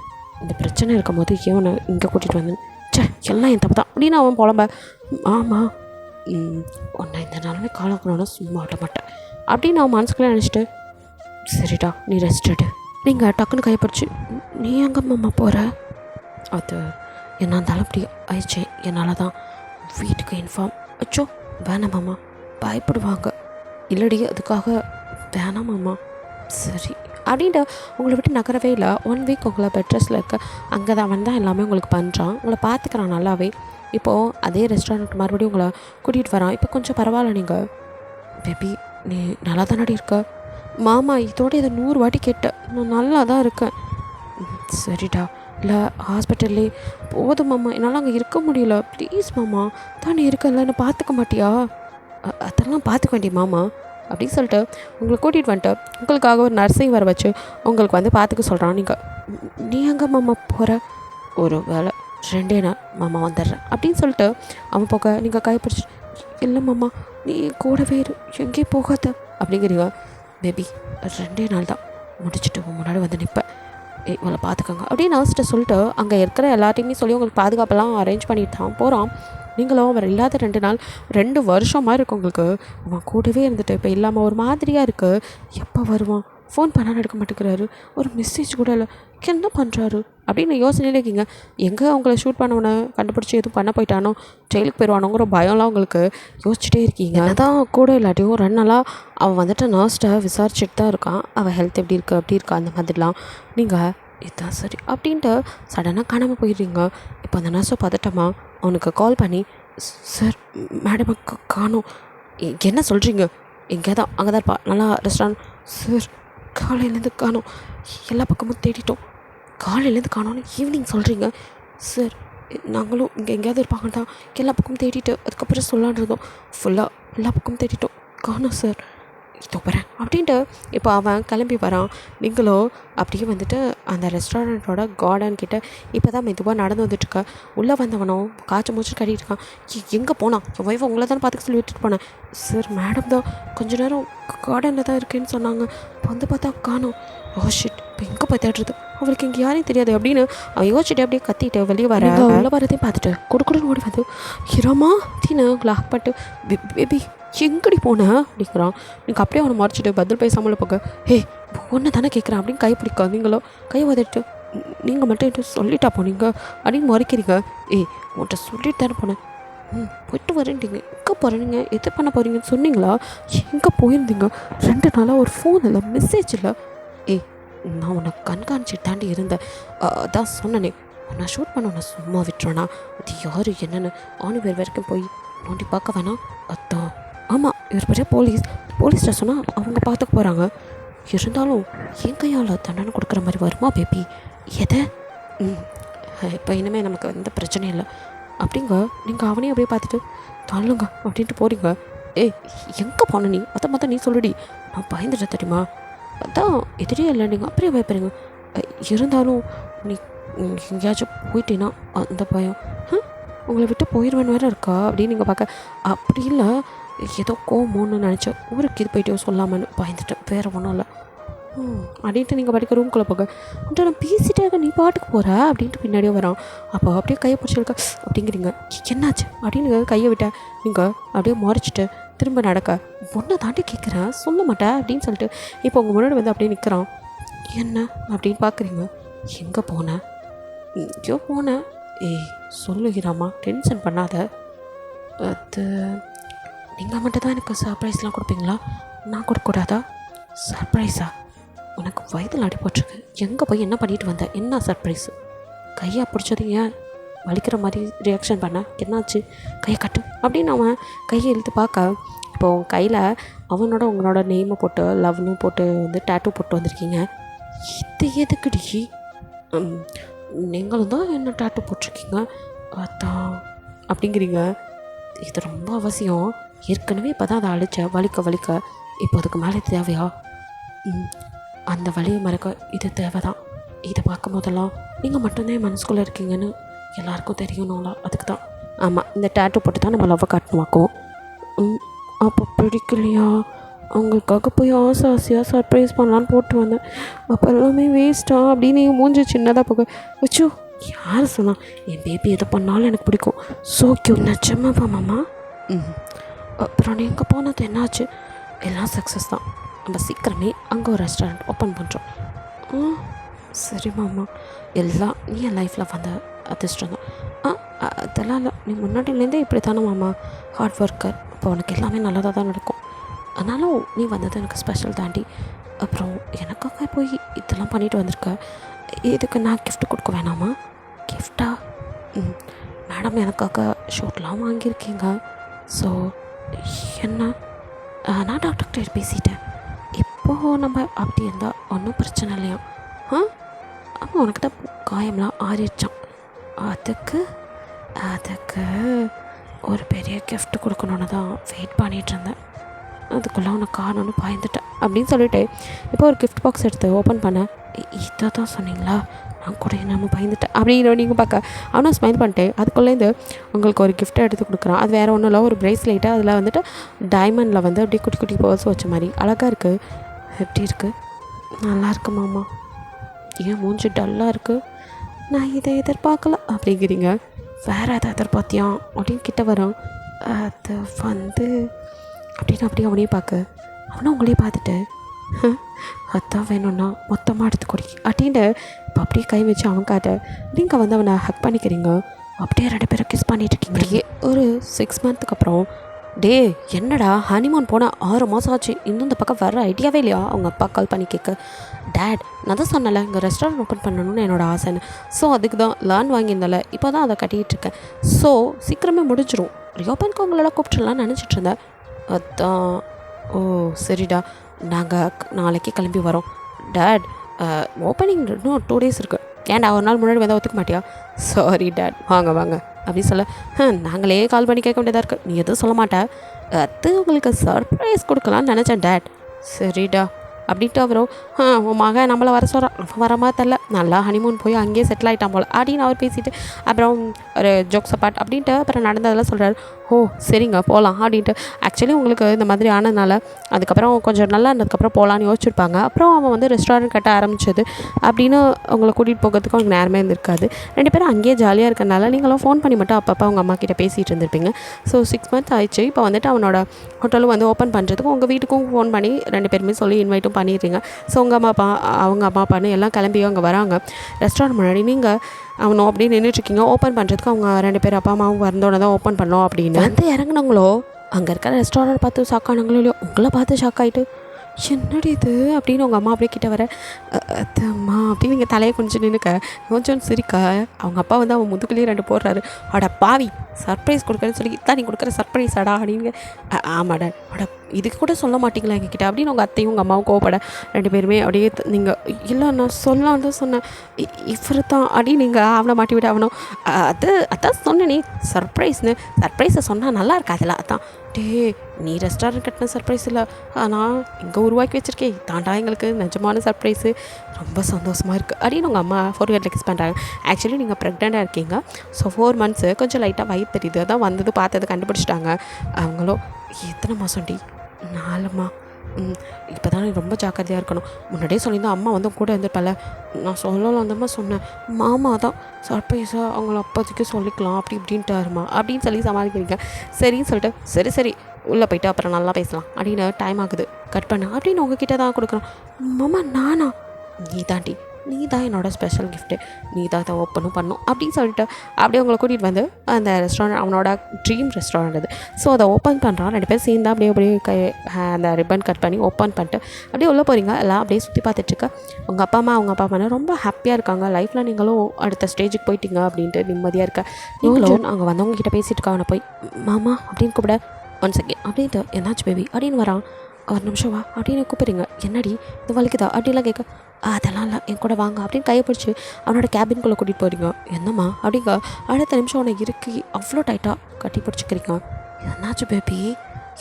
இந்த பிரச்சனை இருக்கும் போது ஏன் இங்கே கூட்டிகிட்டு வந்தேன், எல்லாம் என் தப்பு தான் அப்படின்னு அவன் புலம்ப. ஆமாம் உன்னை இந்த நாளுமே காலக்கணும்னா சும்மா விட மாட்டேன் அப்படின்னு அவன் மனசுக்குள்ளே நினச்சிட்டு, சரிடா நீ ரெஸ்ட் எடு. நீங்கள் டக்குன்னு கைப்பிடிச்சி, நீ எங்கே மாமா போகிற? அது என்ன இருந்தாலும் அப்படி ஆயிடுச்சு, என்னால் தான் வீட்டுக்கு இன்ஃபார்ம். அச்சோ வேணாம் மாமா, பயப்படுவாங்க. இல்லடி அதுக்காக வேணாம் மாமா. சரி அப்படின்ட்டு உங்களை விட்டு நகரவே இல்லை. 1 வீக் உங்களை பெட் ரெஸ்ட்டில் இருக்க, அங்கே தான் அவன் தான் எல்லாமே உங்களுக்கு பண்ணுறான், உங்களை பார்த்துக்கிறான் நல்லாவே. இப்போது அதே ரெஸ்டாரண்ட் மறுபடியும் உங்களை கூட்டிகிட்டு வரான். இப்போ கொஞ்சம் பரவாயில்ல. நீங்கள் பேபி நீ நல்லா தானடி இருக்க? மாமா இதோட இதை 100 வாட்டி கேட்டேன், நான் நல்லா தான் இருக்கேன். சரிடா, இல்லை ஹாஸ்பிட்டல்லே போதும் மாமா, என்னால் அங்கே இருக்க முடியல, ப்ளீஸ் மாமா, தானே இருக்கல, என்னை பார்த்துக்க மாட்டியா? அதெல்லாம் பார்த்துக்க வேண்டிய மாமா அப்படின்னு சொல்லிட்டு உங்களை கூட்டிகிட்டு வந்துட்டு உங்களுக்காக ஒரு நர்ஸையும் வர வச்சு உங்களுக்கு வந்து பார்த்துக்க சொல்கிறான். நீ எங்கே மாமா போகிற? ஒரு வேலை 2 நாள் மாமா வந்துடுறேன் அப்படின்னு சொல்லிட்டு அவன் போக நீங்கள் கைப்பிடிச்சி, இல்லை மாமா நீ கூடவே இரு, எங்கேயும் போகாத அப்படிங்கிறீங்க. பேபி 2 நாள் தான், முடிச்சுட்டு முன்னாடி வந்து நிற்பேன், இவளை பார்த்துக்கோங்க அப்படின்னு நர்ஸ்கிட்ட சொல்லிட்டு அங்கே இருக்கிற எல்லாத்தையுமே சொல்லி உங்களுக்கு பாதுகாப்பெல்லாம் அரேஞ்ச் பண்ணிட்டு தான் போகிறான். நீங்களும் அவர் இல்லாத 2 நாள் 2 வருஷமாக இருக்குது உங்களுக்கு. அவன் கூடவே இருந்துட்டு இப்போ இல்லாமல் ஒரு மாதிரியாக இருக்குது. எப்போ வருவான்? ஃபோன் பண்ணாலும் எடுக்க மாட்டேங்கிறாரு, ஒரு மெசேஜ் கூட இல்லை, என்ன பண்ணுறாரு அப்படின்னு யோசனையிலே இருக்கீங்க. எங்கே அவங்கள ஷூட் பண்ணவனை கண்டுபிடிச்சி எதுவும் பண்ண போயிட்டானோ, ஜெயிலுக்கு போயிடுவானோங்கிற பயம்லாம் உங்களுக்கு யோசிச்சுட்டே இருக்கீங்க. அதான் கூட இல்லாட்டியும் 2 நாளாக அவன் வந்துட்டு நர்ஸ்ட்டை விசாரிச்சுட்டு தான் இருக்கான், அவள் ஹெல்த் எப்படி இருக்குது அப்படி இருக்கா அந்த மாதிரிலாம். நீங்கள் இதுதான் சரி அப்படின்ட்டு சடனாக காணாமல் போயிடுறீங்க. இப்போ அந்த நர்ஸை பதட்டமா அவனுக்கு கால் பண்ணி, சார் மேடம் காணோம். என்ன சொல்கிறீங்க? எங்கே தான் அங்கே தான் இருப்பா, நல்லா ரெஸ்டாரண்ட். சார் காலையிலேருந்து காணோம், எல்லா பக்கமும் தேடிட்டோம். காலையிலேருந்து காணோன்னு ஈவினிங் சொல்கிறீங்க? சார் நாங்களும் இங்கே எங்கேயாவது இருப்பாங்க தான் எல்லா பக்கமும் தேடிட்டு அதுக்கப்புறம் சொல்லான் இருந்தோம், ஃபுல்லாக எல்லா பக்கமும் தேடிட்டோம், காணோம் சார், இதோ போகிறேன் அப்படின்ட்டு இப்போ அவன் கிளம்பி வரான். நீங்களோ அப்படியே வந்துட்டு அந்த ரெஸ்டாரண்ட்டோட கார்டன் கிட்ட இப்போ தான் மெதுவாக நடந்து வந்துட்டுருக்க. உள்ளே வந்தவனோ காய்ச்சி மூச்சு கட்டிகிட்டு இருக்கான். எங்கே போனான்? என் ஒய்ஃப் உங்களை தானே பார்த்துக்க சொல்லி விட்டுட்டு போனேன். சார் மேடம் தான் கொஞ்ச நேரம் கார்டனில் தான் இருக்கேன்னு சொன்னாங்க, வந்து பார்த்தா காணோம். ஓ ஷிட் இப்போ எங்கே போய் தேடுறது, அவளுக்கு இங்கே யாரையும் தெரியாது அப்படின்னு அவன் யோசிச்சுட்டு அப்படியே கத்திட்டு வெளியே வர உள்ள வரதையும் பார்த்துட்டு கொடுக்குன்னு ஓடி வந்து ஹீரோமா தீனு லாக் பண்ணிட்டு பேபி எங்கடி போனேன் அப்படிங்கிறான். நீங்கள் அப்படியே அவனை மறைச்சிட்டு பதில் பேசாமல் போக ஹே ஒன்று தானே கேட்குறேன் அப்படின்னு கை பிடிக்காது. நீங்களும் கையை உதட்டு நீங்கள் மட்டும் என்கிட்ட சொல்லிட்டா போனீங்க அப்படின்னு மறைக்கிறீங்க. உன்கிட்ட சொல்லிட்டு தானே போனேன். போயிட்டு வரேன்ட்டீங்க, எங்கே போகிறீங்க, எது பண்ண போகிறீங்கன்னு சொன்னீங்களா, எங்கே போயிருந்தீங்க, 2 நாளாக ஒரு ஃபோன் இல்லை, மெசேஜ் இல்லை. நான் உன்னை கண்காணிச்சிட்டு தாண்டி இருந்தேன், அதான் சொன்னனே உன்னை ஷூட் பண்ண உன்னை சும்மா விட்டுறோன்னா அது யார் என்னென்னு ஆணிவேர் வரைக்கும் போய் நோண்டி பார்க்க வேணாம். அதான் ஆமாம் இவர் பெரிய போலீஸ்கிட்ட சொன்னால் அவங்க பார்த்துக்க போகிறாங்க. இருந்தாலும் என் கையால் தண்டனை கொடுக்குற மாதிரி வருமா பேபி? எதை இப்போ இனிமேல் நமக்கு எந்த பிரச்சனையும் இல்லை அப்படிங்க. நீங்கள் அவனையும் அப்படியே பார்த்துட்டு தள்ளுங்க அப்படின்ட்டு போகிறீங்க. எங்கே போன நீ அதை மொத்தம் நீ சொல்லுடி, நான் பயந்துட்டேன் தெரியுமா. அதான் எதிரியே இல்லை, நீங்கள் அப்படியே பயப்படுறீங்க. இருந்தாலும் நீ எங்கேயாச்சும் போயிட்டீங்கன்னா அந்த பயம் உங்களை விட்டு போயிடுவேன்னு வேறு இருக்கா அப்படின்னு நீங்கள் பார்க்க. அப்படி இல்லை ஏதோ கோமோன்னு நினச்சேன், ஊருக்கு இது போயிட்டு சொல்லாமன்னு பயந்துட்டேன், வேறு ஒன்றும் இல்லை அப்படின்ட்டு நீங்கள் படிக்க ரூம்குள்ளே போக. அப்படின்ட்டு நான் பேசிட்டே இருக்க, நீ பாட்டுக்கு போகிற அப்படின்ட்டு பின்னாடியே வரான். அப்போ அப்படியே கையை பிடிச்சிருக்க அப்படிங்கிறீங்க. என்னாச்சு அப்படின்னு கையை விட்டேன். நீங்கள் அப்படியே மறைச்சிட்டு திரும்ப நடக்க ஒன்றை தாண்டி கேட்குறேன் சொல்ல மாட்டேன் அப்படின்னு சொல்லிட்டு இப்போ உங்கள் முன்னாடி வந்து அப்படியே நிற்கிறான். என்ன அப்படின்னு பார்க்குறீங்க. எங்கே போனேன், எங்கேயோ போனேன். சொல்லுகிறாம்மா டென்ஷன் பண்ணாத. அது நீங்கள் மட்டும் தான் எனக்கு சர்ப்ரைஸ்லாம் கொடுப்பீங்களா, நான் கொடுக்கக்கூடாதா? சர்ப்ரைஸா? உனக்கு வயதில் அடிபட்டிருக்கு, எங்கே போய் என்ன பண்ணிட்டு வந்தேன், என்ன சர்ப்ரைஸு? கையை பிடிச்சது ஏன் வலிக்கிற மாதிரி ரியாக்ஷன் பண்ண, என்னாச்சு, கையை கட்டு அப்படின்னு அவன் கையை இழுத்து பார்க்க. இப்போது கையில் அவனோட உங்களோட நேமை போட்டு லவ்னு போட்டு வந்து டேட்டூ போட்டு வந்திருக்கீங்க. இது எதுக்குடி? நீங்களும் தான் என்ன டேட்டூ போட்டிருக்கீங்க அதான் அப்படிங்கிறீங்க. இது ரொம்ப அவசியம், ஏற்கனவே இப்போ தான் அதை அழிச்ச வலிக்க இப்போ அதுக்கு மேலே தேவையா? அந்த வலியை மறக்க இது தேவை தான். இதை பார்க்கும் போதெல்லாம் நீங்கள் மட்டும்தான் என் மனசுக்குள்ளே இருக்கீங்கன்னு எல்லாருக்கும் தெரியணும்ல, அதுக்கு தான். ஆமாம் இந்த டேட்டூ போட்டு தான் நம்ம லவ்வை காட்டணுமாக்கும். அப்போ பிடிக்கலையா? அவங்களுக்காக போய் ஆசையாக சர்ப்ரைஸ் பண்ணலான்னு போட்டு வந்தேன், அப்போ எல்லாமே வேஸ்ட்டா அப்படின்னு மூஞ்சி சின்னதாக போக வச்சோ. யார் சொன்னா என் பேபி எதை பண்ணாலும் எனக்கு பிடிக்கும், ஸோ கியூட் நிச்சயமாப்பா மாமா. அப்புறம் நீங்கள் போனது என்னாச்சு? எல்லாம் சக்ஸஸ் தான், நம்ம சீக்கிரமே அங்கே ஒரு ரெஸ்டாரண்ட் ஓப்பன் பண்ணுறோம். சரி மாமா, எல்லாம் நீ என் லைஃப்பில் வந்த அதிர்ஷ்டம் தான். அதெல்லாம் இல்லை, நீ முன்னாடியிலேருந்தே இப்படி தானே மாமா ஹார்ட் ஒர்க்கர், இப்போ உனக்கு எல்லாமே நல்லதாக தான் நடக்கும். ஆனாலும் நீ வந்தது எனக்கு ஸ்பெஷல் தாண்டி. அப்புறம் எனக்காக போய் இதெல்லாம் பண்ணிட்டு வந்திருக்க, இதுக்கு நான் கிஃப்ட் கொடுக்க வேணாமா? கிஃப்டா? மேடம் எனக்காக ஷூட்லாம் வாங்கியிருக்கீங்க. ஸோ என்ன, நான் டாக்டர்கிட்ட பேசிட்டேன், இப்போது நம்ம அப்படி இருந்தால் ஒன்றும் பிரச்சனை இல்லையா? ஆமாம் உனக்கு தான் காயம்லாம் ஆறிடுச்சான், அதுக்கு ஒரு பெரிய கிஃப்ட் கொடுக்கணுன்னு தான் வெயிட் பண்ணிகிட்டு இருந்தேன், அதுக்குள்ளே உனக்கு காணணும்னு பயந்துட்டேன் அப்படின்னு சொல்லிட்டு இப்போ ஒரு கிஃப்ட் பாக்ஸ் எடுத்து ஓப்பன் பண்ணேன். இதை தான் சொன்னீங்களா, நான் கூட என்னமோ பயந்துட்டேன் அப்படின்னு நீங்கள் பார்க்க. அவனும் ஸ்மைல் பண்ணிட்டு அதுக்குள்ளேருந்து உங்களுக்கு ஒரு கிஃப்ட்டை எடுத்து கொடுக்குறான். அது வேறு ஒன்றும் இல்லை, ஒரு ப்ரேஸ்லெட்டு, அதில் வந்துட்டு டைமண்டில் வந்து அப்படியே குட்டி குட்டி பேர்ஸ் வச்ச மாதிரி அழகாக இருக்குது. எப்படி இருக்குது? நல்லா இருக்கு மாமா. ஏன் மூஞ்சி டல்லாக இருக்குது? நான் இதை எதிர்பார்க்கல அப்படிங்கிறீங்க. வேறு எதை எதிர்பார்த்தியா அப்படின்னு கிட்ட வரோம். அது வந்து அப்படின்னு அப்படியே அவனையும் பார்க்க, அவனும் உங்களையும் பார்த்துட்டு அதான் வேணும்னா மொத்தமாக எடுத்து கொடி அப்படின்ட்டு இப்போ அப்படியே கை வச்சு அவன் காட்ட நீங்கள் வந்து அவனை ஹக் பண்ணிக்கிறீங்க. அப்படியே 2 பேரும் கிஸ் பண்ணிட்டு இருக்கீங்க. ஒரு 6 மந்த்துக்கு அப்புறம் டே என்னடா ஹனிமூன் போனால் 6 மாதம் ஆச்சு, இன்னும் இந்த பக்கம் வர ஐடியாவே இல்லையா? அவங்க அப்பா கால் பண்ணி கேட்க, டேட் நான் தான் சொன்னல இங்கே ரெஸ்டாரண்ட் ஓப்பன் பண்ணணும்னு என்னோடய ஆசைன்னு, ஸோ அதுக்கு தான் லேர்ன் வாங்கியிருந்தால இப்போ தான் அதை கட்டிகிட்டு இருக்கேன், ஸோ சீக்கிரமே முடிஞ்சிடும், ரீஓப்பனுக்கு உங்களெல்லாம் கூப்பிட்டுலான்னு நினச்சிட்டு இருந்தேன். அதான் ஓ சரிடா, நாங்கள் நாளைக்கு கிளம்பி வரோம். டேட் ஓப்பனிங் இன்னும் 2 days இருக்குது, ஏன்டா ஒரு நாள் முன்னாடி வந்தால் ஒத்துக்க மாட்டியா? சாரி டேட், வாங்க அப்படின்னு சொல்ல, நாங்களே கால் பண்ணி கேட்க வேண்டியதாக இருக்குது, நீ எதுவும் சொல்ல மாட்டேன், அது உங்களுக்கு சர்ப்ரைஸ் கொடுக்கலான்னு நினச்சேன் டேட். சரிடா அப்படின்ட்டு அவரும் உன் மகன் நம்மளை வர சொல்கிறான், அவன் வர மாதிரி தெரில, நல்லா ஹனிமூன் போய் அங்கேயே செட்டில் ஆகிட்டான் போல் அப்படின்னு அவர் பேசிட்டு அப்புறம் ஒரு ஜோக்ஸ் அப்பாட் அப்படின்ட்டு அப்புறம் நடந்ததெல்லாம் சொல்கிறார். ஓ சரிங்க போகலாம் அப்படின்ட்டு. ஆக்சுவலி உங்களுக்கு இந்த மாதிரி ஆனதுனால அதுக்கப்புறம் கொஞ்சம் நல்லா இருந்ததுக்கப்புறம் போகலான்னு யோசிச்சிருப்பாங்க. அப்புறம் அவன் வந்து ரெஸ்டாரண்ட் கட்ட ஆரம்பிச்சது அப்படின்னு உங்களை கூட்டிகிட்டு போகிறதுக்கும் அவங்களுக்கு நேரமே இருந்திருக்காது. 2 பேரும் அங்கேயே ஜாலியாக இருக்கறனால நீங்களும் ஃபோன் பண்ணி மட்டும் அப்பப்போ அவங்க அம்மா கிட்ட பேசிகிட்டு இருந்திருப்பீங்க. ஸோ 6 மந்த்ஸ் ஆயிடுச்சு. இப்போ வந்துட்டு அவனோட ஹோட்டலும் வந்து ஓப்பன் பண்ணுறதுக்கு உங்கள் வீட்டுக்கும் ஃபோன் பண்ணி 2 பேருமே சொல்லி இன்வைட்டும் பண்ணிடுறீங்க. ஸோ உங்கள் அம்மா அப்பா அவங்க அம்மா அப்பான்னு எல்லாம் கிளம்பி அங்கே வராங்க. ரெஸ்டாரண்ட் முன்னாடி நீங்கள் அவனும் அப்படியே நின்றுட்டுருக்கீங்க. ஓப்பன் பண்ணுறதுக்கு அவங்க 2 பேர் அப்பா அம்மாவும் வந்தோடனே தான் ஓப்பன் பண்ணோம் அப்படின்னு வந்து இறங்குனாங்களோ அங்கே இருக்கிற ரெஸ்டாரண்ட் பார்த்து ஷாக் ஆனாங்களோ இல்லையோ உங்களை பார்த்து ஷாக் ஆகிட்டு என்னடி இது அப்படின்னு உங்கள் அம்மா அப்படியே கிட்ட வர அம்மா அப்படின்னு நீங்கள் தலையை கொஞ்சம் நின்றுக்க கொஞ்சம் சிரிக்க அவங்க அப்பா வந்து அவன் முதுகுலேயே 2 போடுறாரு. அட பாவி சர்ப்ரைஸ் கொடுக்குறேன்னு சொல்லி இதான் நீ கொடுக்குற சர்ப்ரைஸ் அடா அப்படின்னு. ஆமாடா அட இதுக்கு கூட சொல்ல மாட்டிங்களா எங்ககிட்ட அப்படின்னு உங்கள் அத்தையும் உங்கள் அம்மாவும் கோவப்பட 2 பேருமே அப்படியே நீங்கள் இல்லை நான் சொல்லலாம் தான் சொன்னேன் இவர் தான் அடி நீங்கள் அவனை மாட்டி விட அவனும் அதான் சொன்னேனே சர்ப்ரைஸ்னு. சர்ப்ரைஸை சொன்னால் நல்லா இருக்காதுல்ல அதான். டே நீ ரெஸ்டாரண்ட் கட்டின சர்ப்ரைஸ் இல்லை ஆனால் இங்கே உருவாக்கி வச்சுருக்கேன் தாண்டா எங்களுக்கு நிஜமான சர்ப்ரைஸு ரொம்ப சந்தோஷமாக இருக்குது அப்படின்னு உங்கள் அம்மா ஃபோர்வேர்டில் கிஸ் பண்ணுறாங்க. ஆக்சுவலி நீங்கள் ப்ரெக்னெண்ட்டாக இருக்கீங்க. ஸோ 4 மந்த்ஸு கொஞ்சம் லைட்டாக வயிறு தெரியுது. அதான் வந்தது பார்த்தது கண்டுபிடிச்சிட்டாங்க. அவங்களும் எத்தனை மாதம்டி 4மா இப்போ தான் ரொம்ப ஜாக்கிரதையாக இருக்கணும். முன்னாடியே சொல்லியிருந்தா அம்மா வந்து கூட இருந்திருப்பல. நான் சொல்லலாம் அந்தம்மா சொன்னேன் மாமா தான் சர்ப்ரைஸாக அவங்கள அப்போதைக்கு சொல்லிக்கலாம் அப்படி இப்படின்ட்டாருமா அப்படின்னு சொல்லி சமாளிக்கிறீங்க. சரின்னு சொல்லிட்டு சரி உள்ளே போய்ட்டு அப்புறம் நல்லா பேசலாம் அப்படின்னு டைம் ஆகுது கட் பண்ண அப்படின்னு உங்ககிட்ட தான் கொடுக்குறோம். மாமா நானா நீ தான் என்னோடய ஸ்பெஷல் கிஃப்ட்டு நீ தான் அதை ஓப்பனும் பண்ணும் அப்படின்னு சொல்லிட்டு அப்படியே உங்களை கூட்டிகிட்டு வந்து அந்த ரெஸ்டாரண்ட் அவனோட ட்ரீம் ரெஸ்டாரண்ட் அது. ஸோ அதை ஓப்பன் பண்ணுறான். 2 பேர் சேர்ந்து அப்படியே அந்த ரிப்பன் கட் பண்ணி ஓப்பன் பண்ணிட்டு அப்படியே உள்ளே போகிறீங்க. எல்லாம் அப்படியே சுற்றி பார்த்துட்ருக்க உங்கள் அப்பா அம்மா ரொம்ப ஹாப்பியாக இருக்காங்க. லைஃப்பில் நீங்களும் அடுத்த ஸ்டேஜுக்கு போயிட்டீங்க அப்படின்ட்டு நிம்மதியாக இருக்க. நீங்களும் அங்கே வந்தவங்க கிட்ட பேசிட்டு இருக்க அவனை போய் மாமா அப்படின்னு கூப்பிட 1 செகண்ட் அப்படின்ட்டு என்னாச்சு பேபி அப்படின்னு வரான். 1 நிமிஷம் வா அப்படின்னு கூப்பிட்றீங்க. என்னடி இது வலிக்குதா அப்படின்லாம் கேட்க அதெல்லாம் இல்லை என் கூட வாங்க அப்படின்னு கையை பிடிச்சி அவனோட கேபின்குள்ளே கூட்டிகிட்டு போகிறீங்க. என்னம்மா அப்படிங்க அடுத்த நிமிஷம் அவனை இறுக்கி அவ்வளோ டைட்டாக கட்டி பிடிச்சிக்கிறீங்க. என்னாச்சு பேபி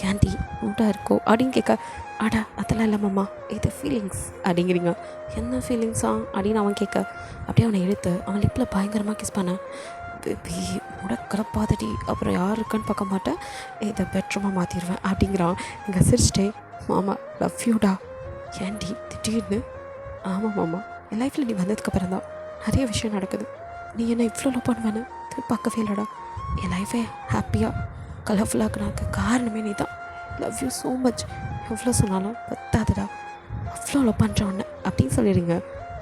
ஏன்டி உண்டா இருக்கோ அப்படின்னு கேட்க அட அதெல்லாம் இல்லை மாமா இது ஃபீலிங்ஸ் அப்படிங்கிறீங்க. என்ன ஃபீலிங்ஸா அப்படின்னு அவன் கேட்க அப்படியே அவனை இழுத்து அவன் லிப்பில் பயங்கரமாக கிஸ் பண்ணேன். பேபி முடக்கிறப்பாதடி அப்புறம் யார் இருக்கான்னு பார்க்க மாட்டேன் இதை பெட்ரூமாக மாற்றிடுவேன் அப்படிங்கிறான். நீங்கள் சிரிச்சிட்டே மாமா லவ் யூடா ஏன்டி திடீர்னு. ஆமாம் மாமா என் லைஃப்பில் நீ வந்ததுக்கப்புறம் தான் நிறைய விஷயம் நடக்குது. நீ என்ன இவ்வளோ லவ் பண்ணுவேன்னு பார்க்கவே இல்லைடா. என் லைஃபே ஹாப்பியாக கலர்ஃபுல்லாக்குனாக்கு காரணமே நீ தான். லவ் யூ ஸோ மச் எவ்வளோ சொன்னாலும் பத்தாதுடா அவ்வளோ லவ் பண்ணுறேன் ஒன்று அப்படின்னு சொல்லிடுங்க.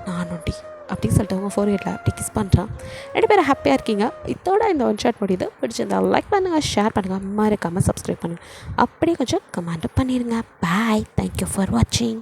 நானுண்டி அப்படின்னு சொல்லிட்டு அவங்க ஃபோர்வேர்டில் அப்படி கிஸ் பண்ணுறான். 2 பேரும் ஹாப்பியாக இருக்கீங்க. இதோட இந்த 1 ஷாட் முடியுது. பிடிச்சிருந்தா லைக் பண்ணுங்கள் ஷேர் பண்ணுங்கள் மறக்காமல் சப்ஸ்கிரைப் பண்ணுங்கள் அப்படியே கொஞ்சம் கமெண்ட் பண்ணிடுங்க. பாய் தேங்க்யூ ஃபார் வாட்சிங்.